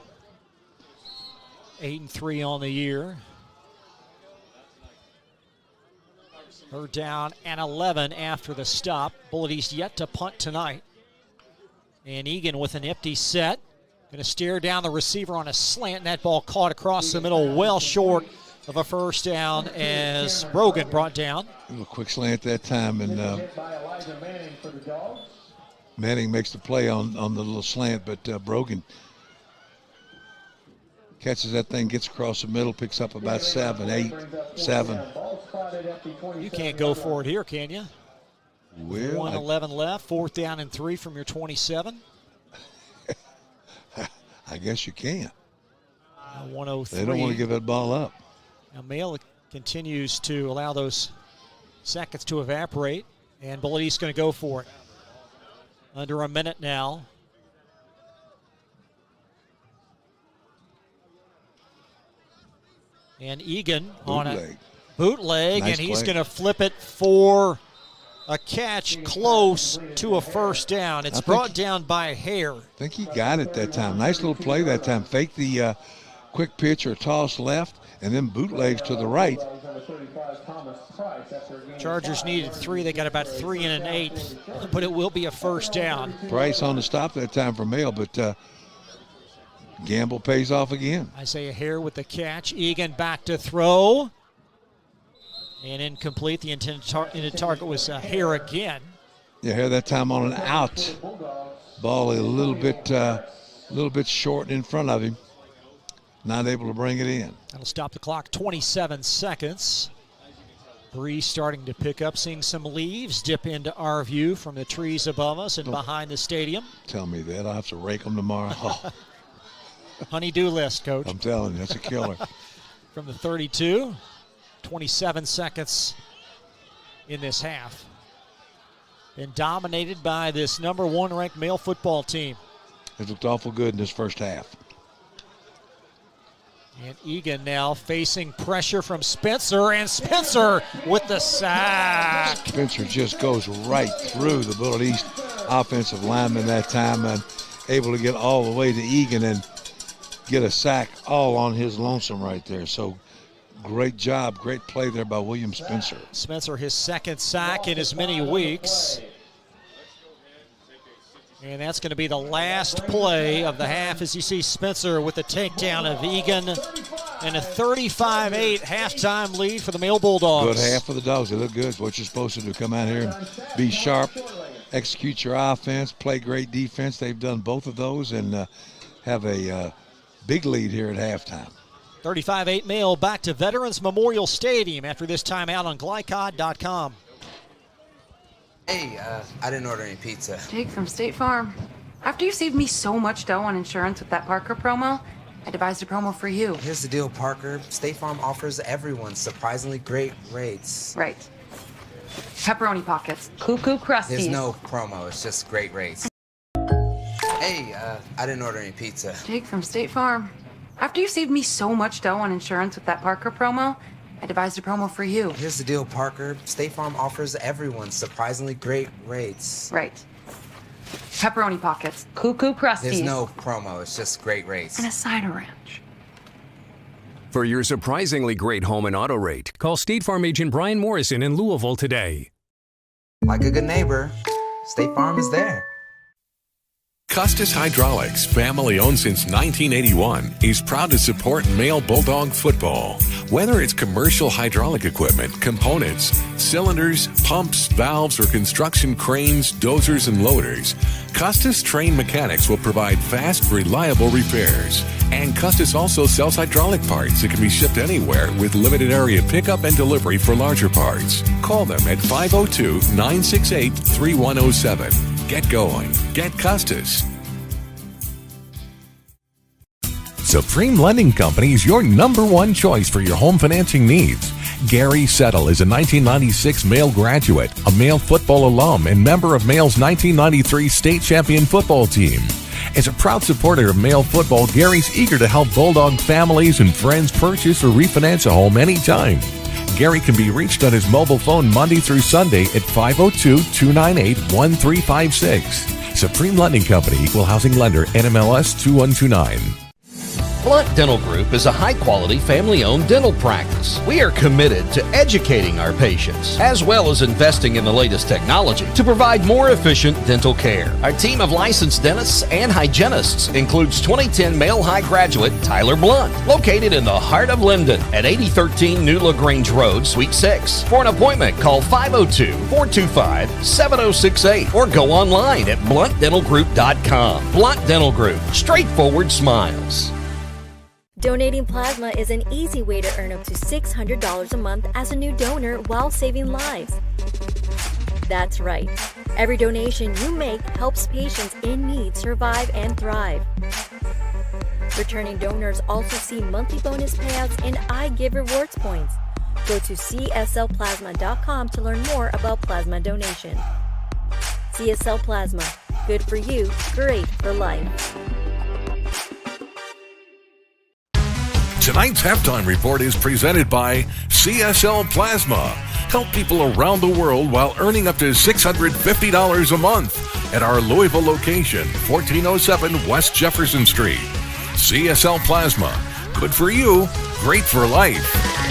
8-3 on the year. Third down and 11 after the stop. Bullitt East yet to punt tonight. And Egan with an empty set. Going to stare down the receiver on a slant, and that ball caught across the middle, well short of a first down as Brogan brought down. A little quick slant that time, and Manning makes the play on the little slant, but Brogan catches that thing, gets across the middle, picks up about 7. You can't go for it here, can you? Well, 1:11 left, 4th down and 3 from your 27. I guess you can. 103. They don't want to give that ball up. Now Male continues to allow those seconds to evaporate, and Bullitt East going to go for it. Under a minute now. And Egan on a bootleg, Nice and he's play. going to flip it for a catch close to a first down. It's brought down by a hair. I think he got it that time. Nice little play that time. Fake the quick pitch or toss left, and then bootlegs to the right. Chargers needed 3. They got about 3 and an 8, but it will be a first down. Price on the stop that time for Male, but gamble pays off again. Isaiah Hare with the catch. Egan back to throw. And incomplete. The intended target was Hare again. Yeah, Hare that time on an out. Ball a little bit short in front of him. Not able to bring it in. That'll stop the clock. 27 seconds. Breeze starting to pick up, seeing some leaves dip into our view from the trees above us and behind the stadium. Tell me that. I'll have to rake them tomorrow. Oh. Honey-do list, Coach. I'm telling you, that's a killer. From the 32, 27 seconds in this half. Been dominated by this number 1 ranked male football team. It looked awful good in this first half. And Egan now facing pressure from Spencer, and Spencer with the sack. Spencer just goes right through the Bullitt East offensive lineman that time, and able to get all the way to Egan and get a sack all on his lonesome right there. So great job, great play there by William Spencer. Spencer, his second sack in as many weeks. And that's going to be the last play of the half as you see Spencer with the takedown of Egan and a 35-8 halftime lead for the Male Bulldogs. Good half for the Dogs. They look good. It's what you're supposed to do. Come out here and be sharp, execute your offense, play great defense. They've done both of those and have a big lead here at halftime. 35-8 Male back to Veterans Memorial Stadium after this timeout on Glycod.com. Hey, I didn't order any pizza. Jake from State Farm. After you saved me so much dough on insurance with that Parker promo, I devised a promo for you. Here's the deal, Parker. State Farm offers everyone surprisingly great rates. Right. Pepperoni pockets. Cuckoo crusties. There's no promo. It's just great rates. Hey, I didn't order any pizza. Jake from State Farm. After you saved me so much dough on insurance with that Parker promo, I devised a promo for you. Here's the deal, Parker. State Farm offers everyone surprisingly great rates. Right. Pepperoni pockets. Cuckoo crusties. There's no promo. It's just great rates. And a cider ranch. For your surprisingly great home and auto rate, call State Farm agent Brian Morrison in Louisville today. Like a good neighbor, State Farm is there. Custis Hydraulics, family owned since 1981, is proud to support male Bulldog football. Whether it's commercial hydraulic equipment, components, cylinders, pumps, valves, or construction cranes, dozers, and loaders, Custis trained mechanics will provide fast, reliable repairs. And Custis also sells hydraulic parts that can be shipped anywhere with limited area pickup and delivery for larger parts. Call them at 502-968-3107. Get going. Get Custis. Supreme Lending Company is your number one choice for your home financing needs. Gary Settle is a 1996 Male graduate, a Male football alum, and member of Male's 1993 state champion football team. As a proud supporter of Male football, Gary's eager to help Bulldog families and friends purchase or refinance a home anytime. Gary can be reached on his mobile phone Monday through Sunday at 502-298-1356. Supreme Lending Company, Equal Housing Lender, NMLS 2129. Bullitt Dental Group is a high-quality, family-owned dental practice. We are committed to educating our patients, as well as investing in the latest technology to provide more efficient dental care. Our team of licensed dentists and hygienists includes 2010 Male High graduate Tyler Blunt, located in the heart of Linden at 8013 New LaGrange Road, Suite 6. For an appointment, call 502-425-7068 or go online at bluntdentalgroup.com. Blunt Dental Group, straightforward smiles. Donating plasma is an easy way to earn up to $600 a month as a new donor while saving lives. That's right. Every donation you make helps patients in need survive and thrive. Returning donors also see monthly bonus payouts and I Give rewards points. Go to cslplasma.com to learn more about plasma donation. CSL Plasma. Good for you, great for life. Tonight's halftime report is presented by CSL Plasma. Help people around the world while earning up to $650 a month at our Louisville location, 1407 West Jefferson Street. CSL Plasma. Good for you, great for life.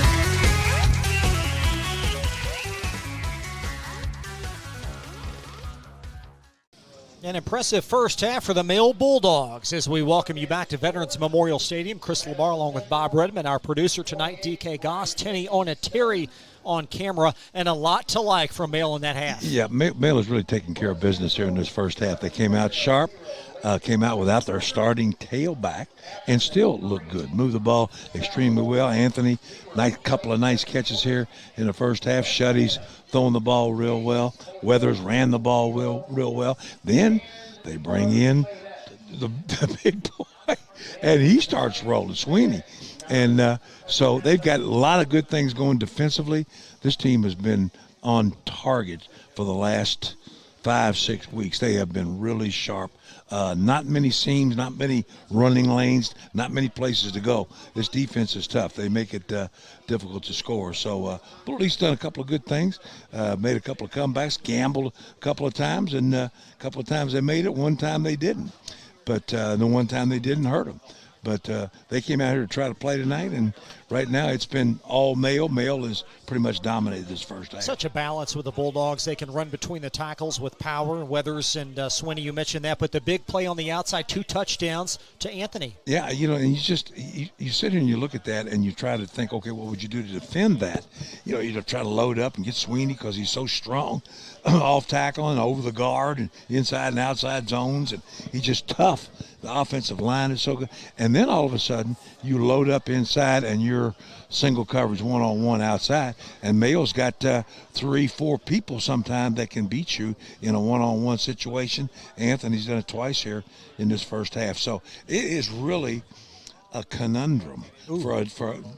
An impressive first half for the Male Bulldogs as we welcome you back to Veterans Memorial Stadium. Chris Labar along with Bob Redmond, our producer tonight, DK Goss, Tenny Onatiri on camera, and a lot to like from Male in that half. Yeah, Male is really taking care of business here in this first half. They came out sharp, came out without their starting tailback, and still looked good. Moved the ball extremely well. Anthony, couple of nice catches here in the first half. Shuddy's throwing the ball real well. Weathers ran the ball real well. Then they bring in the big boy, and he starts rolling, Sweeney. And so they've got a lot of good things going defensively. This team has been on target for the last 5-6 weeks. They have been really sharp. Not many seams, not many running lanes, not many places to go. This defense is tough. They make it difficult to score. So Bullitt's done a couple of good things, made a couple of comebacks, gambled a couple of times, and a couple of times they made it. One time they didn't. But the one time they didn't hurt them. But they came out here to try to play tonight, and right now it's been all Male. Male has pretty much dominated this first half. Such a balance with the Bulldogs. They can run between the tackles with power. Weathers and Swinney, you mentioned that. But the big play on the outside, 2 touchdowns to Anthony. Yeah, and you sit here and you look at that and you try to think, okay, what would you do to defend that? You try to load up and get Swinney because he's so strong, off tackling, over the guard, and inside and outside zones, and he's just tough. The offensive line is so good. And then all of a sudden, you load up inside and you're single coverage one-on-one outside. And Male's got 3-4 people sometimes that can beat you in a one-on-one situation. Anthony's done it twice here in this first half. So it is really a conundrum for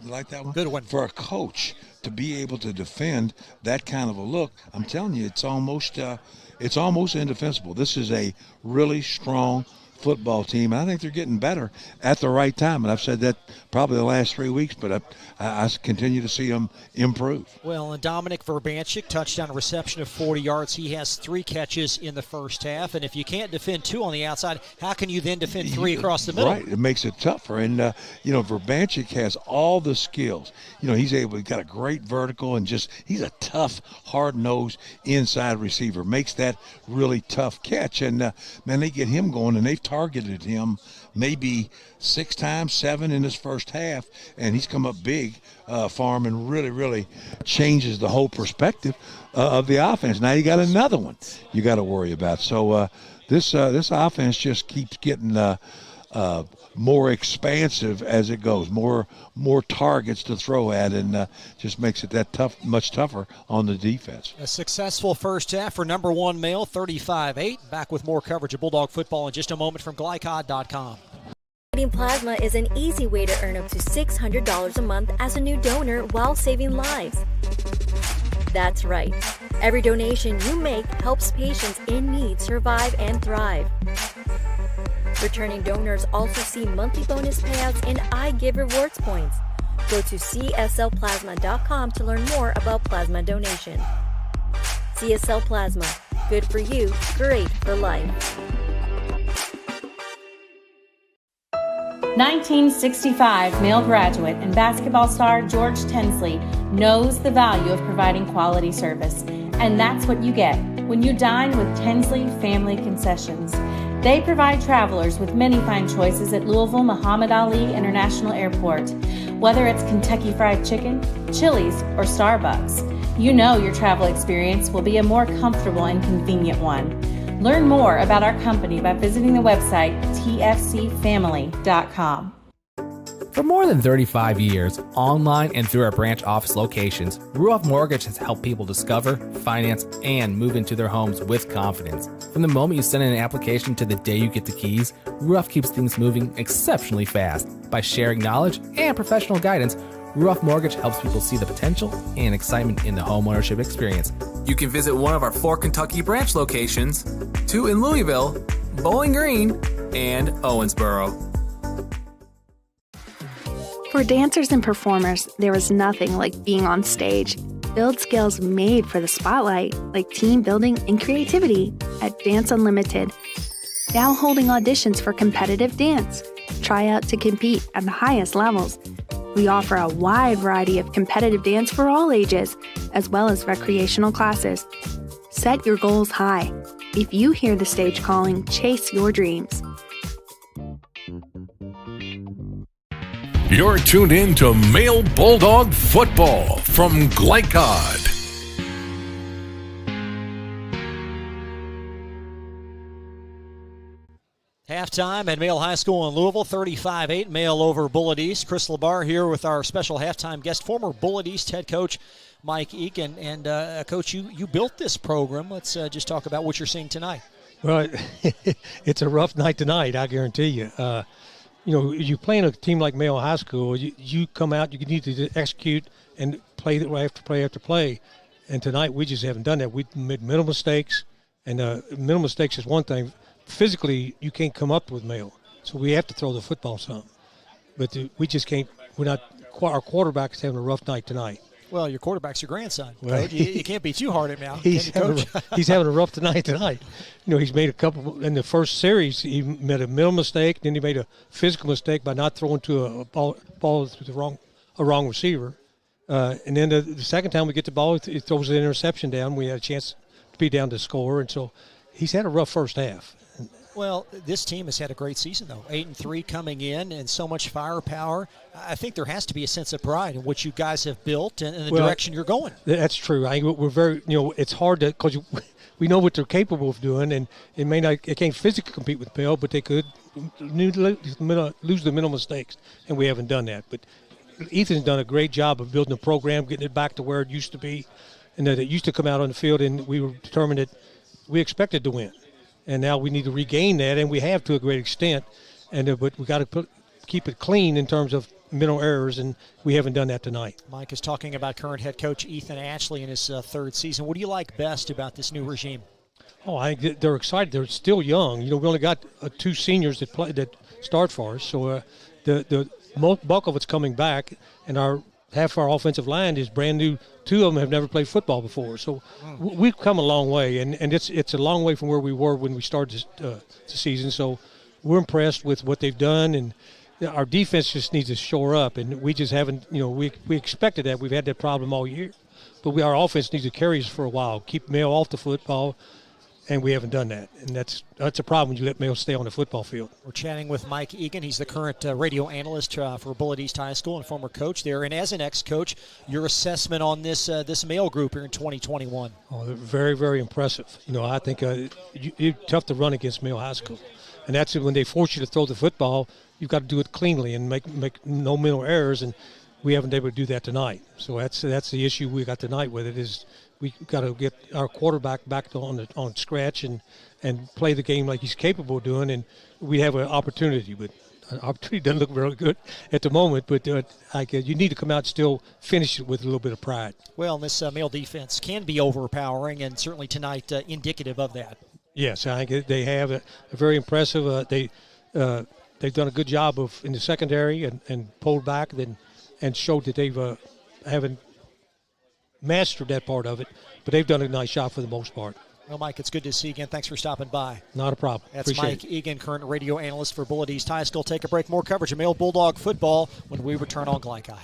like that one? Good one. For a coach to be able to defend that kind of a look. I'm telling you, it's almost indefensible. This is a really strong football team. I think they're getting better at the right time, and I've said that probably the last 3 weeks, but I continue to see them improve. Well, and Dominic Verbanchik, touchdown reception of 40 yards. He has 3 catches in the first half, and if you can't defend 2 on the outside, how can you then defend 3 across the middle? Right, it makes it tougher, and Verbanchik has all the skills. He's got a great vertical, and he's a tough, hard-nosed inside receiver. Makes that really tough catch, and man, they get him going, and they've targeted him maybe 6 times, 7 in his first half, and he's come up big for him and really changes the whole perspective of the offense. Now you got another one you got to worry about. So this offense just keeps getting more expansive as it goes, more targets to throw at, and just makes it that much tougher on the defense. A successful first half for number one Male, 35-8. Back with more coverage of Bulldog football in just a moment from Glycod.com. Donating plasma is an easy way to earn up to $600 a month as a new donor while saving lives. That's right. Every donation you make helps patients in need survive and thrive. Returning donors also see monthly bonus payouts and I Give rewards points. Go to CSLplasma.com to learn more about plasma donation. CSL Plasma. Good for you, great for life. 1965 Male graduate and basketball star George Tensley knows the value of providing quality service. And that's what you get when you dine with Tensley Family Concessions. They provide travelers with many fine choices at Louisville Muhammad Ali International Airport. Whether it's Kentucky Fried Chicken, Chili's, or Starbucks, you know your travel experience will be a more comfortable and convenient one. Learn more about our company by visiting the website tfcfamily.com. For more than 35 years, online and through our branch office locations, Ruoff Mortgage has helped people discover, finance, and move into their homes with confidence. From the moment you send in an application to the day you get the keys, Ruoff keeps things moving exceptionally fast. By sharing knowledge and professional guidance, Ruoff Mortgage helps people see the potential and excitement in the homeownership experience. You can visit one of our 4 Kentucky branch locations, 2 in Louisville, Bowling Green, and Owensboro. For dancers and performers, there is nothing like being on stage. Build skills made for the spotlight, like team building and creativity at Dance Unlimited. Now holding auditions for competitive dance. Try out to compete at the highest levels. We offer a wide variety of competitive dance for all ages, as well as recreational classes. Set your goals high. If you hear the stage calling, chase your dreams. You're tuned in to Male Bulldog Football from Glycod. Halftime at Male High School in Louisville, 35-8, Male over Bullitt East. Chris LaBar here with our special halftime guest, former Bullitt East head coach Mike Eakin. And Coach, you built this program. Let's just talk about what you're seeing tonight. Well, it's a rough night tonight, I guarantee you. You play in a team like Male High School, you come out, you need to execute and play after play after play. And tonight we just haven't done that. We made mental mistakes, and mental mistakes is one thing. Physically, you can't come up with Male, so we have to throw the football some. But we just can't. Our quarterback is having a rough night tonight. Well, your quarterback's your grandson, Coach. You can't be too hard at him now. He's having a rough night tonight. He's made a couple in the first series. He made a mental mistake, then he made a physical mistake by not throwing to a ball to the wrong receiver. And then the second time we get the ball, he throws an interception down. We had a chance to be down to score, and so he's had a rough first half. Well, this team has had a great season, though. 8-3 coming in, and so much firepower. I think there has to be a sense of pride in what you guys have built and the direction you're going. That's true. We're very, it's hard to, because we know what they're capable of doing, and it can't physically compete with Bell, but they could lose the mental mistakes, and we haven't done that. But Ethan's done a great job of building a program, getting it back to where it used to be, and that it used to come out on the field, and we were determined that we expected to win. And now we need to regain that, and we have to a great extent. But we got to keep it clean in terms of mental errors, and we haven't done that tonight. Mike is talking about current head coach Ethan Ashley in his third season. What do you like best about this new regime? Oh, I think they're excited. They're still young. We only got 2 seniors that start for us, so the bulk of it's coming back, and half our offensive line is brand new. 2 of them have never played football before. So we've come a long way, and it's a long way from where we were when we started the season. So we're impressed with what they've done, and our defense just needs to shore up. And we just haven't, we expected that. We've had that problem all year. But our offense needs to carry us for a while, keep Male off the football, and we haven't done that. And that's a problem when you let Male stay on the football field. We're chatting with Mike Egan. He's the current radio analyst for Bullitt East High School and former coach there. And as an ex-coach, your assessment on this Male group here in 2021? Oh, they're very, very impressive. I think it's tough to run against Male High School. And that's when they force you to throw the football, you've got to do it cleanly and make no mental errors, and we haven't been able to do that tonight. So that's the issue we got tonight with it is we got to get our quarterback back on scratch and play the game like he's capable of doing, and we have an opportunity. But an opportunity doesn't look very good at the moment, but you need to come out and still finish it with a little bit of pride. Well, this Male defense can be overpowering, and certainly tonight indicative of that. Yes, I think they have a very impressive. They've done a good job in the secondary and pulled back and showed that they've haven't mastered that part of it, but they've done a nice job for the most part. Well, Mike, it's good to see you again. Thanks for stopping by. Not a problem. That's Appreciate Mike Egan, current radio analyst for Bullitt East High School. Take a break. More coverage of Male Bulldog football when we return on Glycod.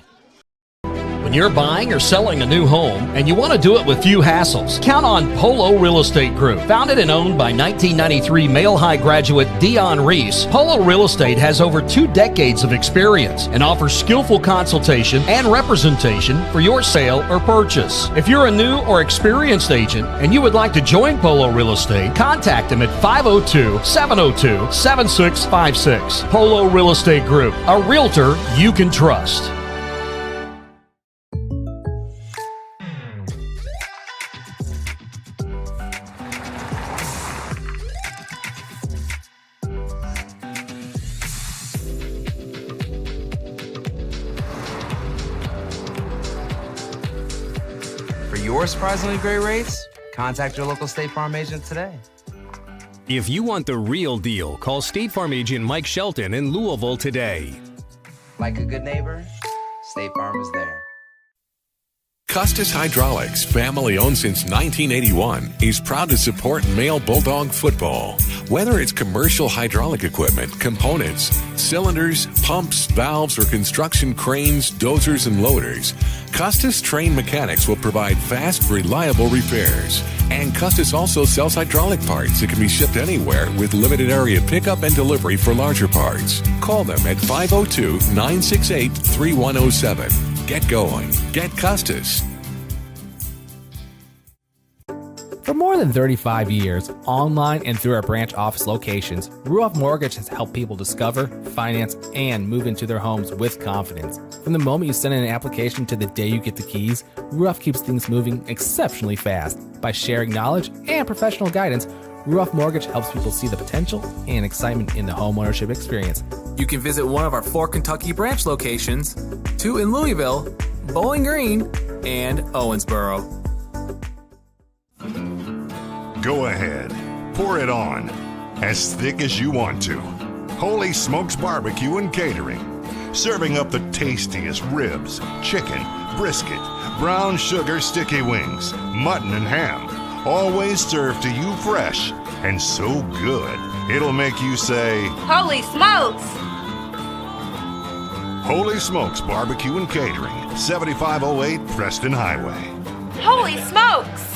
When you're buying or selling a new home and you want to do it with few hassles, count on Polo Real Estate Group. Founded and owned by 1993 Male High graduate Dion Reese, Polo Real Estate has over 2 decades of experience and offers skillful consultation and representation for your sale or purchase. If you're a new or experienced agent and you would like to join Polo Real Estate, contact them at 502-702-7656. Polo Real Estate Group, a realtor you can trust. For your surprisingly great rates, contact your local State Farm agent today. If you want the real deal, call State Farm agent Mike Shelton in Louisville today. Like a good neighbor, State Farm is there. Custis Hydraulics, family owned since 1981, is proud to support Male Bulldog football. Whether it's commercial hydraulic equipment, components, cylinders, pumps, valves, or construction cranes, dozers, and loaders, Custis trained mechanics will provide fast, reliable repairs. And Custis also sells hydraulic parts that can be shipped anywhere with limited area pickup and delivery for larger parts. Call them at 502-968-3107. Get going. Get Custis. For more than 35 years, online and through our branch office locations, Ruoff Mortgage has helped people discover, finance, and move into their homes with confidence. From the moment you send in an application to the day you get the keys, Ruoff keeps things moving exceptionally fast. By sharing knowledge and professional guidance, Ruoff Mortgage helps people see the potential and excitement in the homeownership experience. You can visit one of our 4 Kentucky branch locations, 2 in Louisville, Bowling Green, and Owensboro. Go ahead. Pour it on. As thick as you want to. Holy Smokes Barbecue and Catering. Serving up the tastiest ribs, chicken, brisket, brown sugar sticky wings, mutton and ham. Always served to you fresh and so good, it'll make you say, Holy smokes! Holy Smokes Barbecue and Catering, 7508 Preston Highway. Holy smokes!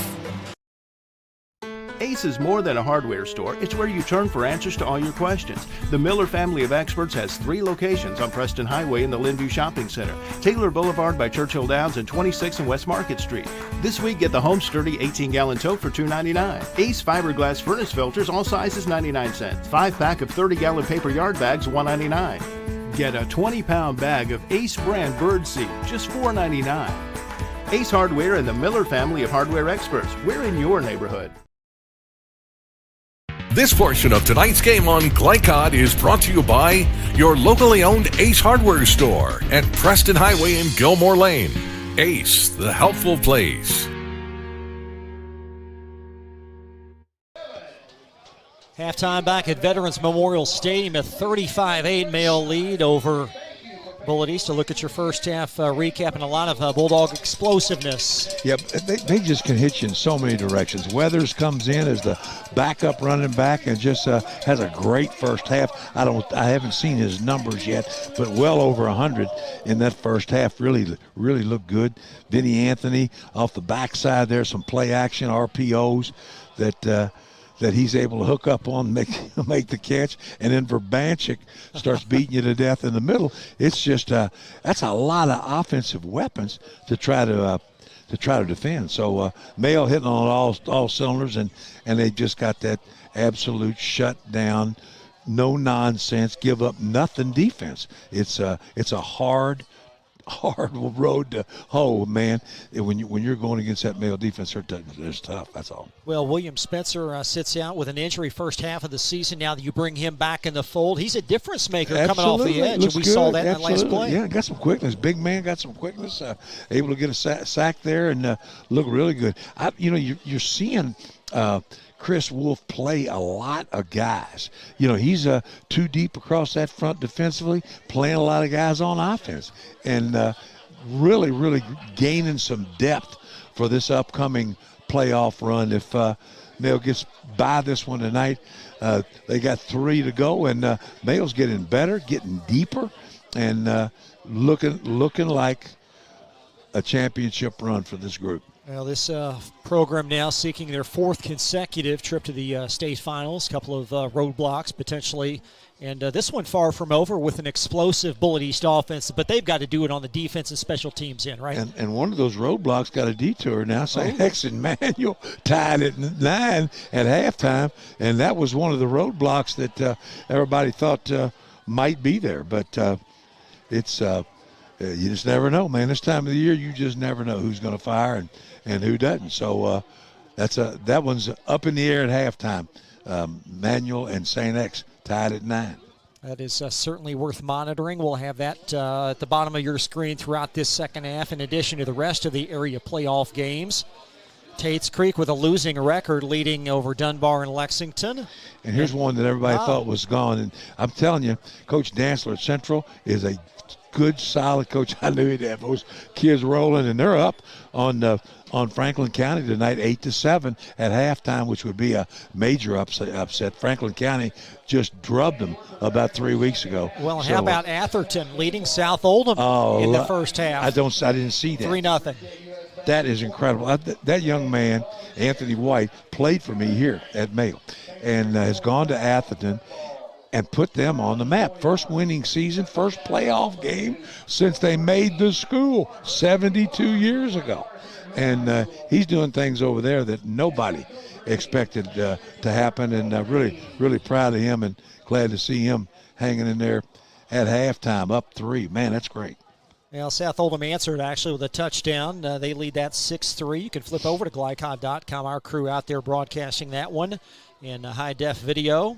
Ace is more than a hardware store. It's where you turn for answers to all your questions. The Miller family of experts has 3 locations on Preston Highway in the Linview Shopping Center, Taylor Boulevard by Churchill Downs, and 26 and West Market Street. This week, get the Home Sturdy 18-gallon tote for $2.99. Ace fiberglass furnace filters, all sizes 99 cents. 5-pack of 30-gallon paper yard bags, $1.99. Get a 20-pound bag of Ace brand birdseed, just $4.99. Ace Hardware and the Miller family of hardware experts. We're in your neighborhood. This portion of tonight's game on Glycod is brought to you by your locally owned Ace Hardware store at Preston Highway and Gilmore Lane. Ace, the helpful place. Halftime back at Veterans Memorial Stadium, a 35-8 Male lead over Bullitt East. To look at your first half recap and a lot of Bulldog explosiveness. Yep, they just can hit you in so many directions. Weathers comes in as the backup running back and just has a great first half. I haven't seen his numbers yet, but well over 100 in that first half. Really looked good. Vinny Anthony off the backside there, some play action RPOs that that he's able to hook up on, make the catch, and then Verbanchik starts beating you to death in the middle. It's just that's a lot of offensive weapons to try to defend. So Mayo hitting on all cylinders, and they just got that absolute shutdown, no nonsense, give up nothing defense. It's a hard road to hoe, man. When you're going against that Mayo defense, it's tough. That's all. Well, William Spencer sits out with an injury first half of the season. Now that you bring him back in the fold, he's a difference maker coming off the edge, and we saw that in that last play. Yeah, got some quickness. Big man got some quickness. Able to get a sack there and look really good. You're seeing Chris Wolf play a lot of guys. He's too deep across that front defensively, playing a lot of guys on offense, and really, really gaining some depth for this upcoming playoff run. If Mayo gets by this one tonight, they got 3 to go, and Mayo's getting better, getting deeper, and looking like a championship run for this group. Well, this program now seeking their 4th consecutive trip to the state finals. A couple of roadblocks potentially. And this one far from over with an explosive Bullitt East offense. But they've got to do it on the defense and special teams end, right? And one of those roadblocks got a detour now. St. X and Manual tied at 9 at halftime. And that was one of the roadblocks that everybody thought might be there. But it's you just never know, man. This time of the year, you just never know who's going to fire and who doesn't. So that one's up in the air at halftime. Manual and St. X tied at 9. That is certainly worth monitoring. We'll have that at the bottom of your screen throughout this second half, in addition to the rest of the area playoff games. Tate's Creek with a losing record, leading over Dunbar and Lexington. And here's one that everybody thought was gone. And I'm telling you, Coach Dantzler at Central is a good, solid coach. I knew he'd have those kids rolling, and they're up on Franklin County tonight, 8-7 at halftime, which would be a major upset. Franklin County just drubbed them about 3 weeks ago. Well, how about Atherton leading South Oldham in the first half? I didn't see that. 3-0. That is incredible. That young man, Anthony White, played for me here at Mayo and has gone to Atherton and put them on the map. First winning season, first playoff game since they made the school 72 years ago. And he's doing things over there that nobody expected to happen, and really, really proud of him and glad to see him hanging in there at halftime, up 3. Man, that's great. Well, South Oldham answered actually with a touchdown. They lead that 6-3. You can flip over to Glycon.com. Our crew out there broadcasting that one in high-def video.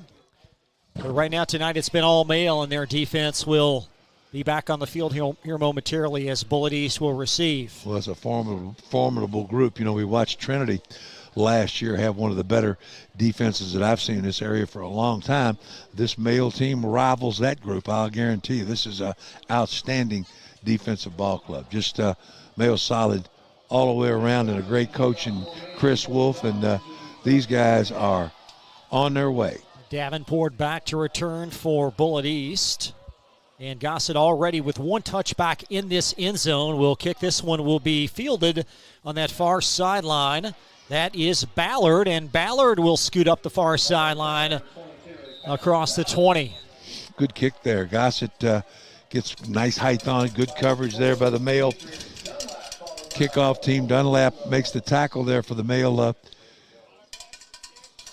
But right now tonight it's been all male, and their defense will be back on the field here momentarily as Bullitt East will receive. Well, it's a formidable group. We watched Trinity last year have one of the better defenses that I've seen in this area for a long time. This Mayo team rivals that group, I'll guarantee you. This is an outstanding defensive ball club. Just Mayo solid all the way around, and a great coach in Chris Wolf, and these guys are on their way. Davenport back to return for Bullitt East. And Gossett already with one touchback in this end zone. Will kick this one, will be fielded on that far sideline. That is Ballard, and Ballard will scoot up the far sideline across the 20. Good kick there. Gossett gets nice height on it. Good coverage there by the Mayo kickoff team. Dunlap makes the tackle there for the Mayo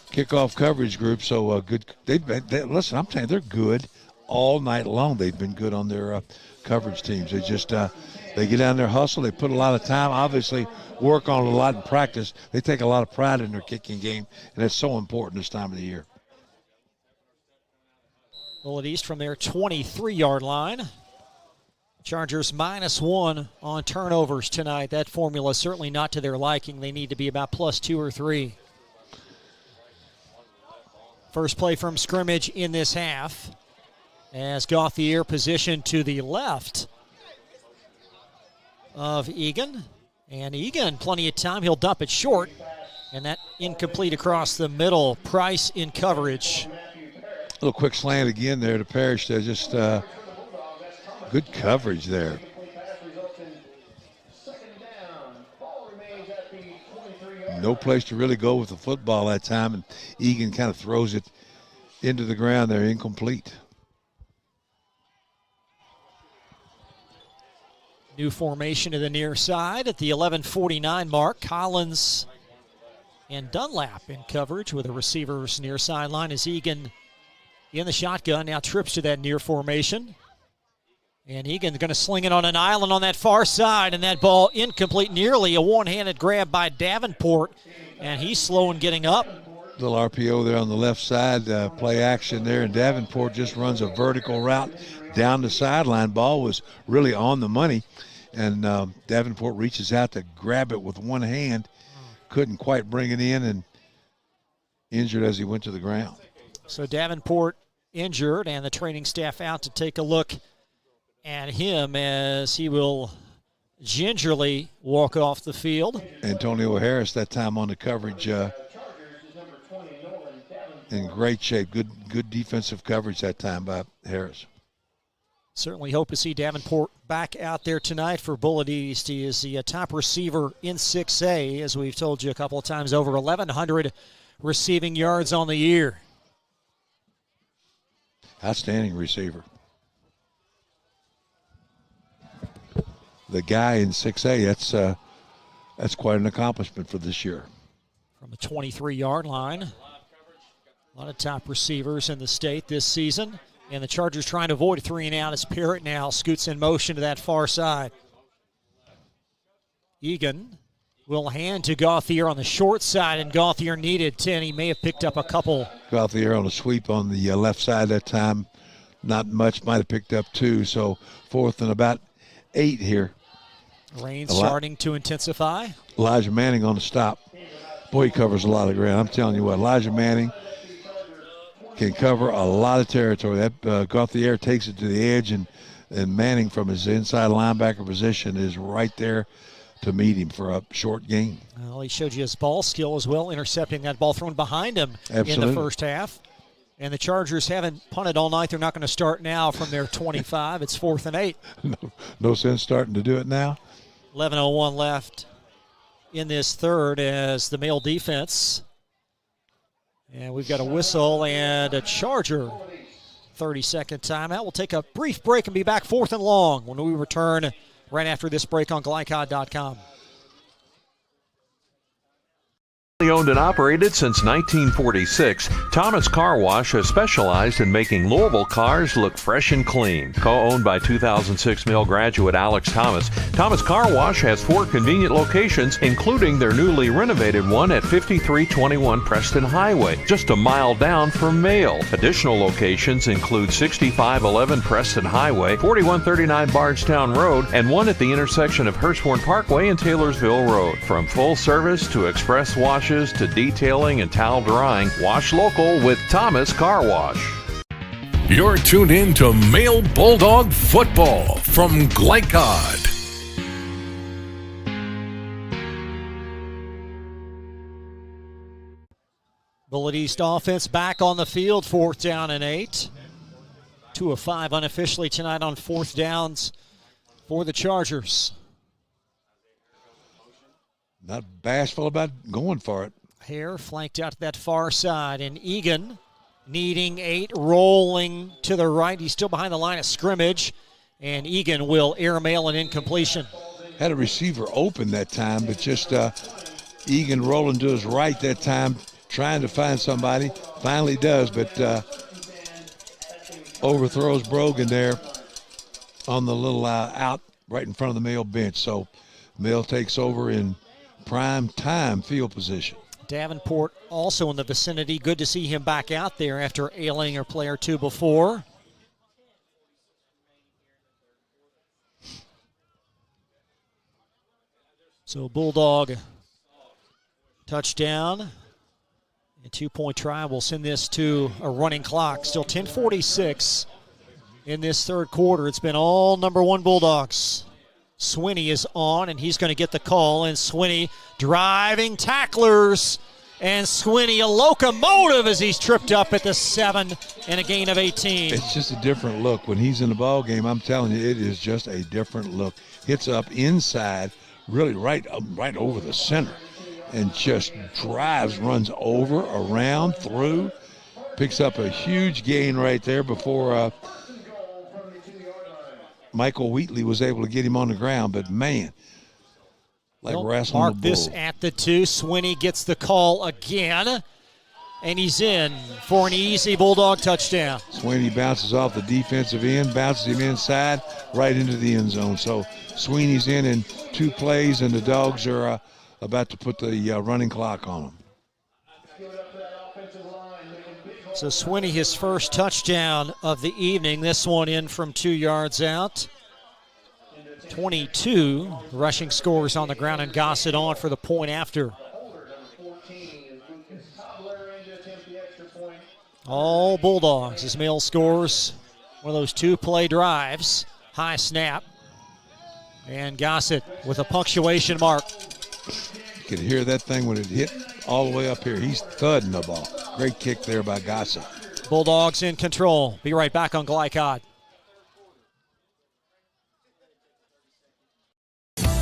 kickoff coverage group. So good. Listen, I'm saying they're good all night long. They've been good on their coverage teams. They just they get down there, hustle. They put a lot of time, obviously work on it a lot in practice. They take a lot of pride in their kicking game, and it's so important this time of the year. Bullitt East from their 23-yard line. Chargers -1 on turnovers tonight. That formula certainly not to their liking. They need to be about +2 or 3. First play from scrimmage in this half, as Gauthier positioned to the left of Egan. And Egan, plenty of time. He'll dump it short. And that incomplete across the middle. Price in coverage. A little quick slant again there to Parrish there. Just good coverage there. No place to really go with the football that time, and Egan kind of throws it into the ground there, incomplete. New formation to the near side at the 11:49 mark. Collins and Dunlap in coverage with a receiver's near sideline as Egan in the shotgun. Now trips to that near formation. And Egan's going to sling it on an island on that far side, and that ball incomplete. Nearly a one-handed grab by Davenport, and he's slow in getting up. Little RPO there on the left side, play action there, and Davenport just runs a vertical route down the sideline. Ball was really on the money, and Davenport reaches out to grab it with one hand. Couldn't quite bring it in, and injured as he went to the ground. So Davenport injured, and the training staff out to take a look at him as he will gingerly walk off the field. Antonio Harris that time on the coverage, in great shape. Good defensive coverage that time by Harris. Certainly hope to see Davenport back out there tonight for Bullitt East. He is the top receiver in 6A, as we've told you a couple of times, over 1,100 receiving yards on the year. Outstanding receiver. The guy in 6A, that's quite an accomplishment for this year. From the 23-yard line. A lot of top receivers in the state this season. And the Chargers trying to avoid a 3-and-out as Parrott now scoots in motion to that far side. Egan will hand to Gauthier on the short side, and Gauthier needed 10. He may have picked up a couple. Gauthier on a sweep on the left side that time. Not much, might have picked up 2. So 4th and about 8 here. Rain starting to intensify. Elijah Manning on the stop. Boy, he covers a lot of ground. I'm telling you what, Elijah Manning can cover a lot of territory. That Gauthier takes it to the edge, and Manning from his inside linebacker position is right there to meet him for a short gain. Well, he showed you his ball skill as well, intercepting that ball thrown behind him in the first half. And the Chargers haven't punted all night. They're not going to start now from their 25. It's 4th and 8. No sense starting to do it now. 11:01 left in this third as the Male defense. And we've got a whistle and a Charger 30-second timeout. We'll take a brief break and be back 4th and long when we return right after this break on Glycod.com. Owned and operated since 1946, Thomas Car Wash has specialized in making Louisville cars look fresh and clean. Co-owned by 2006 Mill graduate Alex Thomas, Thomas Car Wash has 4 convenient locations, including their newly renovated one at 5321 Preston Highway, just a mile down from Mail. Additional locations include 6511 Preston Highway, 4139 Bardstown Road, and one at the intersection of Hurstbourne Parkway and Taylorsville Road. From full service to express washes to detailing and towel drying, wash local with Thomas Car Wash. You're tuned in to Male Bulldog Football from Glycod. Bullitt East offense back on the field, 4th down and 8. 2 of 5 unofficially tonight on 4th downs for the Chargers. Not bashful about going for it. Hare flanked out to that far side, and Egan needing 8, rolling to the right. He's still behind the line of scrimmage, and Egan will airmail an incompletion. Had a receiver open that time, but just Egan rolling to his right that time, trying to find somebody. Finally does, but overthrows Brogan there on the little out right in front of the Mail bench. So Mail takes over in prime time field position. Davenport also in the vicinity. Good to see him back out there after ailing a play or 2 before. So Bulldog touchdown. A 2-point try will send this to a running clock. Still 10:46 in this third quarter. It's been all number 1 Bulldogs. Swinney is on, and he's going to get the call. And Swinney driving tacklers. And Swinney, a locomotive as he's tripped up at the 7 and a gain of 18. It's just a different look. When he's in the ball game, I'm telling you, it is just a different look. Hits up inside, really right over the center, and just drives, runs over, around, through, picks up a huge gain right there before Michael Wheatley was able to get him on the ground. But man, like wrestling mark a bull. this at the 2. Swinney gets the call again, and he's in for an easy Bulldog touchdown. Swinney bounces off the defensive end, bounces him inside, right into the end zone. So Sweeney's in 2 plays, and the Dogs are about to put the running clock on him. So Swinney, his first touchdown of the evening. This one in from 2 yards out. 22 rushing scores on the ground, and Gossett on for the point after. All Bulldogs as Mill scores one of those 2-play drives. High snap. And Gossett with a punctuation mark. You could hear that thing when it hit all the way up here. He's thudding the ball. Great kick there by Gossett. Bulldogs in control. Be right back on Glycod.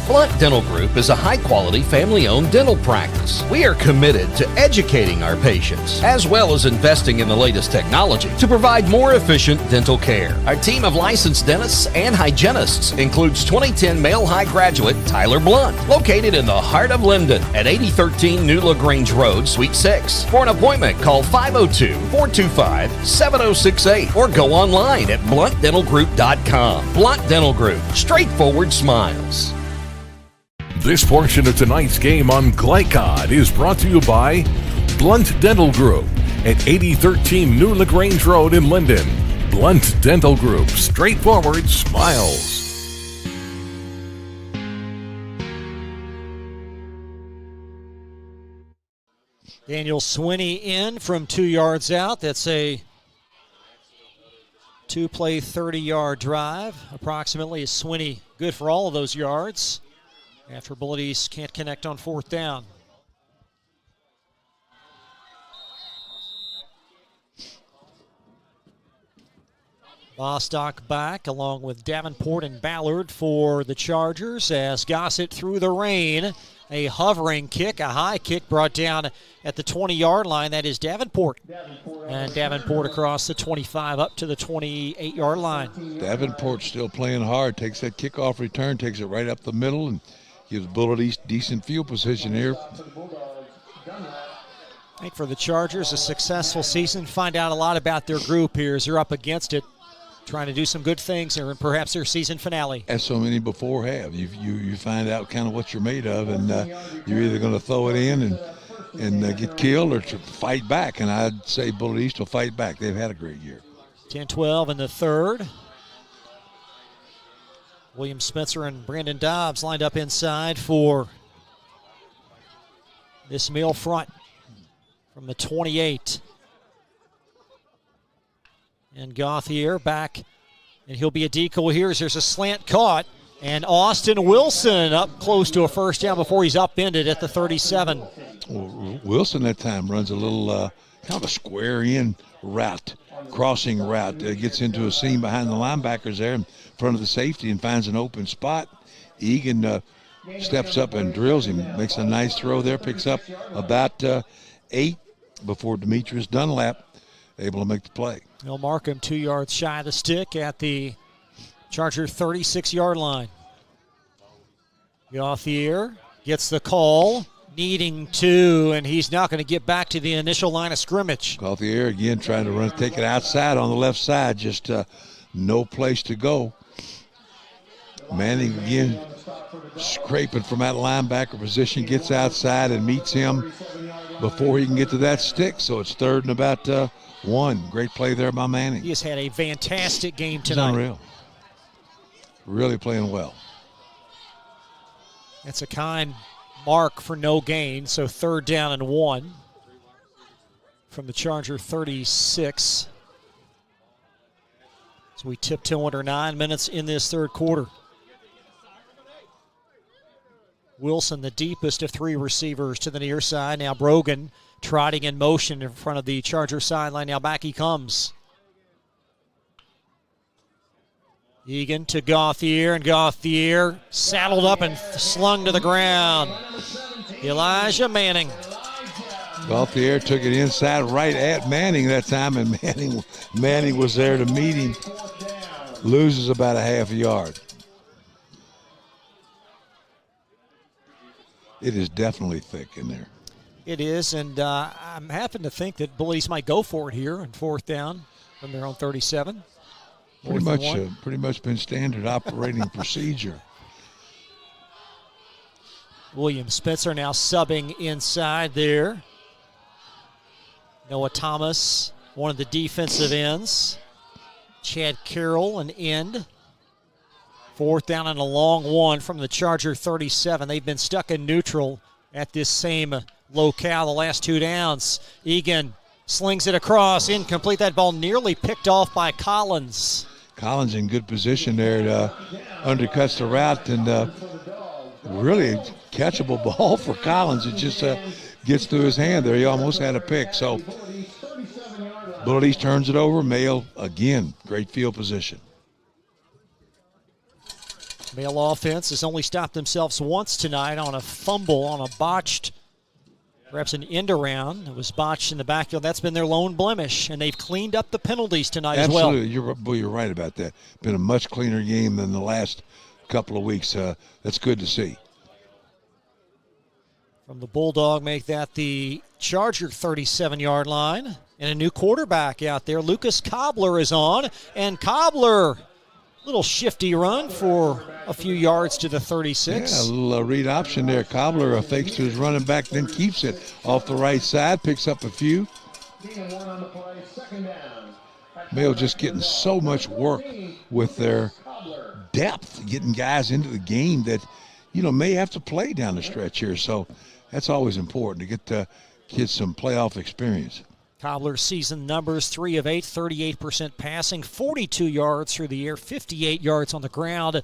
Bullitt Dental Group is a high-quality, family-owned dental practice. We are committed to educating our patients, as well as investing in the latest technology to provide more efficient dental care. Our team of licensed dentists and hygienists includes 2010 male high graduate Tyler Blunt, located in the heart of Linden at 8013 New LaGrange Road, Suite 6. For an appointment, call 502-425-7068 or go online at bluntdentalgroup.com. Blunt Dental Group, straightforward smiles. This portion of tonight's game on Glycod is brought to you by Blunt Dental Group at 8013 New LaGrange Road in Linden. Blunt Dental Group, straightforward smiles. Daniel Swinney in from 2 yards out. That's a 2-play, 30-yard drive. Approximately is Swinney good for all of those yards after Bullitt East can't connect on 4th down. Bostock back along with Davenport and Ballard for the Chargers as Gossett through the rain. A hovering kick, a high kick brought down at the 20-yard line. That is Davenport. And Davenport across the 25 up to the 28-yard line. Davenport still playing hard. Takes that kickoff return, takes it right up the middle, and gives Bullitt East decent field position here. I think for the Chargers, a successful season. Find out a lot about their group here as they're up against it, trying to do some good things here in perhaps their season finale. As so many before have. You find out kind of what you're made of, and you're either going to throw it in and get killed or to fight back, and I'd say Bullitt East will fight back. They've had a great year. 10-12 in the third. William Spencer and Brandon Dobbs lined up inside for this Mill front from the 28. And Gauthier back, and he'll be a decoy here as there's a slant caught. And Austin Wilson up close to a first down before he's upended at the 37. Well, Wilson that time runs a little kind of a square in route, crossing route. Gets into a seam behind the linebackers there in front of the safety and finds an open spot. Egan steps up and drills him, makes a nice throw there, picks up about 8 before Demetrius Dunlap able to make the play. They'll mark him 2 yards shy of the stick at the Charger 36-yard line. Gauthier gets the call, needing to, and he's not going to get back to the initial line of scrimmage. Gauthier again trying to take it outside on the left side, just no place to go. Manning again scraping from that linebacker position, gets outside and meets him before he can get to that stick. So it's 3rd and about 1. Great play there by Manning. He has had a fantastic game tonight. He's unreal. Really playing well. That's a kind mark for no gain, so 3rd down and 1 from the Charger 36. So we tiptoe under 9 minutes in this third quarter. Wilson, the deepest of 3 receivers to the near side. Now Brogan trotting in motion in front of the Charger sideline. Now back he comes. Egan to Gauthier, and Gauthier saddled up and slung to the ground. Elijah Manning. Gauthier took it inside right at Manning that time, and Manning was there to meet him. Loses about a half a yard. It is definitely thick in there. It is, and I'm happen to think that Bullitt might go for it here on 4th down from their own 37. Pretty much been standard operating procedure. William Spencer now subbing inside there. Noah Thomas, one of the defensive ends. Chad Carroll, an end. 4th down and a long one from the Charger 37. They've been stuck in neutral at this same locale the last 2 downs. Egan slings it across, incomplete. That ball nearly picked off by Collins. Collins in good position there. It undercuts the route, and really catchable ball for Collins. It just gets through his hand there. He almost had a pick. So Bullitt East turns it over. Mail, again, great field position. Mail offense has only stopped themselves once tonight on a fumble, on a botched, perhaps an end around. It was botched in the backfield. That's been their lone blemish, and they've cleaned up the penalties tonight as well. Absolutely. You're right about that. Been a much cleaner game than the last couple of weeks. That's good to see. From the Bulldog, make that the Charger 37-yard line. And a new quarterback out there. Lucas Cobbler is on, and Cobbler, little shifty run for a few yards to the 36. Yeah, a little read option there. Cobbler fakes to his running back, then keeps it off the right side, picks up a few. Mayo just getting so much work with their depth, getting guys into the game that, may have to play down the stretch here. So that's always important to get kids some playoff experience. Cobbler's season numbers, 3 of 8, 38% passing, 42 yards through the air, 58 yards on the ground,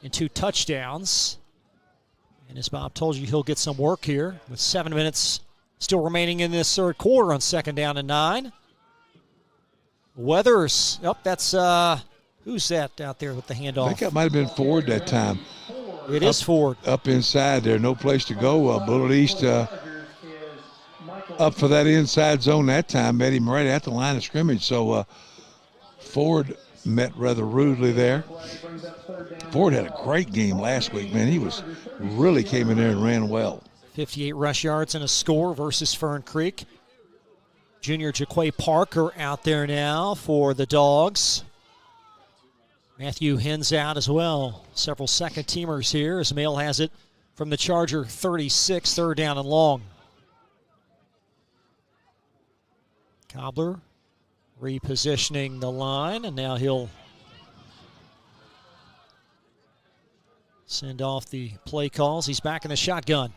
and 2 touchdowns. And as Bob told you, he'll get some work here with 7 minutes still remaining in this third quarter on 2nd down and 9. Weathers, that's, who's that out there with the handoff? I think that might have been Ford that time. It is Ford. Up inside there, no place to go. Bullitt East up for that inside zone that time, met him right at the line of scrimmage. So Ford met rather rudely there. Ford had a great game last week, man. He really came in there and ran well. 58 rush yards and a score versus Fern Creek. Junior Jaquay Parker out there now for the Dogs. Matthew Hens out as well. Several second-teamers here as Mail has it from the Charger 36, 3rd down and long. Cobbler repositioning the line, and now he'll send off the play calls. He's back in the shotgun.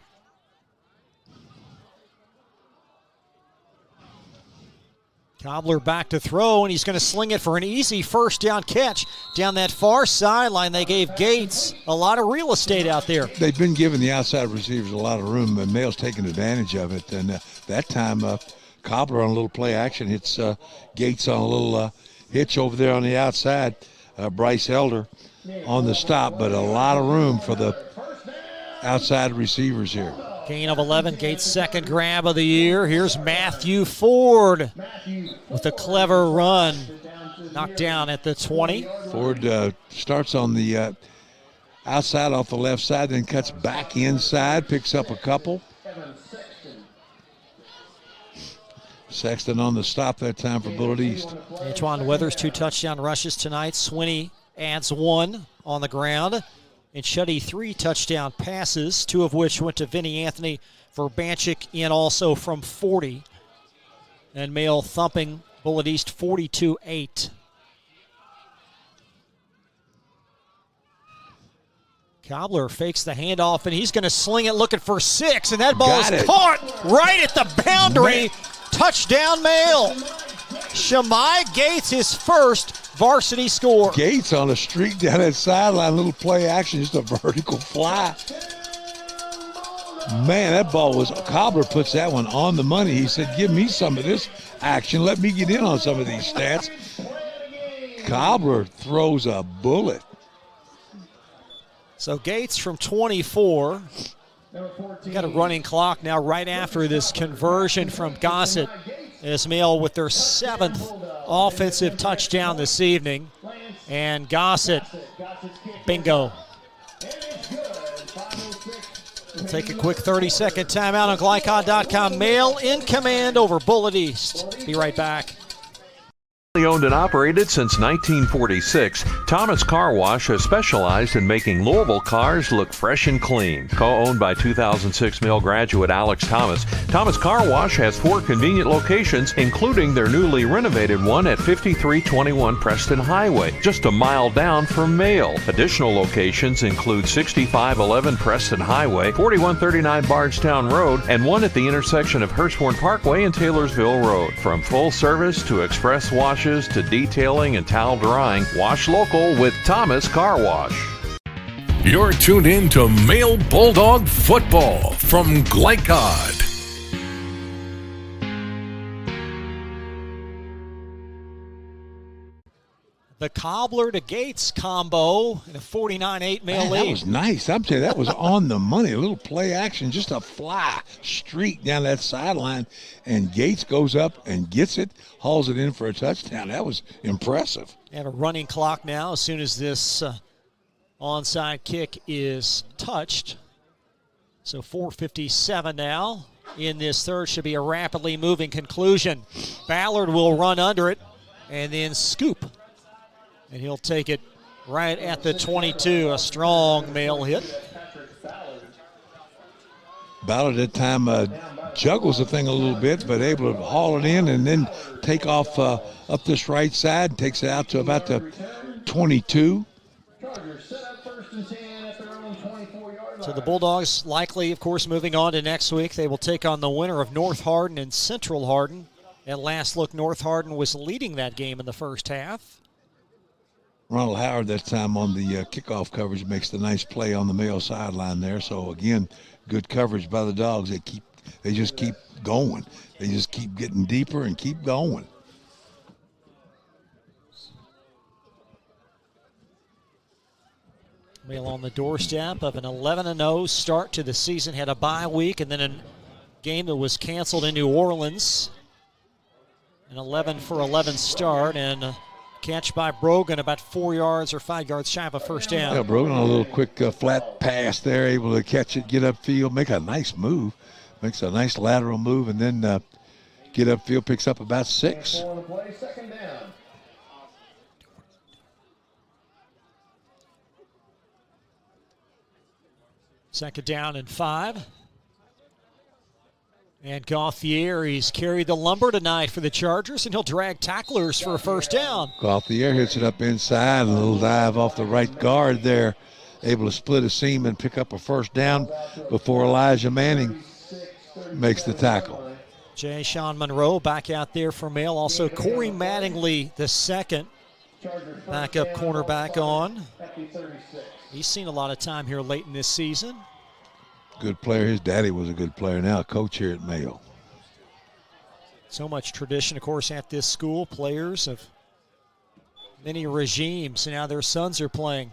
Cobbler back to throw, and he's going to sling it for an easy 1st down catch down that far sideline. They gave Gates a lot of real estate out there. They've been giving the outside receivers a lot of room, and Mail's taking advantage of it. And that time, Cobbler on a little play action hits Gates on a little hitch over there on the outside. Bryce Elder on the stop, but a lot of room for the outside receivers here. Gain of 11, Gates' 2nd grab of the year. Here's Matthew Ford with a clever run. Knocked down at the 20. Ford starts on the outside off the left side, then cuts back inside, picks up a couple. Sexton on the stop that time for Bullitt East. Antoine Weathers, 2 touchdown rushes tonight. Swinney adds 1 on the ground. And Shuddy 3 touchdown passes, 2 of which went to Vinny Anthony for Banchik in also from 40. And Mail thumping Bullitt East 42-8. Cobbler fakes the handoff, and he's going to sling it looking for 6, and that ball is caught right at the boundary. Touchdown, Mail. Shamai Gates, his first varsity score. Gates on a streak down that sideline, little play action, just a vertical fly. Man, that ball was, Cobbler puts that one on the money. He said, give me some of this action. Let me get in on some of these stats. Cobbler throws a bullet. So Gates from 24. Got a running clock now right after this conversion from Gossett. Ismail with their 7th offensive touchdown this evening. And Gossett, bingo. We'll take a quick 30-second timeout on Glycod.com. Mail in command over Bullitt East. Be right back. Owned and operated since 1946, Thomas Car Wash has specialized in making Louisville cars look fresh and clean. Co-owned by 2006 Mill graduate Alex Thomas, Thomas Car Wash has 4 convenient locations, including their newly renovated one at 5321 Preston Highway, just a mile down from Mail. Additional locations include 6511 Preston Highway, 4139 Bardstown Road, and one at the intersection of Hurstbourne Parkway and Taylorsville Road. From full service to express wash to detailing and towel drying, wash local with Thomas Car Wash. You're tuned in to Male Bulldog Football from Glycod. The Cobbler to Gates combo in a 49-8 Male lead. That was nice. I'm telling you, that was on the money. A little play action, just a fly streak down that sideline, and Gates goes up and gets it, hauls it in for a touchdown. That was impressive. We have a running clock now as soon as this onside kick is touched. So 4:57 now in this third. Should be a rapidly moving conclusion. Ballard will run under it and then scoop. And he'll take it right at the 22. A strong Male hit. Ballard at time juggles the thing a little bit, but able to haul it in and then take off up this right side, takes it out to about the 22. So the Bulldogs likely, of course, moving on to next week. They will take on the winner of North Hardin and Central Hardin. At last look, North Hardin was leading that game in the first half. Ronald Howard that time on the kickoff coverage makes the nice play on the Male sideline there. So again, good coverage by the Dogs. They just keep going. They just keep getting deeper and keep going. Male on the doorstep of an 11-0 start to the season. Had a bye week and then a game that was canceled in New Orleans. An 11-for-11 start and catch by Brogan about 4 yards or 5 yards shy of a first down. Yeah, Brogan on a little quick flat pass there, able to catch it, get upfield, make a nice move. Makes a nice lateral move and then get upfield, picks up about 6. Second down and 5. And Gauthier, he's carried the lumber tonight for the Chargers, and he'll drag tacklers for a first down. Gauthier hits it up inside, a little dive off the right guard there, able to split a seam and pick up a first down before Elijah Manning makes the tackle. Jay Sean Monroe back out there for Male. Also Corey Mattingly the second, backup cornerback on. He's seen a lot of time here late in this season. Good player. His daddy was a good player. Now a coach here at Male. So much tradition, of course, at this school. Players of many regimes. And now their sons are playing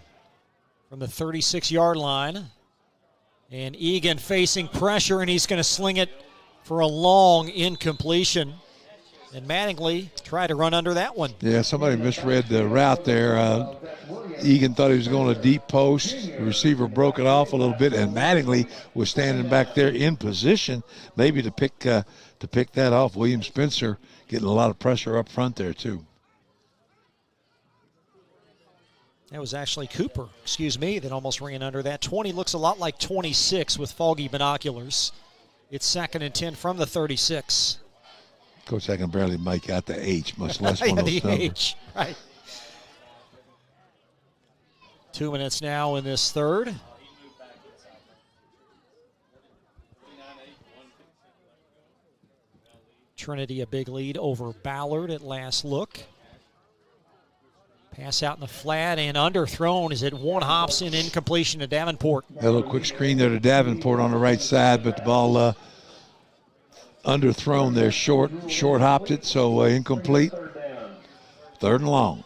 from the 36-yard line. And Egan facing pressure, and he's going to sling it for a long incompletion. And Mattingly tried to run under that one. Yeah, somebody misread the route there. Egan thought he was going to deep post. The receiver broke it off a little bit, and Mattingly was standing back there in position, maybe to pick that off. William Spencer getting a lot of pressure up front there too. That was actually Cooper, that almost ran under that. 20 looks a lot like 26 with foggy binoculars. It's 2nd and 10 from the 36. Coach, I can barely make out the H, much less one of those numbers. H, right. 2 minutes now in this third. Trinity a big lead over Ballard at last look. Pass out in the flat and underthrown as it one hops in, incompletion to Davenport. A little quick screen there to Davenport on the right side, but the ball underthrown there, short hopped it, so incomplete. 3rd and long.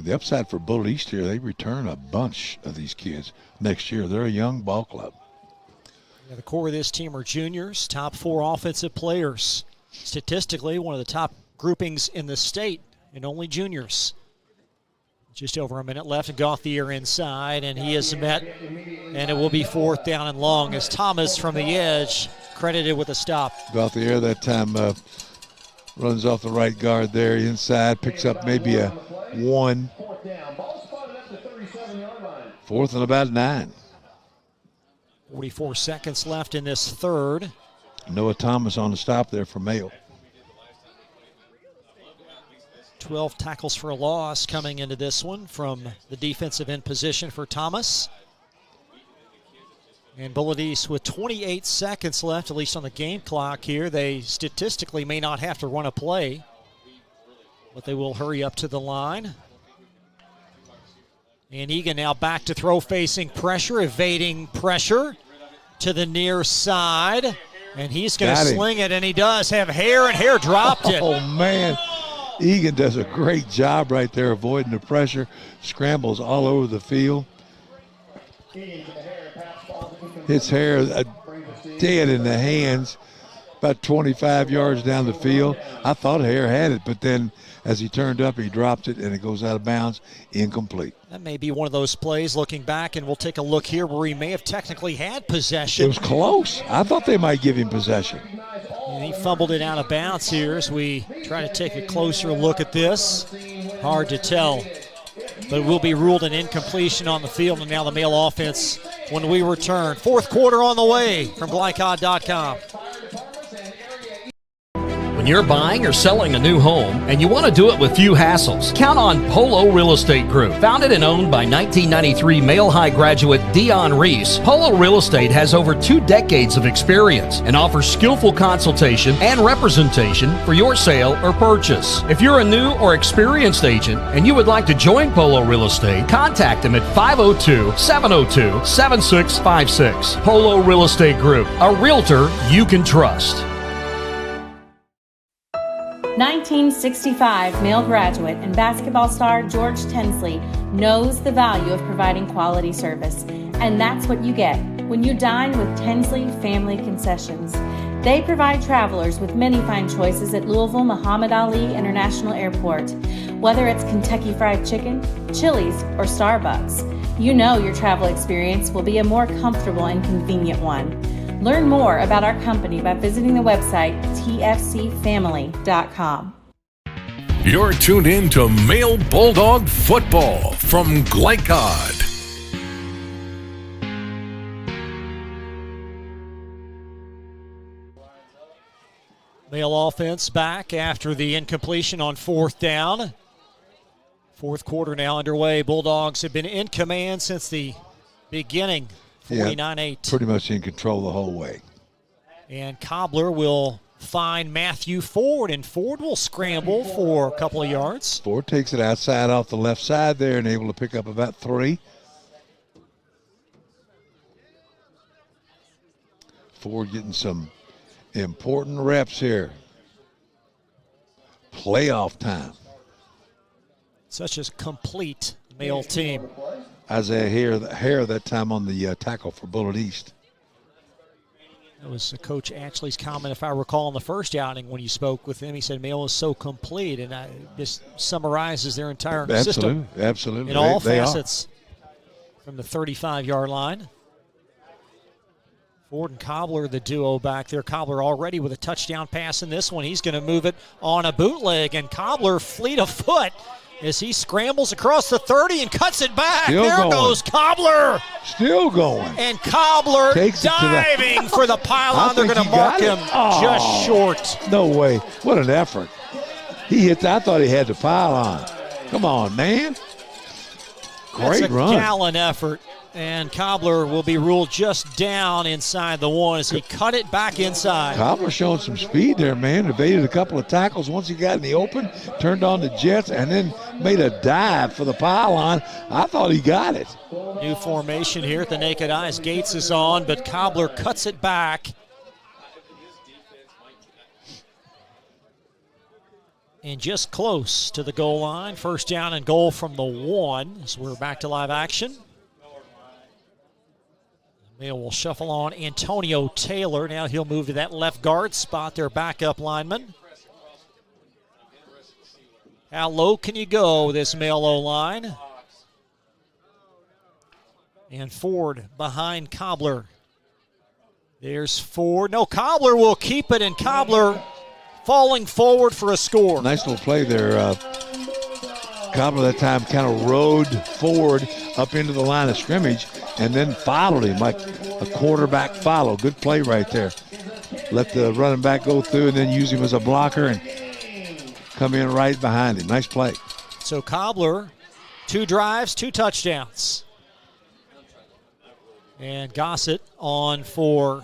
The upside for Bullitt East here, they return a bunch of these kids next year. They're a young ball club. Yeah, the core of this team are juniors, top 4 offensive players. Statistically, one of the top groupings in the state, and only juniors. Just over a minute left, and Gauthier inside, and he is met, and it will be 4th down and long as Thomas from the edge credited with a stop. Gauthier that time runs off the right guard there inside, picks up maybe a 1. 4th and about 9. 44 seconds left in this third. Noah Thomas on the stop there for Mayo. 12 tackles for a loss coming into this one from the defensive end position for Thomas. And Bullitt East with 28 seconds left, at least on the game clock here. They statistically may not have to run a play, but they will hurry up to the line. And Egan now back to throw, facing pressure, evading pressure to the near side. And he's going to sling it, and he does have Hare, and Hare dropped it. Oh, man. Egan does a great job right there avoiding the pressure, scrambles all over the field. Hits Hare dead in the hands, about 25 yards down the field. I thought Hare had it, but then as he turned up, he dropped it, and it goes out of bounds, incomplete. That may be one of those plays, looking back, and we'll take a look here, where he may have technically had possession. It was close. I thought they might give him possession. And he fumbled it out of bounds here as we try to take a closer look at this. Hard to tell, but it will be ruled an incompletion on the field. And now the Mail offense when we return. 4th quarter on the way from Glycod.com. When you're buying or selling a new home and you want to do it with few hassles, count on Polo Real Estate Group. Founded and owned by 1993 Male High graduate Dion Reese, Polo Real Estate has over 2 decades of experience and offers skillful consultation and representation for your sale or purchase. If you're a new or experienced agent and you would like to join Polo Real Estate, contact them at 502-702-7656. Polo Real Estate Group, a realtor you can trust. 1965 Male graduate and basketball star George Tensley knows the value of providing quality service, and that's what you get when you dine with Tensley Family Concessions. They provide travelers with many fine choices at Louisville Muhammad Ali International Airport. Whether it's Kentucky Fried Chicken, Chili's, or Starbucks, you know your travel experience will be a more comfortable and convenient one. Learn more about our company by visiting the website tfcfamily.com. You're tuned in to Male Bulldog Football from Glycod. Male offense back after the incompletion on 4th down. 4th quarter now underway. Bulldogs have been in command since the beginning. 49-8. Pretty much in control the whole way. And Cobbler will find Matthew Ford, and Ford will scramble for a couple of yards. Ford takes it outside off the left side there and able to pick up about 3. Ford getting some important reps here. Playoff time. Such a complete Male team. Isaiah Hare that time on the tackle for Bullitt East. That was Coach Ashley's comment, if I recall, in the first outing when you spoke with him. He said Male is so complete, and this summarizes their entire system. Absolutely. In all facets from the 35-yard line. Ford and Cobbler, the duo back there. Cobbler already with a touchdown pass in this one. He's going to move it on a bootleg, and Cobbler fleet of foot as he scrambles across the 30 and cuts it back. There goes Cobbler. Still going. And Cobbler diving for the pylon. They're going to mark him just short. No way. What an effort. He hit I thought he had the pylon. Come on, man. Great run. That's a gallon effort. And Cobbler will be ruled just down inside the 1 as he cut it back inside. Cobbler showing some speed there, man. Evaded a couple of tackles once he got in the open, turned on the jets, and then made a dive for the pylon. I thought he got it. New formation here at the naked eyes. Gates is on, but Cobbler cuts it back. and just close to the goal line. First down and goal from the 1 as we're back to live action. Mail will shuffle on Antonio Taylor. Now he'll move to that left guard spot, their backup lineman. How low can you go, this Mail O-line? And Ford behind Cobbler. There's Ford. No, Cobbler will keep it, and Cobbler falling forward for a score. Nice little play there. Cobbler that time kind of rode Ford up into the line of scrimmage and then followed him like a quarterback follow. Good play right there. Let the running back go through and then use him as a blocker and come in right behind him. Nice play. So Cobbler, 2 drives, 2 touchdowns. And Gossett on for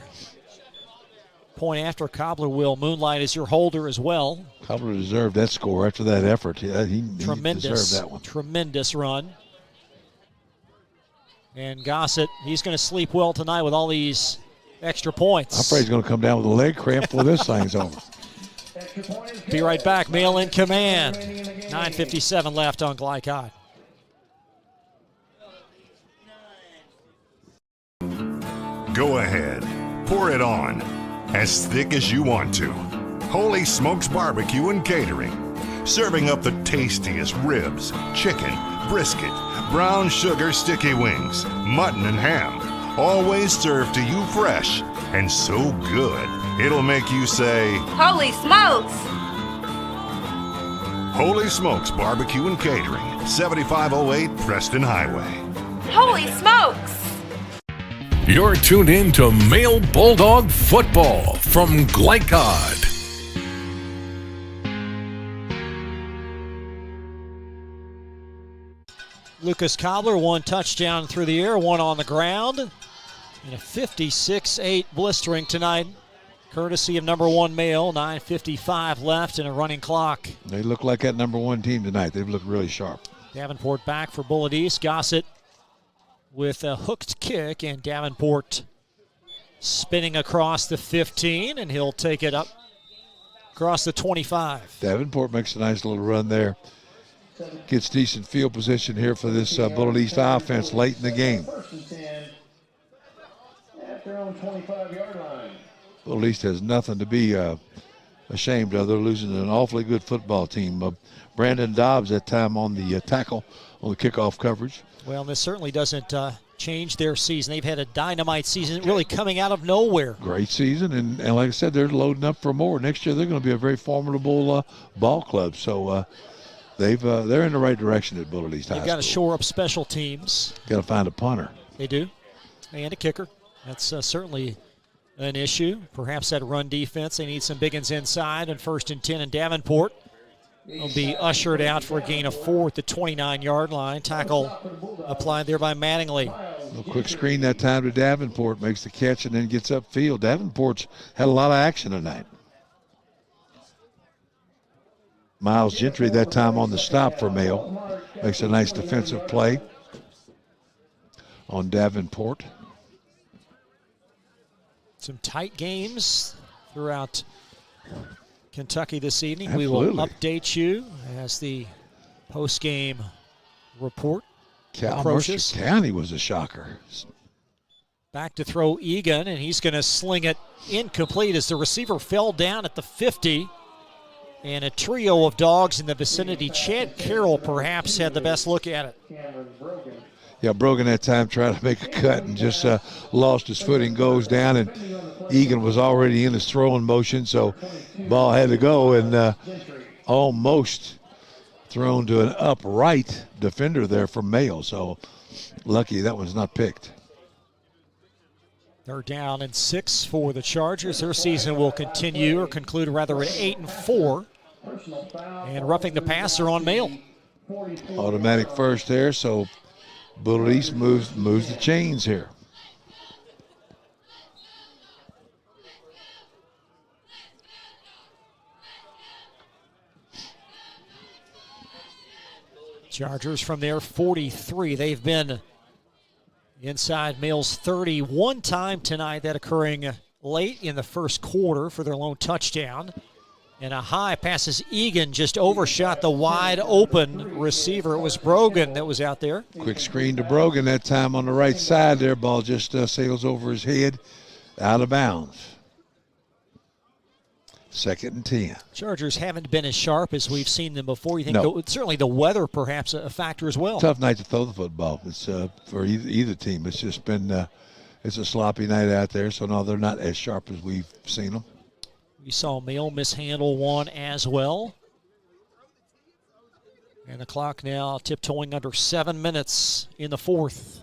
point after. Cobbler will moonlight as your holder as well. Cobbler deserved that score after that effort. He deserved that one. Tremendous run. And Gossett, he's going to sleep well tonight with all these extra points. I'm afraid he's going to come down with a leg cramp before this thing's over. Be right back. Mail in command. 9:57 left on Glycod. Go ahead. Pour it on. As thick as you want to. Holy Smokes Barbecue and Catering. Serving up the tastiest ribs, chicken, brisket, brown sugar sticky wings, mutton and ham. Always served to you fresh and so good, it'll make you say, Holy smokes! Holy Smokes Barbecue and Catering, 7508 Preston Highway. Holy smokes! You're tuned in to Male Bulldog Football from Glycod. Lucas Cobbler, 1 touchdown through the air, 1 on the ground. And a 56-8 blistering tonight, courtesy of number 1 Male. 9:55 left and a running clock. They look like that number 1 team tonight. They've looked really sharp. Davenport back for Bullitt East. Gossett with a hooked kick, and Davenport spinning across the 15, and he'll take it up across the 25. Davenport makes a nice little run there. Gets decent field position here for this Bullitt East offense late in the game. Bullitt East has nothing to be ashamed of. They're losing to an awfully good football team. Brandon Dobbs that time on the tackle on the kickoff coverage. Well, this certainly doesn't change their season. They've had a dynamite season, really coming out of nowhere. Great season, and like I said, they're loading up for more. Next year, they're going to be a very formidable ball club. So they're in the right direction at Bullitt East High School. They've got to shore up special teams. Got to find a punter. They do, and a kicker. That's certainly an issue. Perhaps that run defense. They need some big uns inside, and 1st and 10 in Davenport. Will be ushered out for a gain of 4 at the 29-yard line. Tackle applied there by Mattingly. A quick screen that time to Davenport, makes the catch and then gets upfield. Davenport's had a lot of action tonight. Miles Gentry that time on the stop for Mayo. Makes a nice defensive play on Davenport. Some tight games throughout Kentucky this evening. Absolutely. We will update you as the post-game report approaches. Mercer County was a shocker. Back to throw Egan, and he's going to sling it incomplete as the receiver fell down at the 50. And a trio of dogs in the vicinity. Chad Carroll perhaps had the best look at it. Yeah, Brogan that time tried to make a cut and just lost his footing, goes down, and Egan was already in his throwing motion, so ball had to go, and almost thrown to an upright defender there from Mayo, so lucky that was not picked. They're down in 6 for the Chargers. Their season will continue, or conclude rather, at 8-4. And roughing the passer on Mayo. Automatic first there, so Bullitt East moves the chains here. Chargers from their 43. They've been inside Mayo's 30 one time tonight, that occurring late in the first quarter for their lone touchdown. And a high passes Egan, just overshot the wide open receiver. It was Brogan that was out there. Quick screen to Brogan that time on the right side there. Ball just sails over his head, out of bounds. 2nd and 10. Chargers haven't been as sharp as we've seen them before. You think No. certainly the weather perhaps a factor as well. Tough night to throw the football. It's for either team. It's just been it's a sloppy night out there. So no, they're not as sharp as we've seen them. We saw Mail mishandle one as well. And the clock now tiptoeing under 7 minutes in the 4th.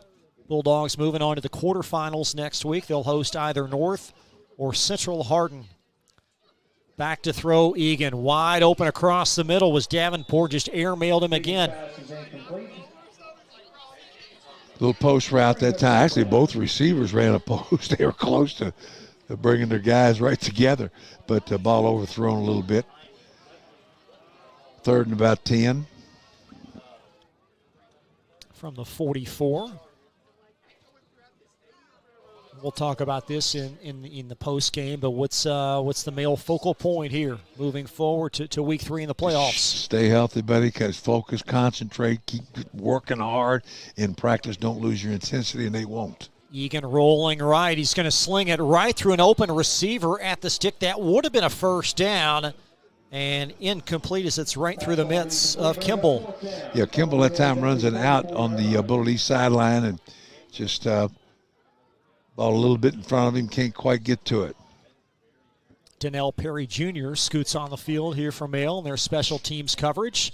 Bulldogs moving on to the quarterfinals next week. They'll host either North or Central Hardin. Back to throw Egan. Wide open across the middle was Davenport. Just airmailed him again. Little post route that time. Actually, both receivers ran a post. They were close to bringing their guys right together, but the ball overthrown a little bit. 3rd and about 10. From the 44. We'll talk about this in the post game, but what's the Mail focal point here moving forward to week 3 in the playoffs? Stay healthy, buddy. Focus, concentrate, keep working hard in practice. Don't lose your intensity, and they won't. Egan rolling right. He's going to sling it right through an open receiver at the stick. That would have been a first down, and incomplete as it's right through the midst of Kimball. Yeah, Kimball that time runs an out on the Bullitt East sideline and just ball a little bit in front of him, can't quite get to it. Donnell Perry Jr. scoots on the field here for Mail in their special teams coverage,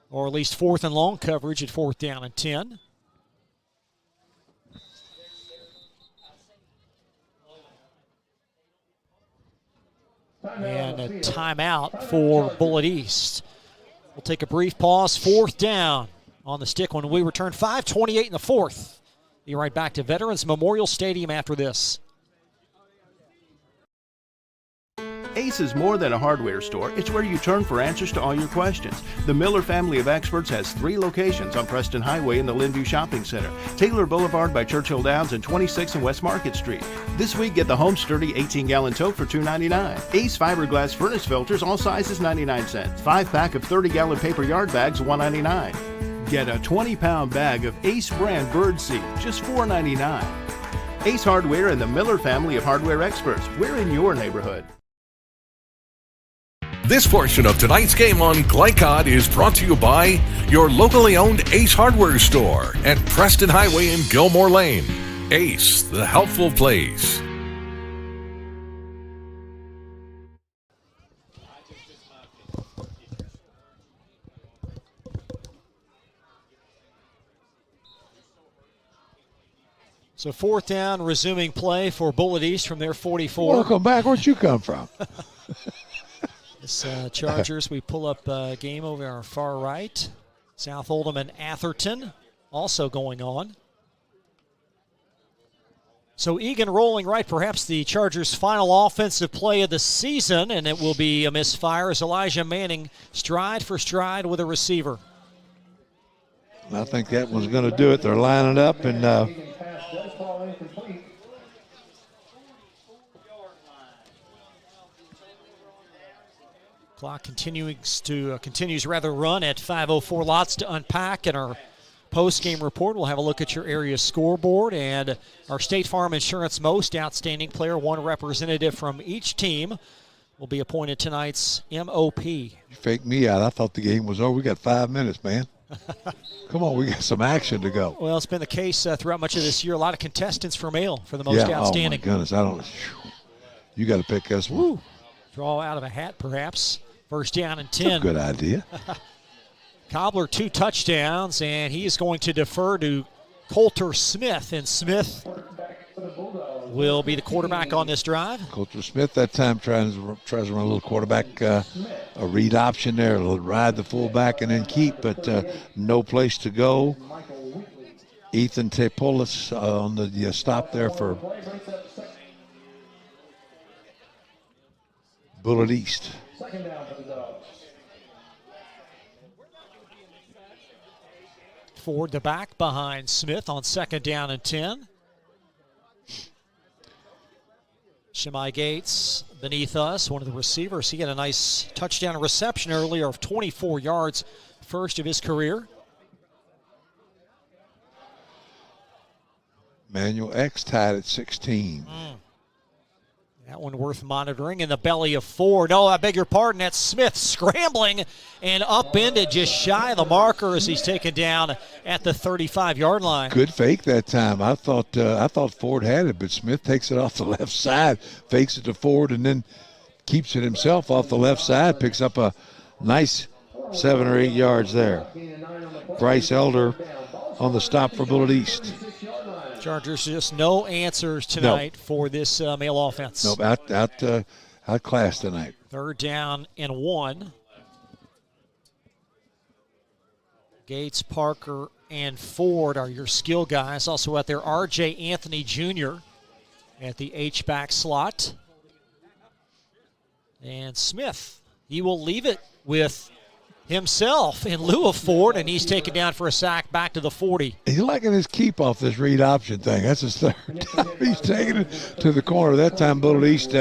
or at least 4th and long coverage at 4th down and 10. And a timeout for Bullitt East. We'll take a brief pause. 4th down on the stick when we return. 5:28 in the 4th. Be right back to Veterans Memorial Stadium after this. Ace is more than a hardware store. It's where you turn for answers to all your questions. The Miller family of experts has 3 locations on Preston Highway in the Linview Shopping Center, Taylor Boulevard by Churchill Downs, and 26 and West Market Street. This week, get the Home Sturdy 18-gallon tote for $2.99. Ace fiberglass furnace filters, all sizes 99 cents. 5-pack of 30-gallon paper yard bags, $1.99. Get a 20-pound bag of Ace brand bird seed, just $4.99. Ace Hardware and the Miller family of hardware experts. We're in your neighborhood. This portion of tonight's game on Glycod is brought to you by your locally owned Ace Hardware Store at Preston Highway and Gilmore Lane. Ace, the helpful place. So 4th down, resuming play for Bullitt East from their 44. Welcome back. Where'd you come from? This Chargers, we pull up a game over our far right. South Oldham and Atherton also going on. So Egan rolling right, perhaps the Chargers' final offensive play of the season, and it will be a misfire as Elijah Manning stride for stride with a receiver. I think that one's going to do it. They're lining up, and clock continues run at 5:04. Lots to unpack in our post-game report. We'll have a look at your area scoreboard and our State Farm Insurance Most Outstanding Player. 1 representative from each team will be appointed tonight's MOP. You faked me out. I thought the game was over. We got 5 minutes, man. Come on, we got some action to go. Well, it's been the case throughout much of this year. A lot of contestants for Mail for the most outstanding. Oh, my goodness. You got to pick us one. Draw out of a hat, perhaps. 1st down and 10. Good idea. Cobbler 2 touchdowns, and he is going to defer to Coulter Smith, and Smith will be the quarterback on this drive. Coulter Smith that time tries to run a little quarterback, a read option there, ride the fullback and then keep, but no place to go. Ethan Tepolis on the stop there for Bullitt East. Ford the back behind Smith on 2nd down and 10. Shemai Gates beneath us, one of the receivers. He had a nice touchdown reception earlier of 24 yards, first of his career. Manuel X tied at 16. That one worth monitoring. In the belly of Ford. No, I beg your pardon. That's Smith scrambling and upended just shy of the marker as he's taken down at the 35-yard line. Good fake that time. I thought Ford had it, but Smith takes it off the left side, fakes it to Ford, and then keeps it himself off the left side, picks up a nice 7 or 8 yards there. Bryce Elder on the stop for Bullitt East. Chargers just no answers tonight for this Male offense. Nope, outclassed tonight. 3rd down and 1. Gates, Parker, and Ford are your skill guys. Also out there, R.J. Anthony Jr. at the H-back slot. And Smith, he will leave it with himself in lieu of Ford, and he's taken down for a sack back to the 40. He's liking his keep off this read option thing. That's his 3rd time. He's taking it to the corner. That time Bullitt East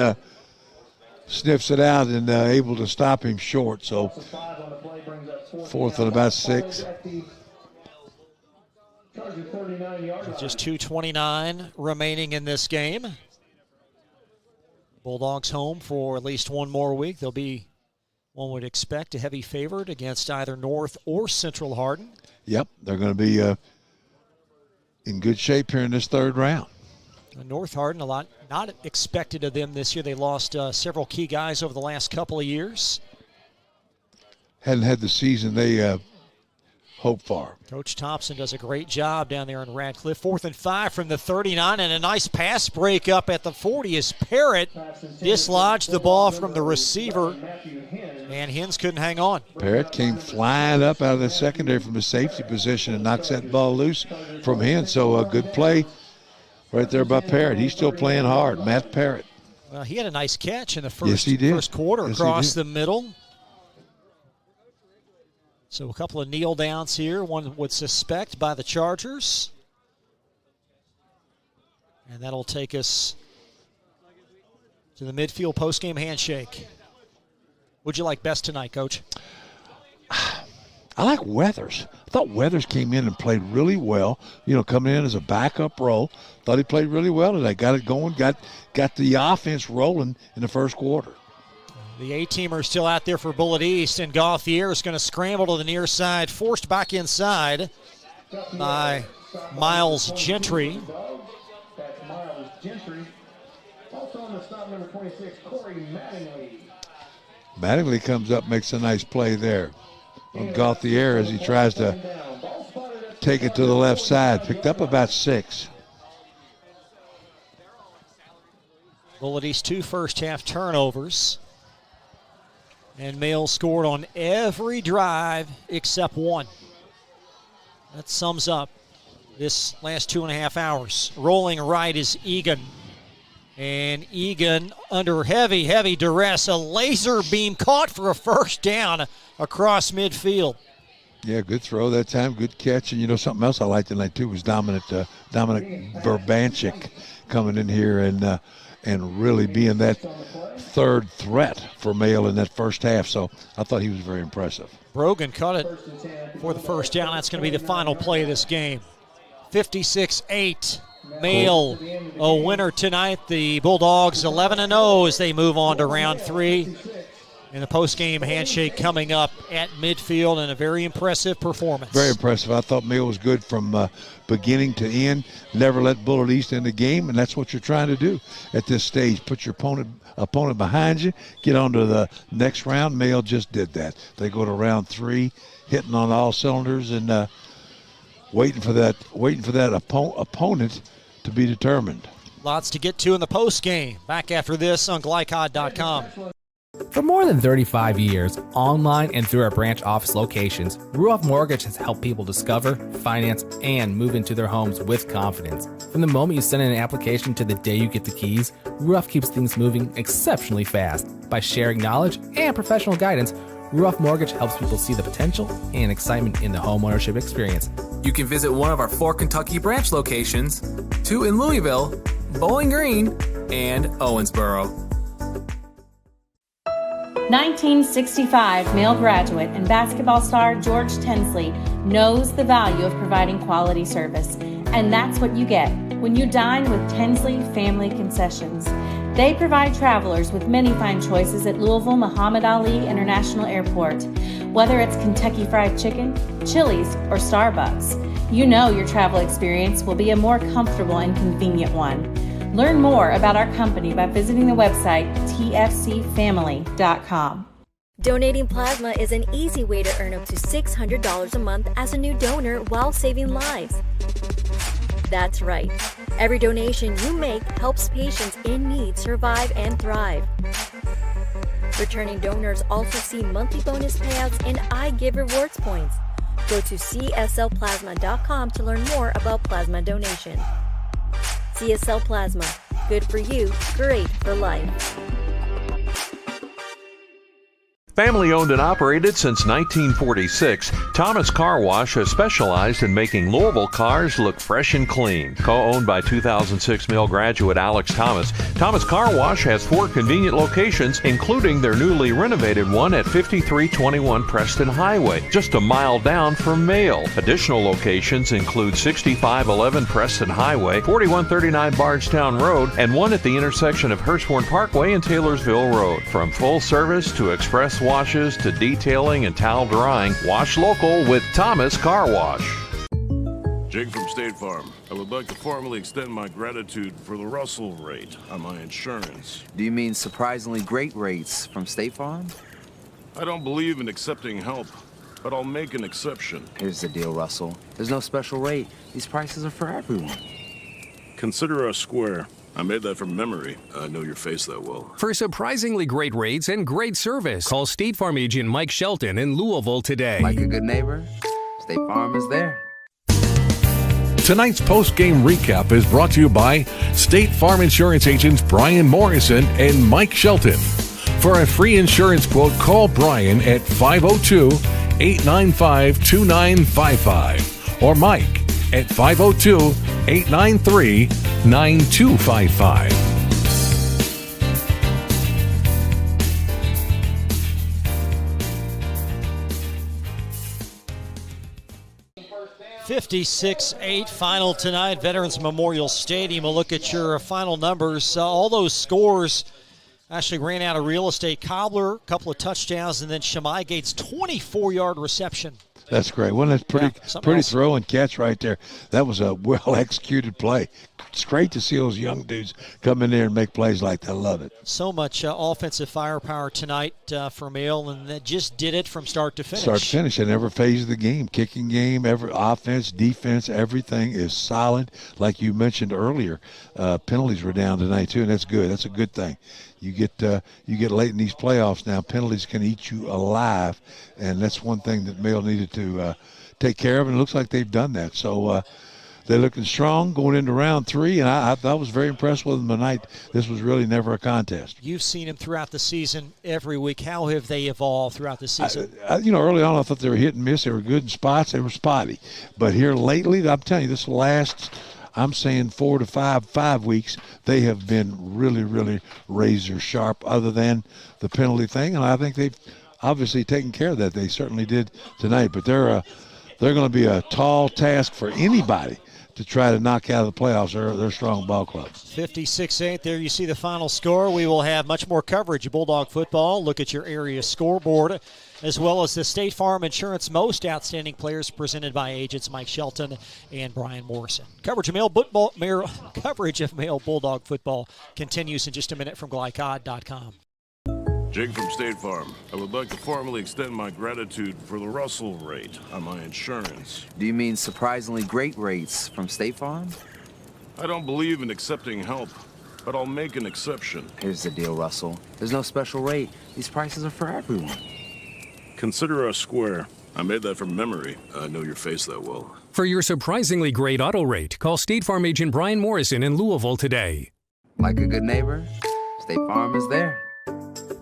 sniffs it out and able to stop him short. So 4th and about 6. Just 2:29 remaining in this game. Bulldogs home for at least one more week. They'll be, one would expect, a heavy favorite against either North or Central Hardin. Yep, they're going to be in good shape here in this 3rd round. North Hardin, a lot not expected of them this year. They lost several key guys over the last couple of years. Hadn't had the season they hoped for. Coach Thompson does a great job down there in Radcliffe. 4th and 5 from the 39, and a nice pass break up at the 40 as Parrott dislodged the ball from the receiver, and Hens couldn't hang on. Parrott came flying up out of the secondary from the safety position and knocks that ball loose from Hens. So a good play right there by Parrott. He's still playing hard, Matt Parrott. Well, he had a nice catch in the first, yes, he did. first quarter yes, across the middle. So a couple of kneel downs here, one would suspect, by the Chargers. And that'll take us to the midfield postgame handshake. What'd you like best tonight, Coach? I like Weathers. I thought Weathers came in and played really well, coming in as a backup role. Thought he played really well today. Got it going, got the offense rolling in the first quarter. The A-teamer still out there for Bullitt East, and Gauthier is going to scramble to the near side, forced back inside by Miles Gentry. That's Miles Gentry. Also on the stop, number 26, Corey Mattingly. Mattingly comes up, makes a nice play there on Gauthier as he tries to take it to the left side. Picked up about 6. Bullitt East 2 first-half turnovers. And Male scored on every drive except one. That sums up this last 2.5 hours. Rolling right is Egan. And Egan, under heavy duress, a laser beam caught for a first down across midfield. Yeah, good throw that time, good catch. And something else I liked tonight too was Dominic Verbanchik coming in here and really being that 3rd threat for Male in that first half. So I thought he was very impressive. Brogan caught it for the first down. That's going to be the final play of this game. 56-8. Male a winner tonight. The Bulldogs 11-0 as they move on to round 3. And the post-game handshake coming up at midfield, and a very impressive performance. Very impressive. I thought Male was good from beginning to end. Never let Bullitt East in the game, and that's what you're trying to do at this stage. Put your opponent behind you, get on to the next round. Male just did that. They go to round 3, hitting on all cylinders and waiting for that opponent to be determined. Lots to get to in the post-game. Back after this on Glycod.com. For more than 35 years, online and through our branch office locations, Ruoff Mortgage has helped people discover, finance, and move into their homes with confidence. From the moment you send in an application to the day you get the keys, Ruoff keeps things moving exceptionally fast. By sharing knowledge and professional guidance, Ruoff Mortgage helps people see the potential and excitement in the homeownership experience. You can visit one of our 4 Kentucky branch locations, 2 in Louisville, Bowling Green, and Owensboro. 1965 male graduate and basketball star George Tensley knows the value of providing quality service, and that's what you get when you dine with Tensley Family Concessions. They provide travelers with many fine choices at Louisville Muhammad Ali International Airport. Whether it's Kentucky Fried Chicken, Chili's, or Starbucks, you know your travel experience will be a more comfortable and convenient one. Learn more about our company by visiting the website tfcfamily.com. Donating plasma is an easy way to earn up to $600 a month as a new donor while saving lives. That's right. Every donation you make helps patients in need survive and thrive. Returning donors also see monthly bonus payouts and I Give Rewards points. Go to cslplasma.com to learn more about plasma donation. CSL Plasma. Good for you, great for life. Family owned and operated since 1946, Thomas Car Wash has specialized in making Louisville cars look fresh and clean. Co-owned by 2006 Mill graduate Alex Thomas, Thomas Car Wash has 4 convenient locations, including their newly renovated one at 5321 Preston Highway, just a mile down from Mail. Additional locations include 6511 Preston Highway, 4139 Bardstown Road, and one at the intersection of Hurstbourne Parkway and Taylorsville Road. From full service to express washes to detailing and towel drying, wash local with Thomas Car Wash. Jake from State Farm. I would like to formally extend my gratitude for the Russell rate on my insurance. Do you mean surprisingly great rates from State Farm? I don't believe in accepting help, but I'll make an exception. Here's the deal, Russell. There's no special rate. These prices are for everyone. Consider us square. I made that from memory. I know your face that well. For surprisingly great rates and great service, call State Farm agent Mike Shelton in Louisville today. Like a good neighbor, State Farm is there. Tonight's post-game recap is brought to you by State Farm Insurance agents Brian Morrison and Mike Shelton. For a free insurance quote, call Brian at 502-895-2955 or Mike at 502-893-9255. (56-8) final tonight, Veterans Memorial Stadium. A look at your final numbers. All those scores actually ran out of real estate. Cobbler, a couple of touchdowns, and then Shemai Gates, 24-yard reception. That's great. Well, that's pretty throw and catch right there. That was a well-executed play. It's great to see those young dudes come in there and make plays like that. I love it. So much offensive firepower tonight for Mail, and that just did it from start to finish. Start to finish in every phase of the game. Kicking game, every offense, defense, everything is solid. Like you mentioned earlier, penalties were down tonight too, and that's good. That's a good thing. You get late in these playoffs now, penalties can eat you alive, and that's one thing that Mail needed to take care of, and it looks like they've done that. So they're looking strong going into round 3, and I was very impressed with them tonight. This was really never a contest. You've seen them throughout the season every week. How have they evolved throughout the season? Early on I thought they were hit and miss. They were good in spots. They were spotty. But here lately, I'm telling you, this last – I'm saying 4 to 5 weeks, they have been really, really razor sharp other than the penalty thing. And I think they've obviously taken care of that. They certainly did tonight. But they're going to be a tall task for anybody to try to knock out of the playoffs. They're a strong ball club. 56-8. There you see the final score. We will have much more coverage of Bulldog football. Look at your area scoreboard, as well as the State Farm Insurance Most Outstanding Players presented by agents Mike Shelton and Brian Morrison. Coverage of Male Bulldog football continues in just a minute from glycod.com. Jake from State Farm. I would like to formally extend my gratitude for the Russell rate on my insurance. Do you mean surprisingly great rates from State Farm? I don't believe in accepting help, but I'll make an exception. Here's the deal, Russell. There's no special rate. These prices are for everyone. Consider us square. I made that from memory. I know your face that well. For your surprisingly great auto rate, call State Farm agent Brian Morrison in Louisville today. Like a good neighbor, State Farm is there.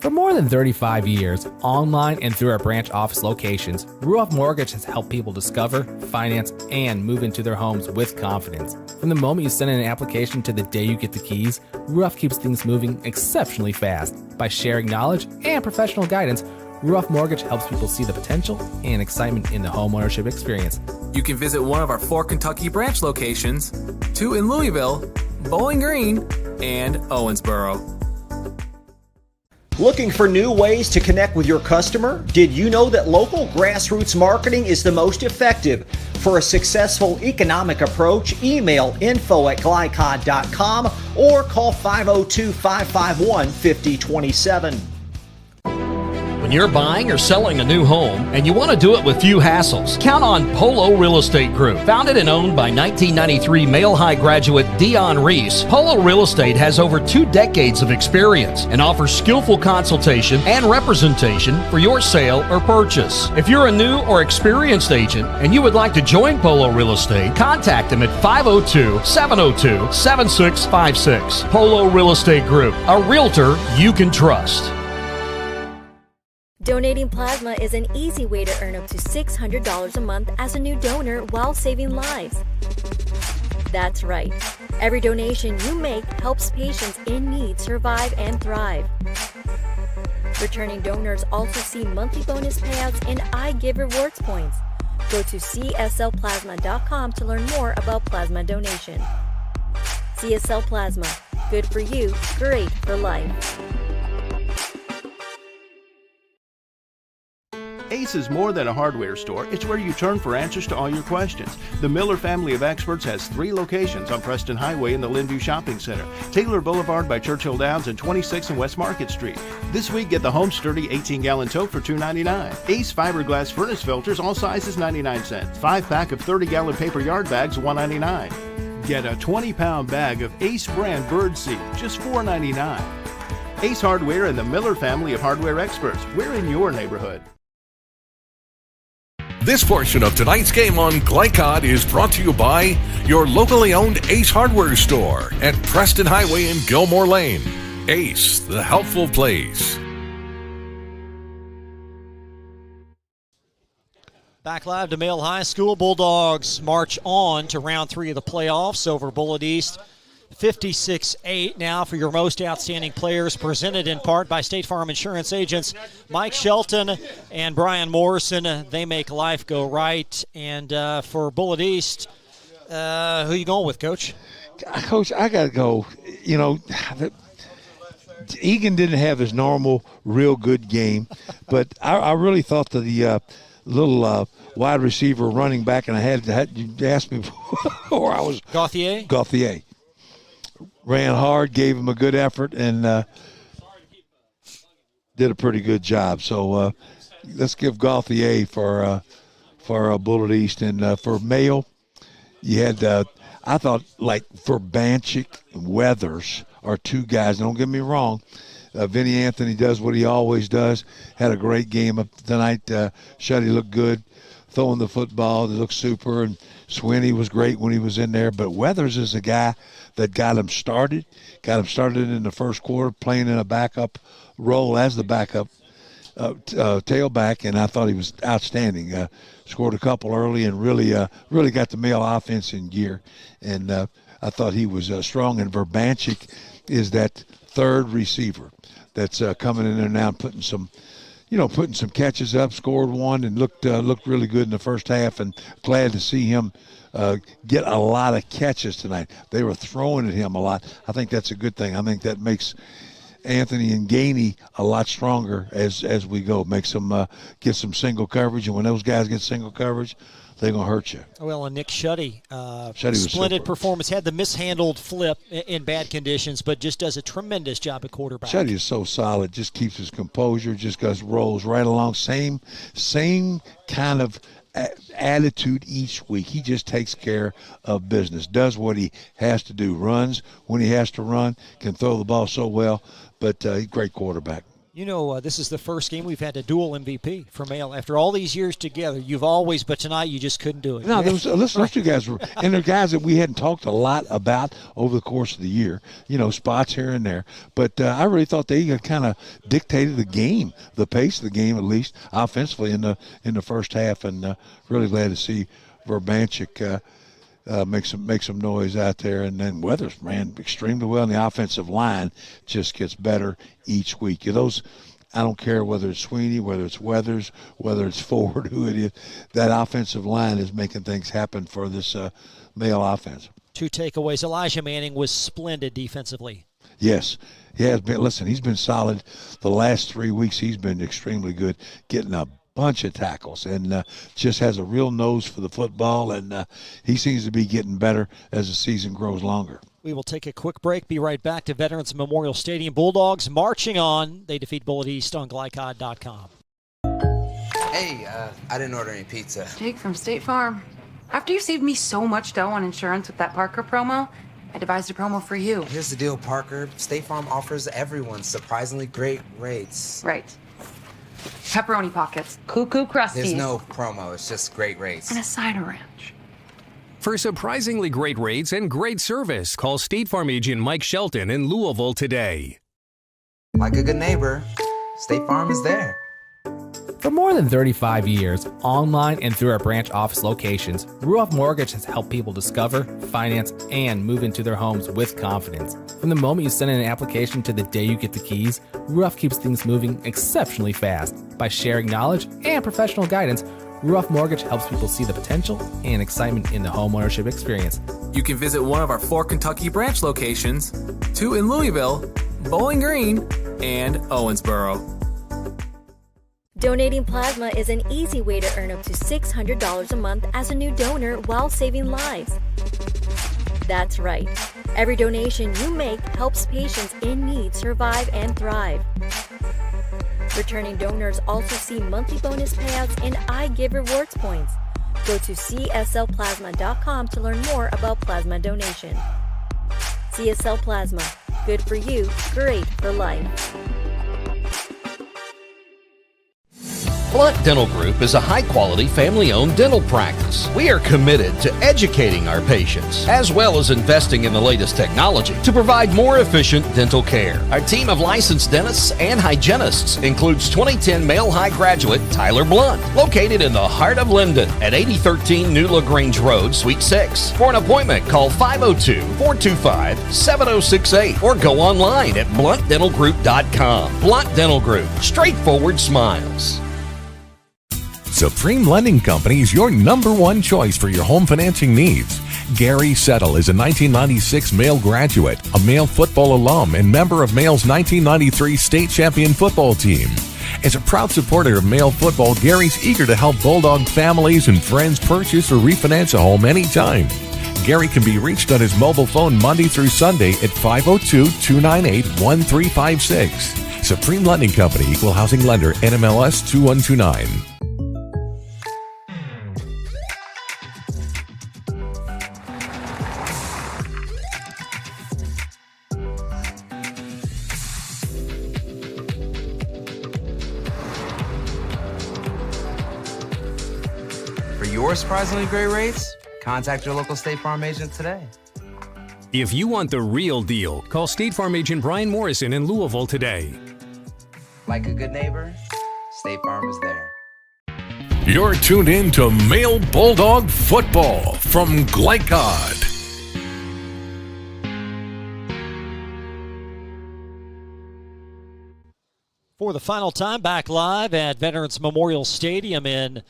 For more than 35 years, online and through our branch office locations, Ruoff Mortgage has helped people discover, finance, and move into their homes with confidence. From the moment you send in an application to the day you get the keys, Ruoff keeps things moving exceptionally fast. By sharing knowledge and professional guidance, Ruoff Mortgage helps people see the potential and excitement in the homeownership experience. You can visit one of our 4 Kentucky branch locations, 2 in Louisville, Bowling Green, and Owensboro. Looking for new ways to connect with your customer? Did you know that local grassroots marketing is the most effective? For a successful economic approach, email info@glycod.com or call 502-551-5027. When you're buying or selling a new home and you want to do it with few hassles, count on Polo Real Estate Group. Founded and owned by 1993 Male High graduate Dion Reese, Polo Real Estate has over 2 decades of experience and offers skillful consultation and representation for your sale or purchase. If you're a new or experienced agent and you would like to join Polo Real Estate, contact them at 502-702-7656. Polo Real Estate Group, a realtor you can trust. Donating plasma is an easy way to earn up to $600 a month as a new donor while saving lives. That's right. Every donation you make helps patients in need survive and thrive. Returning donors also see monthly bonus payouts and I Give Rewards points. Go to cslplasma.com to learn more about plasma donation. CSL Plasma. Good for you, great for life. Ace is more than a hardware store. It's where you turn for answers to all your questions. The Miller family of experts has 3 locations on Preston Highway in the Linview Shopping Center, Taylor Boulevard by Churchill Downs, and 26 and West Market Street. This week, get the Home Sturdy 18-gallon tote for $2.99. Ace fiberglass furnace filters, all sizes 99 cents. 5-pack of 30-gallon paper yard bags, $1.99. Get a 20-pound bag of Ace brand bird seed, just $4.99. Ace Hardware and the Miller family of hardware experts. We're in your neighborhood. This portion of tonight's game on Glycod is brought to you by your locally owned Ace Hardware Store at Preston Highway and Gilmore Lane. Ace, the helpful place. Back live to Male High School. Bulldogs march on to round 3 of the playoffs over Bullitt East. 56-8 now for your most outstanding players, presented in part by State Farm Insurance agents Mike Shelton and Brian Morrison. They make life go right. And for Bullitt East, who are you going with, Coach? Coach, I got to go. You know, Egan didn't have his normal, real good game, but I really thought the little wide receiver running back, and you asked me before I was Gauthier. Ran hard, gave him a good effort, and did a pretty good job. So let's give Gauthier for Bullitt East. And for Male, you had, I thought, like for Banchik and Weathers are 2 guys. Don't get me wrong. Vinny Anthony does what he always does. Had a great game tonight. Shuddy looked good. Throwing the football, they looked super, and Swinney was great when he was in there. But Weathers is the guy that got him started in the first quarter, playing in a backup role as the backup tailback, and I thought he was outstanding. Scored a couple early and really got the Male offense in gear, and I thought he was strong. And Verbanchik is that third receiver that's coming in there now and putting some catches up, scored one, and looked really good in the first half, and glad to see him get a lot of catches tonight. They were throwing at him a lot. I think that's a good thing. I think that makes Anthony and Gainey a lot stronger as we go. Makes them get some single coverage, and when those guys get single coverage, they're going to hurt you. Well, and Nick Shuddy, was splendid performance. Had the mishandled flip in bad conditions, but just does a tremendous job at quarterback. Shuddy is so solid, just keeps his composure, just rolls right along. Same kind of attitude each week. He just takes care of business, does what he has to do, runs when he has to run, can throw the ball so well, but great quarterback. You know, this is the first game we've had a dual MVP for Male. After all these years together, you've always, but tonight you just couldn't do it. No, those two guys were, and they're guys that we hadn't talked a lot about over the course of the year, spots here and there. But I really thought they kind of dictated the game, the pace of the game, at least offensively in the first half, and really glad to see Verbanchik make some noise out there. And then Weathers ran extremely well, and the offensive line just gets better each week. I don't care whether it's Sweeney, whether it's Weathers, whether it's Ford, who it is, that offensive line is making things happen for this Male offense. 2 takeaways. Elijah Manning was splendid defensively. Yes, he has been. Listen, he's been solid the last 3 weeks. He's been extremely good, getting a bunch of tackles, and just has a real nose for the football, and he seems to be getting better as the season grows longer. We will take a quick break, be right back to Veterans Memorial Stadium. Bulldogs marching on. They defeat Bullitt East on glycod.com. Hey, I didn't order any pizza. Jake from State Farm. After you saved me so much dough on insurance with that Parker promo, I devised a promo for you. Here's the deal, Parker. State Farm offers everyone surprisingly great rates. Right. Pepperoni pockets. Cuckoo Krusties. There's no promo, it's just great rates. And a side of ranch. For surprisingly great rates and great service, call State Farm agent Mike Shelton in Louisville today. Like a good neighbor, State Farm is there. For more than 35 years, online and through our branch office locations, Ruoff Mortgage has helped people discover, finance, and move into their homes with confidence. From the moment you send in an application to the day you get the keys, Ruoff keeps things moving exceptionally fast. By sharing knowledge and professional guidance, Ruoff Mortgage helps people see the potential and excitement in the homeownership experience. You can visit one of our 4 Kentucky branch locations, 2 in Louisville, Bowling Green, and Owensboro. Donating plasma is an easy way to earn up to $600 a month as a new donor while saving lives. That's right. Every donation you make helps patients in need survive and thrive. Returning donors also see monthly bonus payouts and I Give Rewards points. Go to cslplasma.com to learn more about plasma donation. CSL Plasma. Good for you, great for life. Bullitt Dental Group is a high-quality, family-owned dental practice. We are committed to educating our patients, as well as investing in the latest technology to provide more efficient dental care. Our team of licensed dentists and hygienists includes 2010 Male High graduate Tyler Blunt, located in the heart of Linden at 8013 New LaGrange Road, Suite 6. For an appointment, call 502-425-7068 or go online at bluntdentalgroup.com. Blunt Dental Group, straightforward smiles. Supreme Lending Company is your #1 choice for your home financing needs. Gary Settle is a 1996 Male graduate, a Male football alum, and member of Male's 1993 state champion football team. As a proud supporter of Male football, Gary's eager to help Bulldog families and friends purchase or refinance a home anytime. Gary can be reached on his mobile phone Monday through Sunday at 502-298-1356. Supreme Lending Company, Equal Housing Lender, NMLS 2129. For your surprisingly great rates, contact your local State Farm agent today. If you want the real deal, call State Farm agent Brian Morrison in Louisville today. Like a good neighbor, State Farm is there. You're tuned in to Male Bulldog Football from Glycod. For the final time, back live at Veterans Memorial Stadium in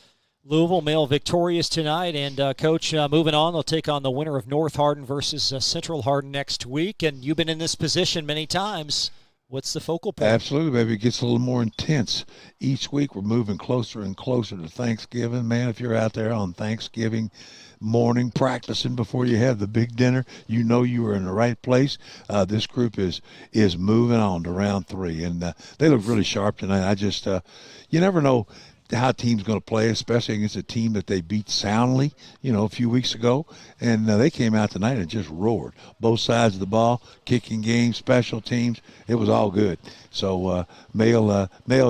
Louisville. Male victorious tonight, and Coach, moving on, they'll take on the winner of North Hardin versus Central Hardin next week, and you've been in this position many times. What's the focal point? Absolutely, baby. It gets a little more intense. Each week we're moving closer and closer to Thanksgiving. Man, if you're out there on Thanksgiving morning practicing before you have the big dinner, you know you are in the right place. This group is moving on to round 3, and they look really sharp tonight. I just, you never know how a team's going to play, especially against a team that they beat soundly, a few weeks ago. And they came out tonight and just roared. Both sides of the ball, kicking game, special teams, it was all good. So Male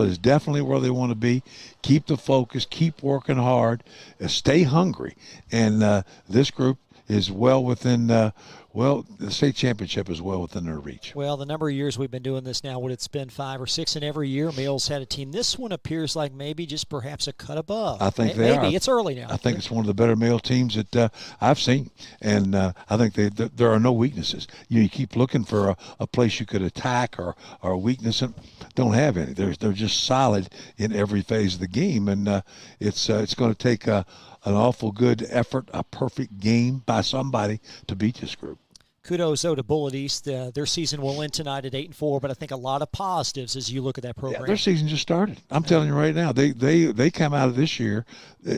is definitely where they want to be. Keep the focus, keep working hard, stay hungry. And this group is well within the state championship is well within their reach. Well, the number of years we've been doing this now, would it's been 5 or 6, and every year Male's had a team. This one appears like maybe just perhaps a cut above. I think they are. Maybe. It's early now. I think it's one of the better Male teams that I've seen, and I think there are no weaknesses. You keep looking for a place you could attack or a weakness, and don't have any. They're just solid in every phase of the game, and it's going to take an awful good effort, a perfect game by somebody to beat this group. Kudos, though, to Bullitt East. Their season will end tonight at 8-4, but I think a lot of positives as you look at that program. Yeah, their season just started. I'm telling you right now, they come out of this year.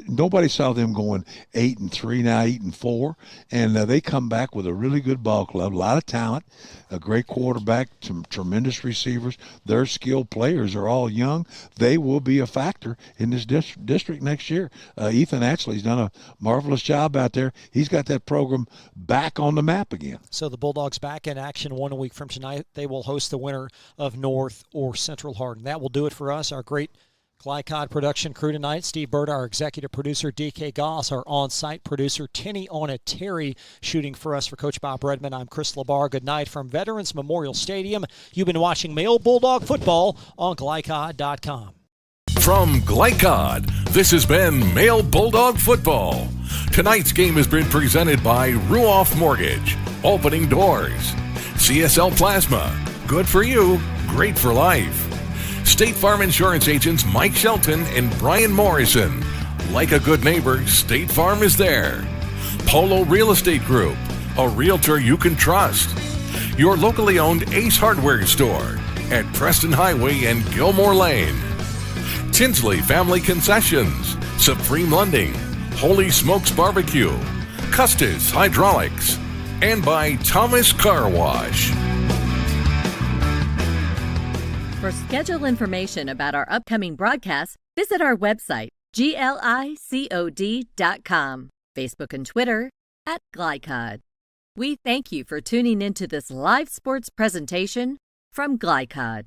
Nobody saw them going 8-3, now 8-4, and they come back with a really good ball club, a lot of talent, a great quarterback, some tremendous receivers. Their skilled players are all young. They will be a factor in this district next year. Ethan Ashley's done a marvelous job out there. He's got that program back on the map again. So the Bulldogs back in action 1 week from tonight. They will host the winner of North or Central Hardin. That will do it for us. Our great Glycod production crew tonight. Steve Bird, our executive producer. DK Goss, our on-site producer. Tenny on it. Terry shooting for us for Coach Bob Redmond. I'm Chris Labar. Good night from Veterans Memorial Stadium. You've been watching Male Bulldog Football on Glycod.com. From Glycod, this has been Male Bulldog Football. Tonight's game has been presented by Ruoff Mortgage, opening doors. CSL Plasma, good for you, great for life. State Farm Insurance agents Mike Shelton and Brian Morrison. Like a good neighbor, State Farm is there. Polo Real Estate Group, a realtor you can trust. Your locally owned Ace Hardware store at Preston Highway and Gilmore Lane. Tinsley Family Concessions, Supreme Lending, Holy Smokes Barbecue, Custis Hydraulics, and by Thomas Car Wash. For schedule information about our upcoming broadcasts, visit our website, glicod.com, Facebook and Twitter @Glycod. We thank you for tuning into this live sports presentation from Glycod.